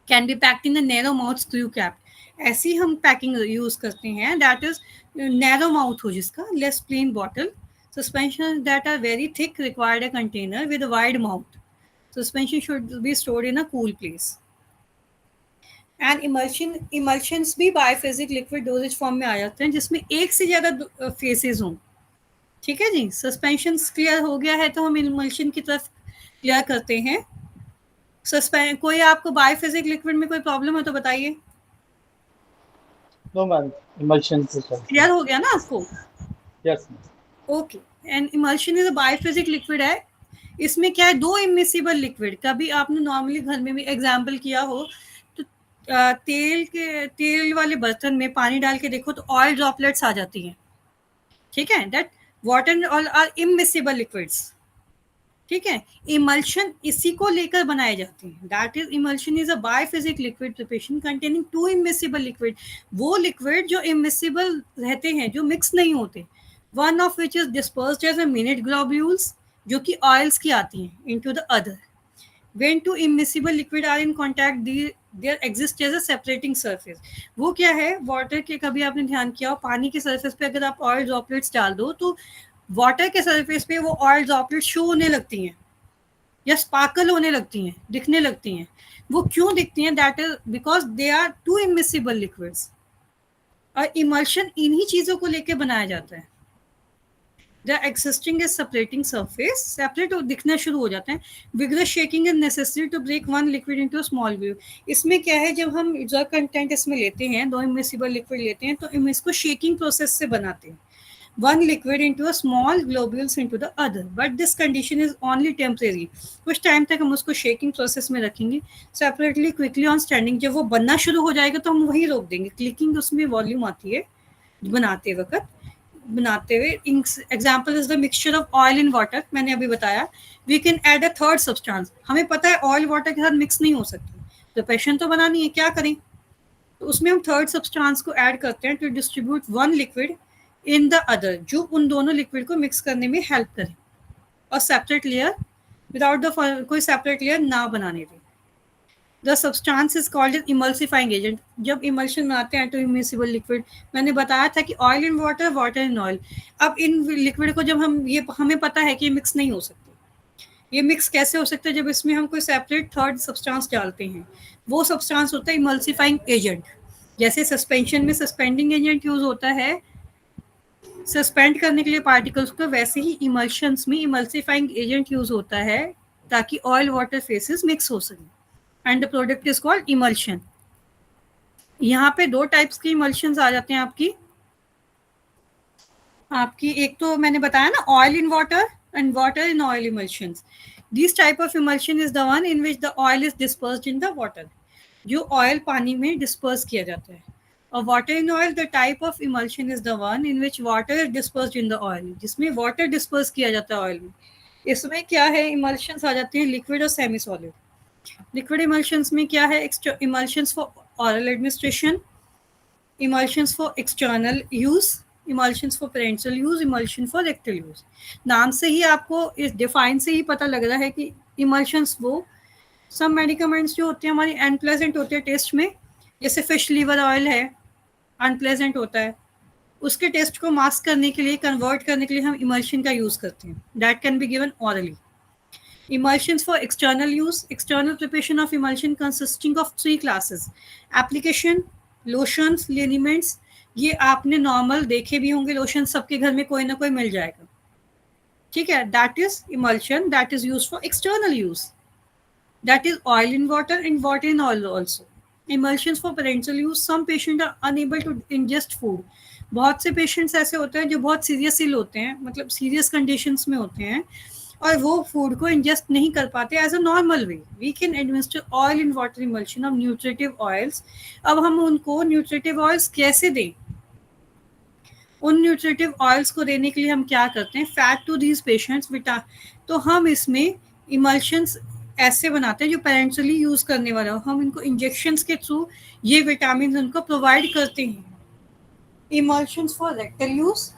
can be packed in a narrow mouth screw cap. ऐसी हम packing use करते हैं that is narrow mouth हो जिसका less plain bottle. Suspensions that are very thick required a container with a wide mouth. Suspension should be stored in a cool place. And emulsions भी बायोफेजिक liquid dosage form में आ जाते हैं जिसमें एक से ज़्यादा फेसेस हों. ठीक है जी. सस्पेंशन क्लियर हो गया है तो हम इमल्शन की तरफ क्लियर करते हैं. कोई आपको बायोफिजिक लिक्विड में कोई प्रॉब्लम है तो बताइए. नो मैम, इमल्शन से क्लियर हो गया ना आपको? Yes. Okay. And emulsion is a biphasic liquid है. इसमें क्या है, दो इमिसिबल लिक्विड. कभी आपने नॉर्मली घर में भी एग्जाम्पल किया हो तो तेल वाले बर्तन में पानी डाल के देखो तो ऑयल ड्रॉपलेट्स आ जाती हैं. ठीक है. That water and oil are immiscible liquids. ठीक है. इमल्शन इसी को लेकर बनाए जाते हैं. That is emulsion is a biphasic liquid preparation containing two immiscible liquid. वो लिक्विड जो इमिसिबल रहते हैं, जो मिक्स नहीं होते. One of which is dispersed as a minute globules जो कि ऑयल्स की आती हैं into the other. When two immiscible liquid are in contact, there exists as a separating surface. वो क्या है, वाटर के, कभी आपने ध्यान किया हो पानी के सरफेस पे अगर आप ऑयल ड्रॉपलेट्स डाल दो तो वाटर के सरफेस पे वो ऑयल ड्रॉपलेट्स शो होने लगती हैं या स्पार्कल होने लगती हैं, दिखने लगती हैं. वो क्यों दिखती हैं? That is because they are two immiscible liquids. और इमल्शन इन्हीं चीज़ों को लेके बनाया जाता है. The existing is separating surface, separate और दिखना शुरू हो जाते हैं. Vigorous shaking is necessary to break one liquid into a small view. इसमें क्या है, जब हम जो कंटेंट इसमें लेते हैं, दो इमिसिबल लिक्विड लेते हैं तो इसको शेकिंग प्रोसेस से बनाते हैं. One liquid into a small globules into the other, but this condition is only temporary. कुछ टाइम तक हम उसको शेकिंग प्रोसेस में रखेंगे. Separately quickly on standing, जब वो बनना शुरू हो जाएगा तो हम वही रोक देंगे. क्लिकिंग उसमें वॉल्यूम आती है बनाते हुए. Example is the mixture of oil in water. मैंने अभी बताया. We can add a third substance. हमें पता है ऑयल वाटर के साथ मिक्स नहीं हो सकती, तो पेशेंट तो बनानी है, क्या करें? तो उसमें हम थर्ड सब्सटेंस को ऐड करते हैं to distribute one liquid in the other, जो उन दोनों लिक्विड को मिक्स करने में हेल्प करे और सेपरेट लेयर विदाउट द कोई सेपरेट लेयर ना बनाने दें. The substance is called as emulsifying agent. जब इमल्शन बनाते हैं तो इमिसिबल लिक्विड, मैंने बताया था कि oil in water, water in oil. अब इन लिक्विड को जब हमें पता है कि ये मिक्स नहीं हो सकते. ये मिक्स कैसे हो सकता है? जब इसमें हम कोई सेपरेट थर्ड सब्सटेंस डालते हैं. वो सब्सटेंस होता है इमल्सिफाइंग एजेंट. जैसे सस्पेंशन में सस्पेंडिंग एजेंट यूज होता है सस्पेंड करने के लिए पार्टिकल्स को, वैसे ही इमल्शंस में इमल्सिफाइंग एजेंट यूज होता है ताकि ऑयल वाटर फेसेस मिक्स हो सके. And the product is called emulsion. यहाँ पे दो टाइप्स की इमल्शंस आ जाते हैं आपकी एक तो मैंने बताया ना, oil in water and water in oil emulsions. This type of emulsion is the one in which the oil is dispersed in the water. जो ऑयल पानी में डिस्पर्स किया जाता है. और water in oil, the type of emulsion is the one in which water is dispersed in the oil. जिसमें water disperse किया जाता है ऑयल में. इसमें क्या है, इमल्शंस आ जाते हैं लिक्विड और सेमी सॉलिड. लिक्विड इमल्शंस में क्या है, emulsions for oral administration, emulsions for external use, emulsions for parental use, emulsion for rectal use. नाम से ही आपको इस डिफाइन से ही पता लग रहा है कि emulsions वो सब मेडिकामेंट्स जो होते हैं हमारी अनप्लेजेंट होते हैं टेस्ट में. जैसे फिश लीवर ऑयल है, अनप्लेजेंट होता है. उसके टेस्ट को मास्क करने के लिए, कन्वर्ट करने के लिए हम इमल्शन का यूज करते हैं. That can be given hourly. Emulsions for external use, external preparation of emulsion consisting of 3 classes. Application, lotions, liniments. ये आपने नॉर्मल देखे भी होंगे, लोशन सबके घर में कोई ना कोई मिल जाएगा. ठीक है. That is emulsion that is used for external use. That is oil in water and water in oil also. Emulsions for parental use. Some patients are unable to ingest food. बहुत से पेशेंट्स ऐसे होते हैं जो बहुत serious इल होते हैं, मतलब सीरियस कंडीशंस में होते हैं और वो फूड को इंजेस्ट नहीं कर पाते as a normal way. We can administer oil in water emulsion of nutritive oils. अब हम उनको न्यूट्रिटिव ऑयल्स कैसे दें? उन न्यूट्रिटिव ऑयल्स को देने के लिए हम क्या करते हैं, फैट टू दीज पेशेंट्स तो हम इसमें इमल्शंस ऐसे बनाते हैं जो पेरेंटली यूज करने वाला हो, हम इनको इंजेक्शंस के थ्रू ये विटामिन उनको प्रोवाइड करते हैं। इमल्शंस फॉर रेक्टल यूज,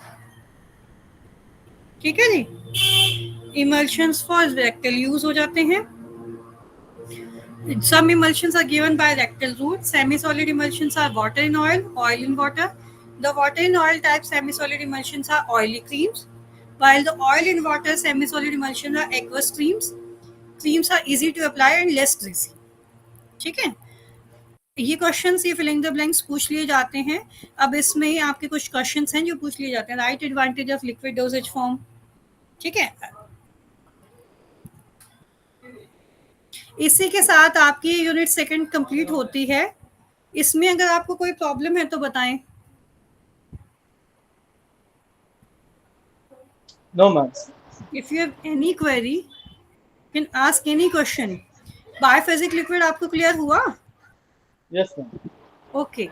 ठीक है जी, इमल्शंस फॉर रेक्टल यूज हो जाते हैं। Some emulsions are given by rectal route. Semi-solid emulsions are water in oil, oil in water. The water in oil type semi-solid emulsions are oily creams, while the oil in water semi-solid emulsions are aqueous creams. Creams are easy to apply and less greasy. ठीक है, ये questions, ये filling the blanks पूछ लिए जाते हैं। अब इसमें आपके कुछ क्वेश्चंस हैं जो पूछ लिए जाते हैं। Right advantage of liquid dosage form, ठीक है। इसी के साथ आपकी यूनिट सेकंड कंप्लीट होती है। इसमें अगर आपको कोई प्रॉब्लम है तो बताएं। No, ma'am. If you have any query, you can ask any question. बायोफिजिक liquid आपको क्लियर हुआ? Yes, ma'am. ओके,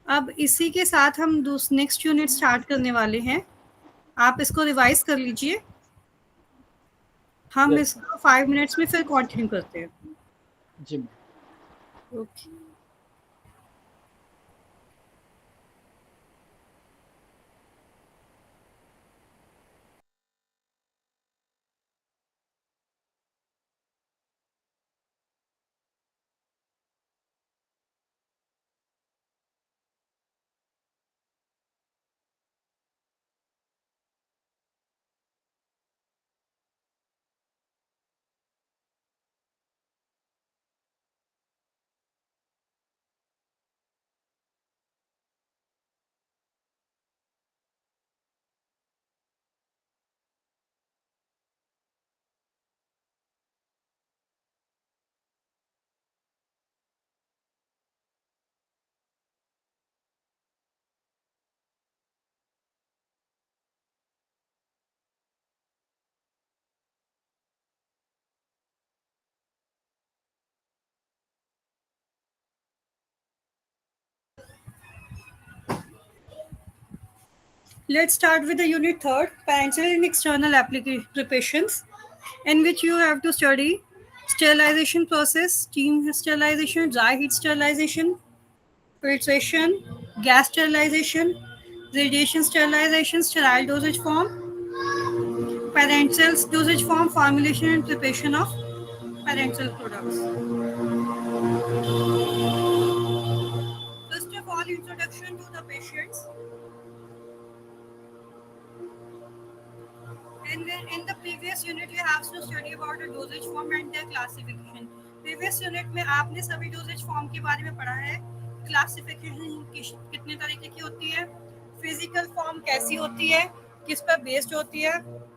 अब इसी के साथ हम नेक्स्ट यूनिट स्टार्ट करने वाले हैं। आप इसको रिवाइज कर लीजिए। हम Yes, इसको 5 मिनट्स में फिर कंटिन्यू करते हैं। जी ma'am. Okay, let's start with the unit third, parental and external application preparations, in which you have to study sterilization process, steam sterilization, dry heat sterilization, filtration, gas sterilization, radiation sterilization, sterile dosage form, parental dosage form, formulation and preparation of parental products. First of all, introduction to the patients. And then in the previous unit, you have to study about the dosage form and their classification. Previous unit में आपने सभी dosage form के बारे में पढ़ा है। Classification कितने तरीके की होती है, physical form कैसी होती है, किस पर based होती है.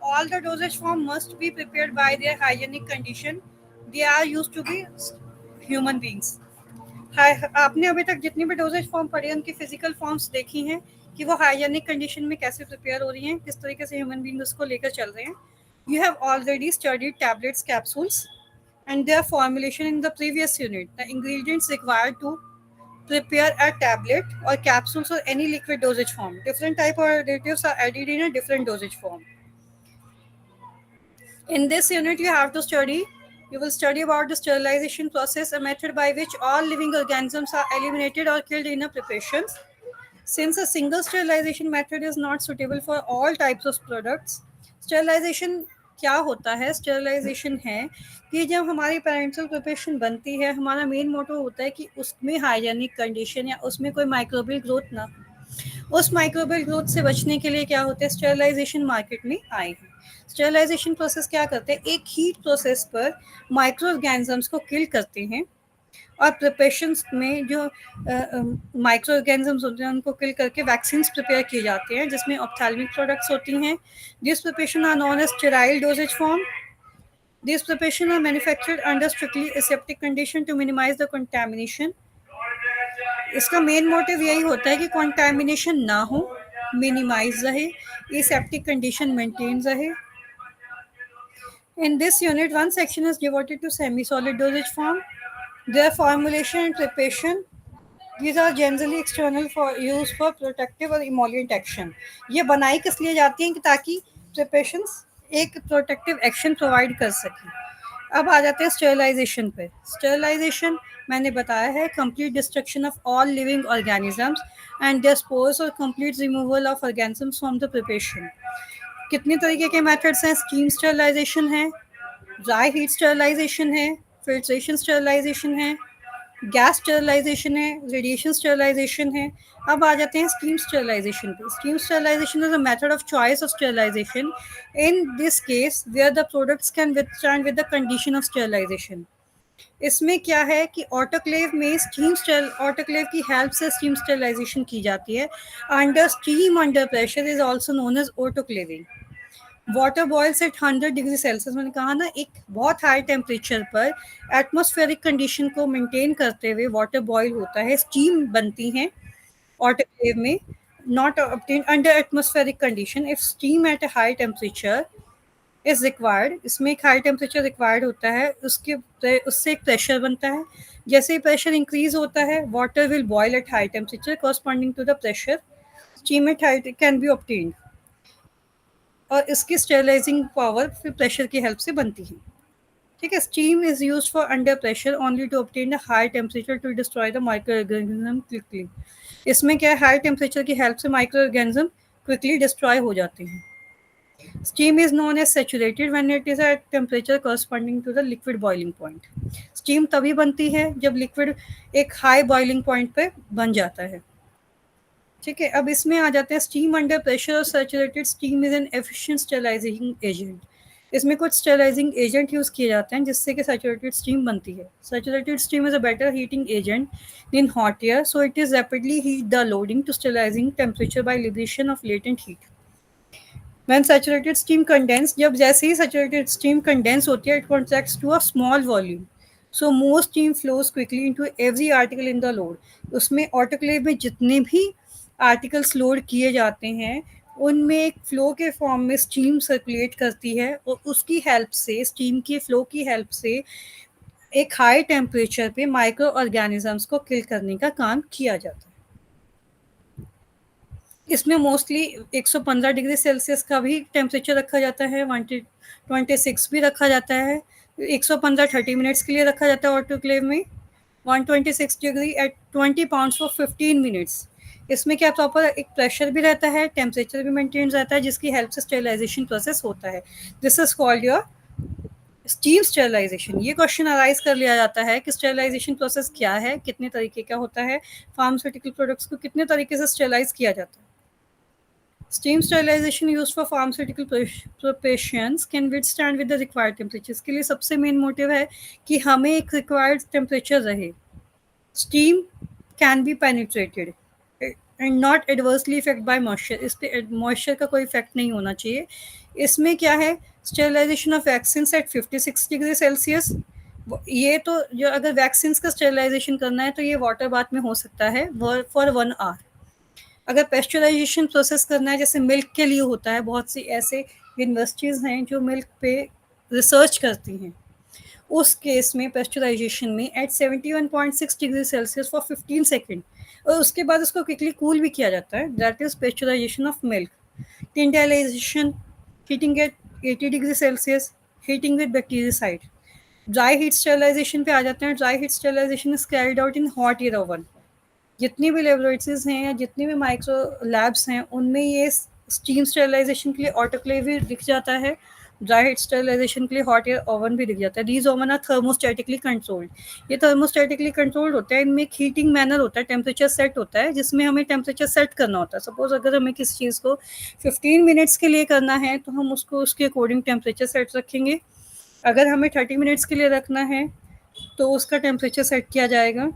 All the dosage form must be prepared by their hygienic condition. They are used to be human beings. आपने अभी तक जितनी भी डोजेज फॉर्म पढ़ी है उनकी फिजिकल फॉर्म्स देखी हैं कि वो हाइजेनिक कंडीशन में कैसे प्रिपेयर हो रही हैं, किस तरीके से ह्यूमन बींग उसको लेकर चल रहे हैं. You have already studied tablets, capsules and their formulation in the previous unit. The ingredients required to prepare a tablet or capsules or any liquid dosage form. Different type of additives are added in a different dosage form. In this unit, you will study about the sterilization process, a method by which all living organisms are eliminated or killed in a preparations. Since a single sterilization method is not suitable for all types of products, sterilization क्या होता है? Sterilisation है कि जब हमारी parental preparation बनती है, हमारा मेन मोटो होता है कि उसमें हाइजेनिक कंडीशन या उसमें कोई माइक्रोबियल ग्रोथ ना, उस माइक्रोबियल ग्रोथ से बचने के लिए क्या होता है, स्टेरिलाइजेशन मार्केट में आए हैं. स्टेरिलाइजेशन प्रोसेस क्या करते हैं, एक हीट प्रोसेस पर माइक्रो ऑर्गेनिजम्स को किल करते हैं और प्रिपरेशंस में जो माइक्रो ऑर्गेनिजम्स होते हैं उनको किल करके वैक्सीन प्रिपेयर किए जाते हैं जिसमें ऑप्थेल्मिक प्रोडक्ट्स होती हैं. This preparation are known as sterile dosage form. These preparations are manufactured under strictly aseptic condition to minimize the contamination. इसका मेन मोटिव यही होता है कि कंटामिनेशन ना हो, मिनिमाइज रहे, एसेप्टिक कंडीशन मेंटेन रहे. In this unit, one section is devoted to semi-solid dosage form, their formulation and preparation. These are generally external for use for protective और emollient action. ये बनाई किस लिए जाती हैं कि ताकि preparations एक protective action provide कर सकें. अब आ जाते हैं स्टरलाइजेशन पे। स्टरलाइजेशन मैंने बताया है complete destruction of all living organisms and dispose और complete removal of organisms from the preparation. कितने तरीके के मेथड्स हैं? स्टीम स्टरलाइजेशन है, ड्राई हीट स्टरलाइजेशन है, फिल्ट्रेशन स्टरलाइजेशन है, गैस स्टरलाइजेशन है, रेडिएशन स्टरलाइजेशन है। अब आ जाते हैं स्टीम स्टरलाइजेशन पे। Steam sterilization is a method of choice of sterilization in this case where the products can withstand with the condition of sterilization. इसमें क्या है कि ऑटोक्लेव में ऑटोक्लेव की हेल्प से स्टीम स्टरलाइजेशन की जाती है। Under steam under pressure is also known as autoclaving. Water boils at 100 degree Celsius, मैंने कहा ना, एक बहुत हाई टेम्परेचर पर एटमॉस्फेरिक कंडीशन को मेंटेन करते हुए वाटर बॉयल होता है, स्टीम बनती है ऑटोक्लेव में, not obtained under atmospheric condition if steam at a high temperature is required। इसमें एक हाई टेम्परेचर रिक्वायर्ड होता है, उससे एक प्रेशर बनता है। जैसे ही प्रेशर इंक्रीज होता है water will boil at high temperature corresponding to the pressure, steam at high can be obtained, और इसकी स्टेरलाइजिंग पावर फिर प्रेशर की हेल्प से बनती है। ठीक है। Steam is use for under pressure only to obtain a high temperature to destroy the microorganism quickly. इसमें क्या है, हाई टेम्परेचर की हेल्प से माइक्रो ऑर्गेनिज्म क्विकली डिस्ट्रॉय हो जाते हैं। Steam is known as saturated when it is at temperature corresponding to the liquid boiling point. Steam तभी बनती है जब लिक्विड एक हाई बॉइलिंग पॉइंट पे बन जाता है। ठीक है। अब इसमें आ जाते हैं स्टीम अंडर प्रेशर और saturated steam is an efficient sterilising agent. इसमें कुछ स्टरलाइजिंग एजेंट यूज किए जाते हैं जिससे कि सैचुरेटेड स्टीम बनती है। Saturated steam is a better heating agent in hot air, so it is rapidly heat the loading to sterilizing temperature by liberation of latent heat. When saturated steam condense, जब जैसे ही saturated steam condense होती है, it contracts to a small volume, so more steam flows quickly into every article in the load। उसमें autoclave में जितने भी articles load किए जाते हैं उनमें एक फ्लो के फॉर्म में स्टीम सर्कुलेट करती है, और उसकी हेल्प से, स्टीम की फ्लो की हेल्प से एक हाई टेम्परेचर पे माइक्रो ऑर्गेनिजम्स को किल करने का काम किया जाता है। इसमें मोस्टली 115 डिग्री सेल्सियस का भी टेम्परेचर रखा जाता है, 126 भी रखा जाता है। 115 30 मिनट्स के लिए रखा जाता है ऑटोक्लेव में, 126 degree at 20 pounds for 15 minutes. इसमें क्या प्रॉपर एक प्रेशर भी रहता है, टेम्परेचर भी मेंटेन रहता है, जिसकी हेल्प से स्टेरिलाइजेशन प्रोसेस होता है। This is called your steam sterilization. ये क्वेश्चन अराइज कर लिया जाता है कि स्टेरिलाइजेशन प्रोसेस क्या है, कितने तरीके का होता है, फार्मास्यूटिकल प्रोडक्ट्स को कितने तरीके से स्टेरिलाइज किया जाता है। Steam sterilization used for pharmaceutical preparations can withstand with the required temperature। इसके लिए सबसे मेन मोटिव है कि हमें एक रिक्वायर्ड टेम्परेचर रहे। Steam can be penetrated and not adversely affected by moisture। इस पे मॉइस्चर का कोई इफेक्ट नहीं होना चाहिए। इसमें क्या है, sterilization of vaccines at 56 degree Celsius. ये तो जो अगर वैक्सीन्स का स्टेरिलाइजेशन करना है तो ये वाटर बाथ में हो सकता है फॉर 1 आवर। अगर पेस्चराइजेशन प्रोसेस करना है, जैसे मिल्क के लिए होता है, बहुत सी ऐसे यूनिवर्सिटीज़ हैं जो मिल्क पे रिसर्च करती हैं, उस केस में पेस्चराइजेशन में at 71.6 degree Celsius for 15 second, और उसके बाद उसको क्विकली कूल भी किया जाता है। That is pasteurization of milk. Tyndallization, heating at 80 degree Celsius, heating with bactericide. Dry heat sterilization पे आ जाते हैं। Dry heat sterilization is carried out in hot air oven. जितनी भी लेबोरेटरीज हैं या जितनी भी माइक्रो लैब्स हैं उनमें ये स्टीम स्टेरिलाइजेशन के लिए ऑटोक्लेव भी दिख जाता है, ड्राई हीट स्टेरिलाइजेशन के लिए हॉट एयर ओवन भी दिख जाता है। These oven are thermostatically controlled. ये थर्मोस्टैटिकली कंट्रोल्ड होता है, इनमें एक हीटिंग मैनर होता है, टेम्परेचर सेट होता है, जिसमें हमें टेम्परेचर सेट करना होता है। सपोज अगर हमें किसी चीज़ को 15 मिनट्स के लिए करना है तो हम उसको उसके अकॉर्डिंग टेम्परेचर सेट रखेंगे। अगर हमें 30 मिनट्स के लिए रखना है तो उसका टेम्परेचर सेट किया जाएगा।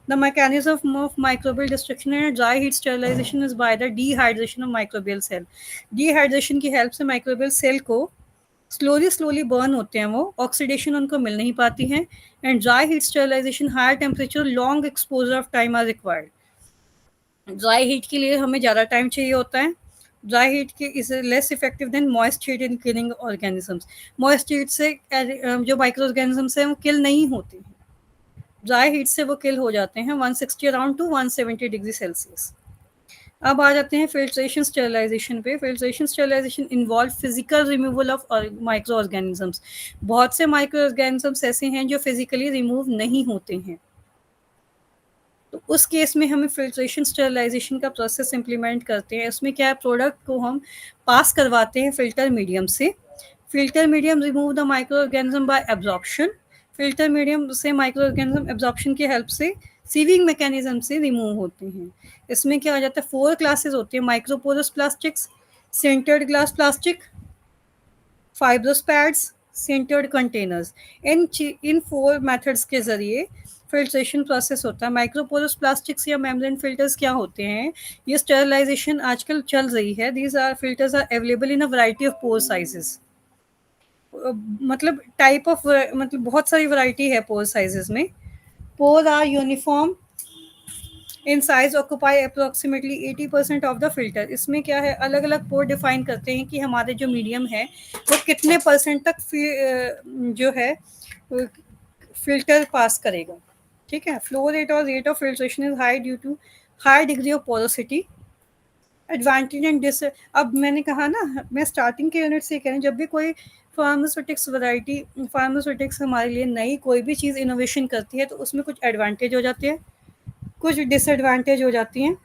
The mechanism of microbial destruction and dry heat sterilization is by the dehydration of microbial cell। Dehydration की हेल्प से microbial cell को स्लोली बर्न होते हैं, वो ऑक्सीडेशन उनको मिल नहीं पाती है। And dry heat sterilization, higher temperature, long exposure of time are required. Dry heat के लिए हमें ज़्यादा टाइम चाहिए होता है। ड्राई हीट के is less effective than moist heat in killing organisms. Moist heat से जो माइक्रो ऑर्गेनिजम्स हैं वो किल नहीं होती हैं, ड्राई हीट से वो किल हो जाते हैं 160 अराउंड टू 170 डिग्री सेल्सियस। अब आ जाते हैं फिल्ट्रेशन स्टेरिलाइजेशन पे। Filtration sterilization involve physical removal of microorganisms. बहुत से माइक्रो ऑर्गेनिजम्स ऐसे हैं जो फिजिकली रिमूव नहीं होते हैं, तो उस केस में हमें फिल्ट्रेशन स्टेरिलाइजेशन का प्रोसेस इम्प्लीमेंट करते हैं। इसमें क्या है, प्रोडक्ट को हम पास करवाते हैं फिल्टर मीडियम से। Filter medium remove the micro organism by absorption. Filter medium से माइक्रो ऑर्गेनिज्म एब्जॉर्प्शन की हेल्प से सीविंग मैकेनिज्म से रिमूव होते हैं। इसमें क्या हो जाता है, 4 क्लासेस होती है, microporous plastics, sintered glass plastic, fibrous pads, sintered containers. इन 4 मेथड्स के जरिए फिल्ट्रेशन प्रोसेस होता है। माइक्रोपोरस प्लास्टिक्स या मेम्ब्रेन फिल्टर्स क्या होते हैं, ये स्टेरिलाइजेशन आजकल चल रही है। These are filters are available in a variety of pore sizes. मतलब टाइप ऑफ, मतलब बहुत सारी वैरायटी है पोर साइजेस में। Pore are uniform in size, occupy approximately 80% of the filter. इसमें क्या है, अलग अलग पोर डिफाइन करते हैं कि हमारे जो मीडियम है वो कितने परसेंट तक जो है फिल्टर पास करेगा। ठीक है, फ्लो रेट और rate of filtration is high due to high degree of porosity. Advantage and dis, अब मैंने कहा ना, मैं स्टार्टिंग के यूनिट से कह रही हूँ, जब भी कोई फार्मास्यूटिक्स वैरायटी, फार्मास्यूटिक्स हमारे लिए नई कोई भी चीज़ इनोवेशन करती है तो उसमें कुछ एडवांटेज हो जाते हैं, कुछ डिसएडवांटेज हो जाती हैं।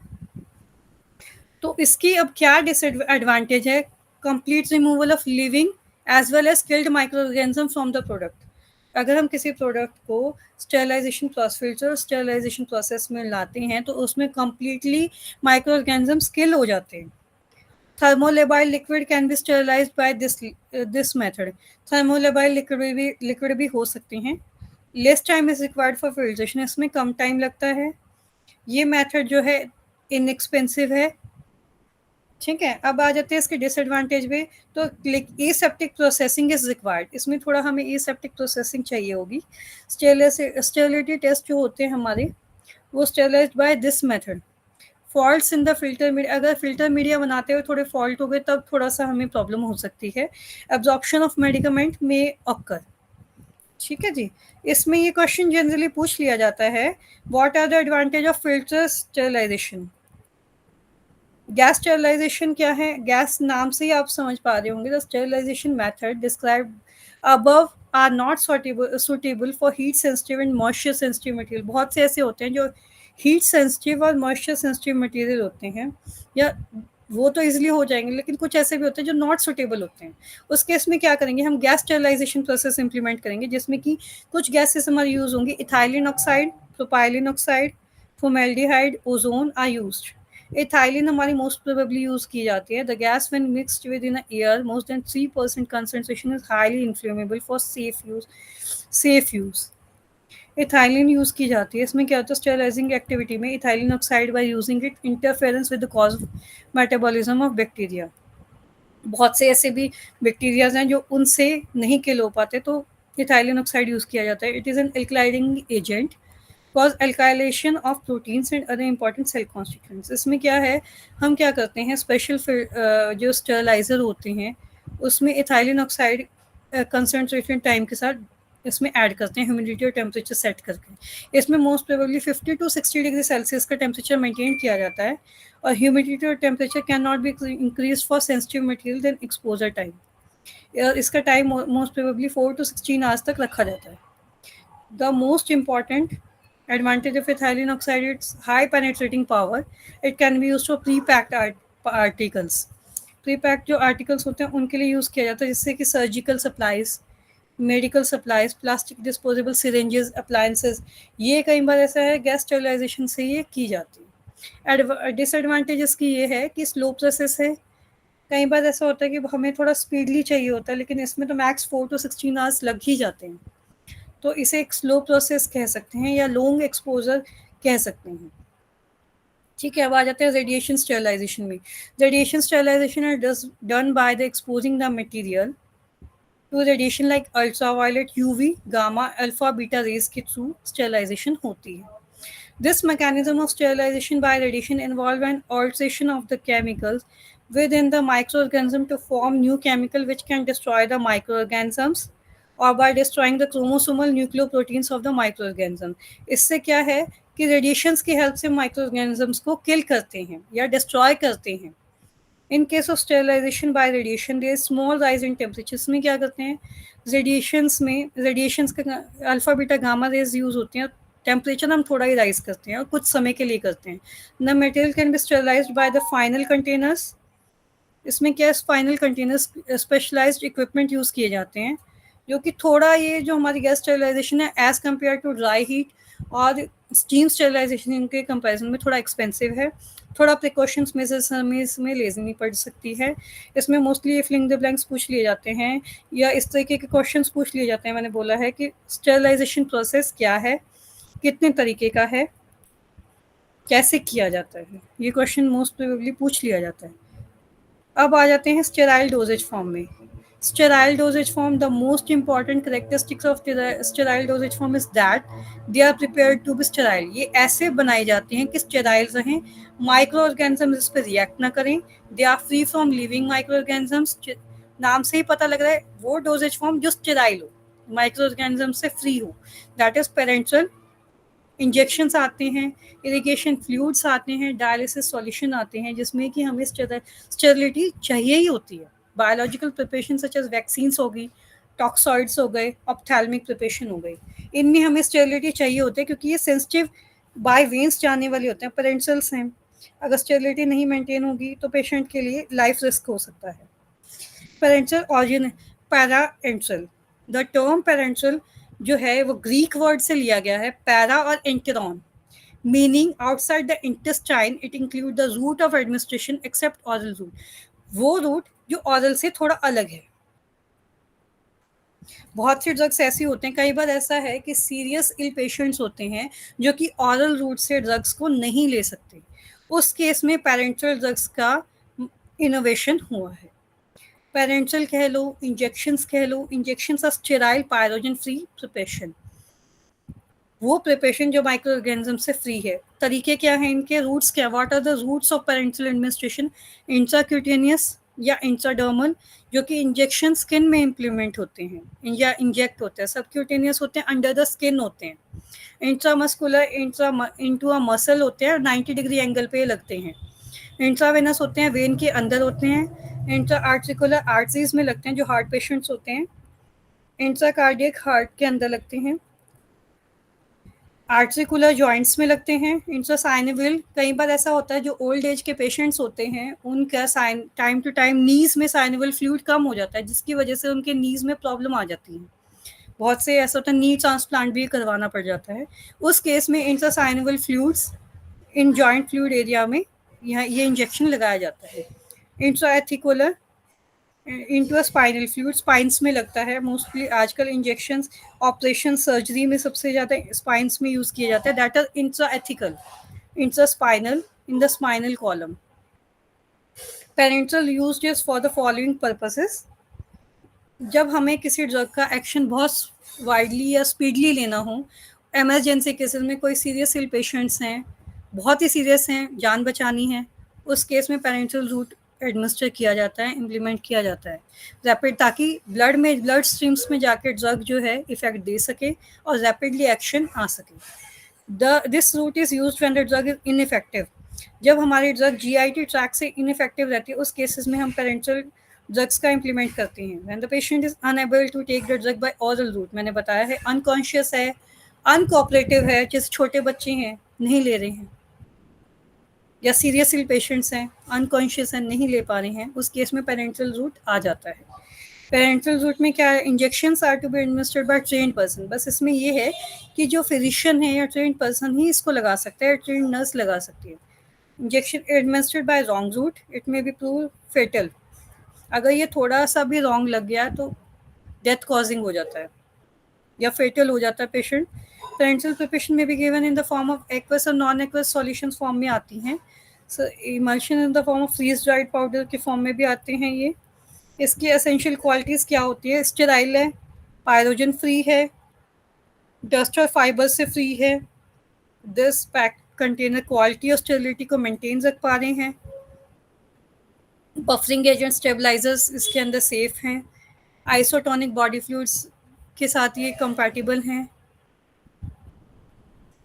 तो इसकी अब क्या डिसएडवांटेज है, complete removal of living as well as killed microorganism from the product. अगर हम किसी प्रोडक्ट को sterilization process, filter sterilization process में लाते हैं तो उसमें कंप्लीटली माइक्रो ऑर्गेनिज्म किल हो जाते हैं। Thermolabile liquid can be sterilized by this method. Thermolabile liquid भी हो सकते हैं। Less time is required for filtration, इसमें कम टाइम लगता है। ये मेथड जो है इनएक्सपेंसिव है। ठीक है, अब आ जाते हैं इसके डिसएडवांटेज में। तो एसेप्टिक प्रोसेसिंग इज रिक्वायर्ड, इसमें थोड़ा हमें एसेप्टिक प्रोसेसिंग चाहिए होगी। स्टेरिलिटी टेस्ट जो होते हैं हमारे, वो sterilized by this method. Faults in the filter media, अगर फिल्टर मीडिया बनाते हुए थोड़े फॉल्ट हो गए तब थोड़ा सा हमें प्रॉब्लम हो सकती है। एब्जॉर्प्शन ऑफ मेडिकामेंट में ऑकर। ठीक है जी, इसमें ये क्वेश्चन जनरली पूछ लिया जाता है, what are the advantage of filter sterilization. Gas sterilization क्या है, गैस नाम से ही आप समझ पा रहे होंगे। The sterilization method describe above are not suitable for heat sensitive and moisture sensitive material. बहुत से ऐसे होते हैं जो हीट सेंसिटिव और मॉइस्चर सेंसिटिव मटेरियल होते हैं, या वो तो इजीली हो जाएंगे, लेकिन कुछ ऐसे भी होते हैं जो नॉट सुटेबल होते हैं। उस केस में क्या करेंगे, हम गैस स्टेरिलाइजेशन प्रोसेस इंप्लीमेंट करेंगे, जिसमें कि कुछ गैसेस हमारे यूज होंगे। Ethylene oxide, propylene oxide, formaldehyde, ozone are used. Ethylene हमारी मोस्ट प्रोबेबली यूज की जाती है। The gas when mixed with in air more than 3% concentration is highly inflammable for safe use. Ethylene use की जाती है। इसमें क्या होता है, स्टेरिलाइजिंग एक्टिविटी में ethylene oxide by using it interference with the cause of metabolism of bacteria. बहुत से ऐसे भी बैक्टीरियाज हैं जो उनसे नहीं किल हो पाते, तो इथाइलिन ऑक्साइड यूज किया जाता है। It is an alkylating agent cause alkylation of proteins and other important cell constituents. इसमें क्या है, हम क्या करते हैं, स्पेशल जो स्टेरिलाइजर होते हैं उसमें इथाइलिन ऑक्साइड कंसनट्रेशन टाइम के साथ इसमें ऐड करते हैं, ह्यूमिडिटी और टेम्परेचर सेट करके। इसमें most probably 50 to 60 degree Celsius का टेम्परेचर मेंटेन किया जाता है, और ह्यूमिडिटी और temperature can not be increase for sensitive material then exposure time. इसका time most probably 4 to 16 hours तक रखा जाता है। The most important advantage of ethylene oxide is its high penetrating power. It can be used for pre-packed articles. Pre-packed जो articles होते हैं उनके लिए यूज़ किया जाता है, जिससे कि surgical supplies, medical supplies, plastic disposable syringes, appliances, ये कई बार ऐसा है गैस स्टेरिलाइजेशन से ये की जाती है। डिसएडवांटेज इसकी ये है कि स्लो प्रोसेस है। कई बार ऐसा होता है कि हमें थोड़ा स्पीडली चाहिए होता है, लेकिन इसमें तो मैक्स 4 to 16 आवर्स लग ही जाते हैं, तो इसे एक स्लो प्रोसेस कह सकते हैं या लॉन्ग एक्सपोजर कह सकते हैं। ठीक है, अब आ जाते हैं रेडिएशन स्टेरिलाइजेशन में। Radiation sterilization is done by the exposing the material to radiation like ultraviolet, UV, gamma, alpha, beta rays के थ्रू स्टेरिलाइजेशन होती है। This mechanism of sterilization by radiation involves an alteration of the chemicals within the microorganism to form new chemical which can destroy the microorganisms or by destroying the chromosomal nucleoproteins of the microorganism. इससे क्या है कि radiations की help से micro organisms को किल करते हैं या डिस्ट्रॉय करते हैं। In case of sterilization by radiation there is small rise in temperatures में क्या करते हैं, रेडिएशंस का alpha beta gamma rays use होते हैं, टेम्परेचर हम थोड़ा ही राइज करते हैं और कुछ समय के लिए करते हैं। The material can be sterilized by the final containers. इसमें क्या final containers specialized equipment use किए जाते हैं, जो कि थोड़ा ये जो हमारी गैस स्टेरिलाइजेशन है as compare to dry heat और स्टीम स्टेरिलाइजेशन इनके कंपैरिजन में थोड़ा एक्सपेंसिव है। थोड़ा प्रिकॉशंस मेजर्स हमें इसमें लेनी पड़ सकती है। इसमें मोस्टली फिलिंग द ब्लैंक्स पूछ लिए जाते हैं या इस तरीके के क्वेश्चंस पूछ लिए जाते हैं। मैंने बोला है कि स्टेरिलाइजेशन प्रोसेस क्या है, कितने तरीके का है, कैसे किया जाता है, ये क्वेश्चन मोस्ट प्रोबेबली पूछ लिया जाता है। अब आ जाते हैं स्टेराइल डोजेज फॉर्म में। Sterile dosage form, the most important characteristics of sterile dosage form is that they are prepared to be sterile. ये ऐसे बनाई जाती हैं कि स्टेराइल रहें, माइक्रो ऑर्गेनिजम्स इस पर रिएक्ट ना करें, they are free from living microorganisms. नाम से ही पता लग रहा है वो डोजेज फॉर्म जो स्टेराइल हो, माइक्रो ऑर्गेनिजम से फ्री हो, दैट इज पेरेंट्रल। इंजेक्शंस आते हैं, इरिगेशन फ्लूइड्स आते हैं, डायलिसिस सॉल्यूशन आते हैं, जिसमें कि हमें स्टेरिलिटी चाहिए ही होती है। Biological preparation such as vaccines हो गई, टॉक्सॉइड्स हो गए, ऑप्थेल्मिक प्रिपरेशन हो गई, इनमें हमें स्टेरिलिटी चाहिए होती है क्योंकि ये सेंसिटिव बाय वेन्स जाने वाले होते हैं, पेरेंट्रल्स हैं। अगर स्टेरिलिटी नहीं मेंटेन होगी तो पेशेंट के लिए लाइफ रिस्क हो सकता है। Parenteral origin, parenteral. The term parenteral जो है वो ग्रीक वर्ड से लिया गया है, पैरा और enteron, meaning outside the intestine. It include the route of administration except oral route, वो रूट जो ऑरल से थोड़ा अलग है। बहुत से ड्रग्स ऐसे होते हैं, कई बार ऐसा है कि सीरियस इल पेशेंट्स होते हैं जो कि ऑरल रूट से ड्रग्स को नहीं ले सकते, उस केस में पेरेंट्रल ड्रग्स का इनोवेशन हुआ है। पेरेंट्रल कह लो, इंजेक्शंस कह लो, injections are sterile pyrogen free preparation, वो प्रिपरेशन जो माइक्रो ऑर्गेनिज्म से फ्री है। तरीके क्या है इनके, रूट्स क्या, what are the routes of parenteral administration, intracutaneous या इंट्राडर्मल, जो कि इंजेक्शन स्किन में इम्प्लीमेंट होते हैं या इंजेक्ट होते हैं, सबक्यूटेनियस होते हैं, अंडर द स्किन होते हैं, इंट्रामस्कुलर इंटू अ मसल होते हैं, 90 डिग्री एंगल पे लगते हैं, इंट्रावेनस होते हैं, वेन के अंदर होते हैं, इंट्रा आर्टिकुलर आर्टरीज में लगते हैं जो हार्ट पेशेंट्स होते हैं, इंट्राकार्डियक हार्ट के अंदर लगते हैं, आर्टिकुलर जॉइंट्स में लगते हैं, इंट्रासाइनोवियल। कई बार ऐसा होता है जो ओल्ड एज के पेशेंट्स होते हैं उनका टाइम टू टाइम नीज में साइनोवियल फ्लूइड कम हो जाता है, जिसकी वजह से उनके नीज में प्रॉब्लम आ जाती है। बहुत से ऐसा होता है नी ट्रांसप्लांट भी करवाना पड़ जाता है। उस केस में intrasynovial fluids in joint fluid area में ये इंजेक्शन लगाया जाता है। Intrathecal into spinal fluid spines में लगता है मोस्टली। आजकल इंजेक्शंस ऑपरेशन सर्जरी में सबसे ज़्यादा स्पाइंस में यूज़ किया जाता है, that is intrathecal, intraspinal in the spinal column. Parenteral used is for the following purposes. जब हमें किसी ड्रग का एक्शन बहुत वाइडली या स्पीडली लेना हो, एमरजेंसी केसेस में कोई सीरियस इल पेशेंट्स हैं, बहुत ही सीरियस हैं, जान बचानी है, उस केस में पेरेंट्रल रूट एडमिनिस्टर किया जाता है, इम्प्लीमेंट किया जाता है रैपिड, ताकि ब्लड स्ट्रीम्स में जाके ड्रग जो है इफेक्ट दे सके और रैपिडली एक्शन आ सके। This route is used when the drug is ineffective. जब हमारी ड्रग जीआईटी ट्रैक से इनइफेक्टिव रहती है, उस केसेस में हम पेरेंट्रल ड्रग्स का इम्प्लीमेंट करते हैं। When the patient is unable to take the drug by oral route, मैंने बताया है, अनकॉन्शियस है, अनकोऑपरेटिव है, जैसे छोटे बच्चे हैं नहीं ले रहे हैं, या सीरियस इल पेशेंट्स हैं अनकॉन्शियस हैं नहीं ले पा रहे हैं, उस केस में पेरेंट्रल रूट आ जाता है। पेरेंट्रल रूट में क्या है, injections are to be administered by trained person. बस इसमें ये है कि जो फिजिशियन है या ट्रेन्ड पर्सन ही इसको लगा सकता है, ट्रेन्ड नर्स लगा सकती है। Injection administered by wrong route, it may be prove fatal. अगर ये थोड़ा सा भी रॉन्ग लग गया तो डेथ कॉजिंग हो जाता है या फेटल हो जाता है पेशेंट। पेरेंट्रल प्रिपरेशन में भी given in the form of aqueous और नॉन एक्वस सॉल्यूशंस फॉर्म में आती हैं। Emulsion in the form of freeze dried powder के फॉर्म में भी आते हैं ये। इसकी एसेंशियल क्वालिटीज़ क्या होती है, स्टेराइल है, पायरोजन फ्री है, डस्ट और फाइबर से फ्री है, दिस पैक कंटेनर क्वालिटी और स्टेबिलिटी को मेंटेन रख पा रहे हैं, बफरिंग एजेंट स्टेबलाइजर्स इसके अंदर सेफ हैं, आइसोटोनिक बॉडी फ्लूइड्स के साथ ये कंपैटिबल हैं,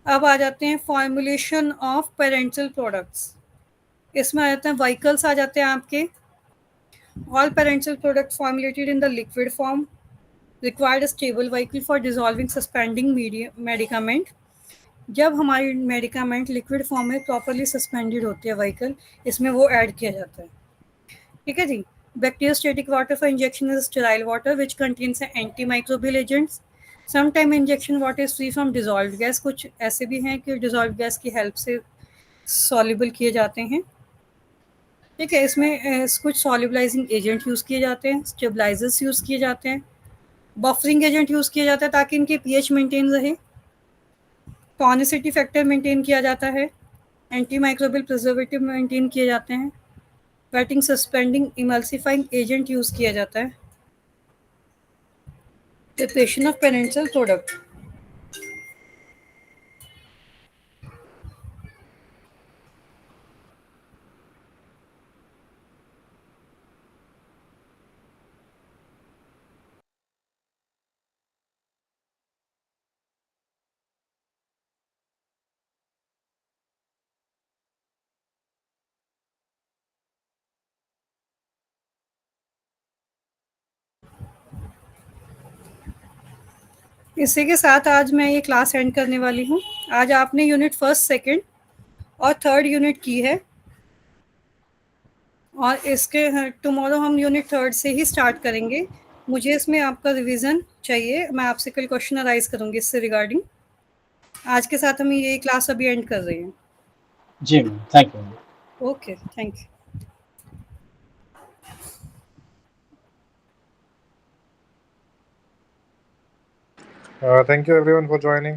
अब आ जाते हैं फॉर्मुलेशन ऑफ पेरेंटल प्रोडक्ट्स। इसमें आ जाते हैं व्हीकल्स आ जाते हैं आपके। All parental product formulated in the liquid form required stable vehicle for dissolving suspending medicament. जब हमारी मेडिकामेंट लिक्विड फॉर्म में प्रॉपरली सस्पेंडेड होती है व्हीकल, इसमें वो ऐड किया जाता है। ठीक है जी। Bacteriostatic water for injection is sterile water which contains anti microbial agents. Sometime injection water is free from dissolve gas. कुछ ऐसे भी हैं कि डिजॉल्व गैस की हेल्प से सॉल्युबल किए जाते हैं। ठीक है, इसमें कुछ सॉल्युबलाइजिंग एजेंट यूज़ किए जाते हैं, स्टेबलाइजर्स यूज़ किए जाते हैं, बफरिंग एजेंट यूज़ किया जाता है ताकि इनके पीएच मेंटेन रहे, टॉनिसिटी फैक्टर मेंटेन किया जाता है, एंटी माइक्रोबियल प्रिजर्वेटिव मेंटेन किए जाते हैं, waiting suspending emulsifying agent use किया जाता है। Preparation of parental product. इसी के साथ आज मैं ये क्लास एंड करने वाली हूँ। आज आपने यूनिट फर्स्ट, सेकंड और थर्ड यूनिट की है, और इसके टुमारो हम यूनिट थर्ड से ही स्टार्ट करेंगे। मुझे इसमें आपका रिवीजन चाहिए, मैं आपसे कल क्वेश्चन अराइज करूँगी इससे रिगार्डिंग। आज के साथ हम ये क्लास अभी एंड कर रहे हैं। जी ma'am, thank you. Okay, thank you. Thank you everyone for joining.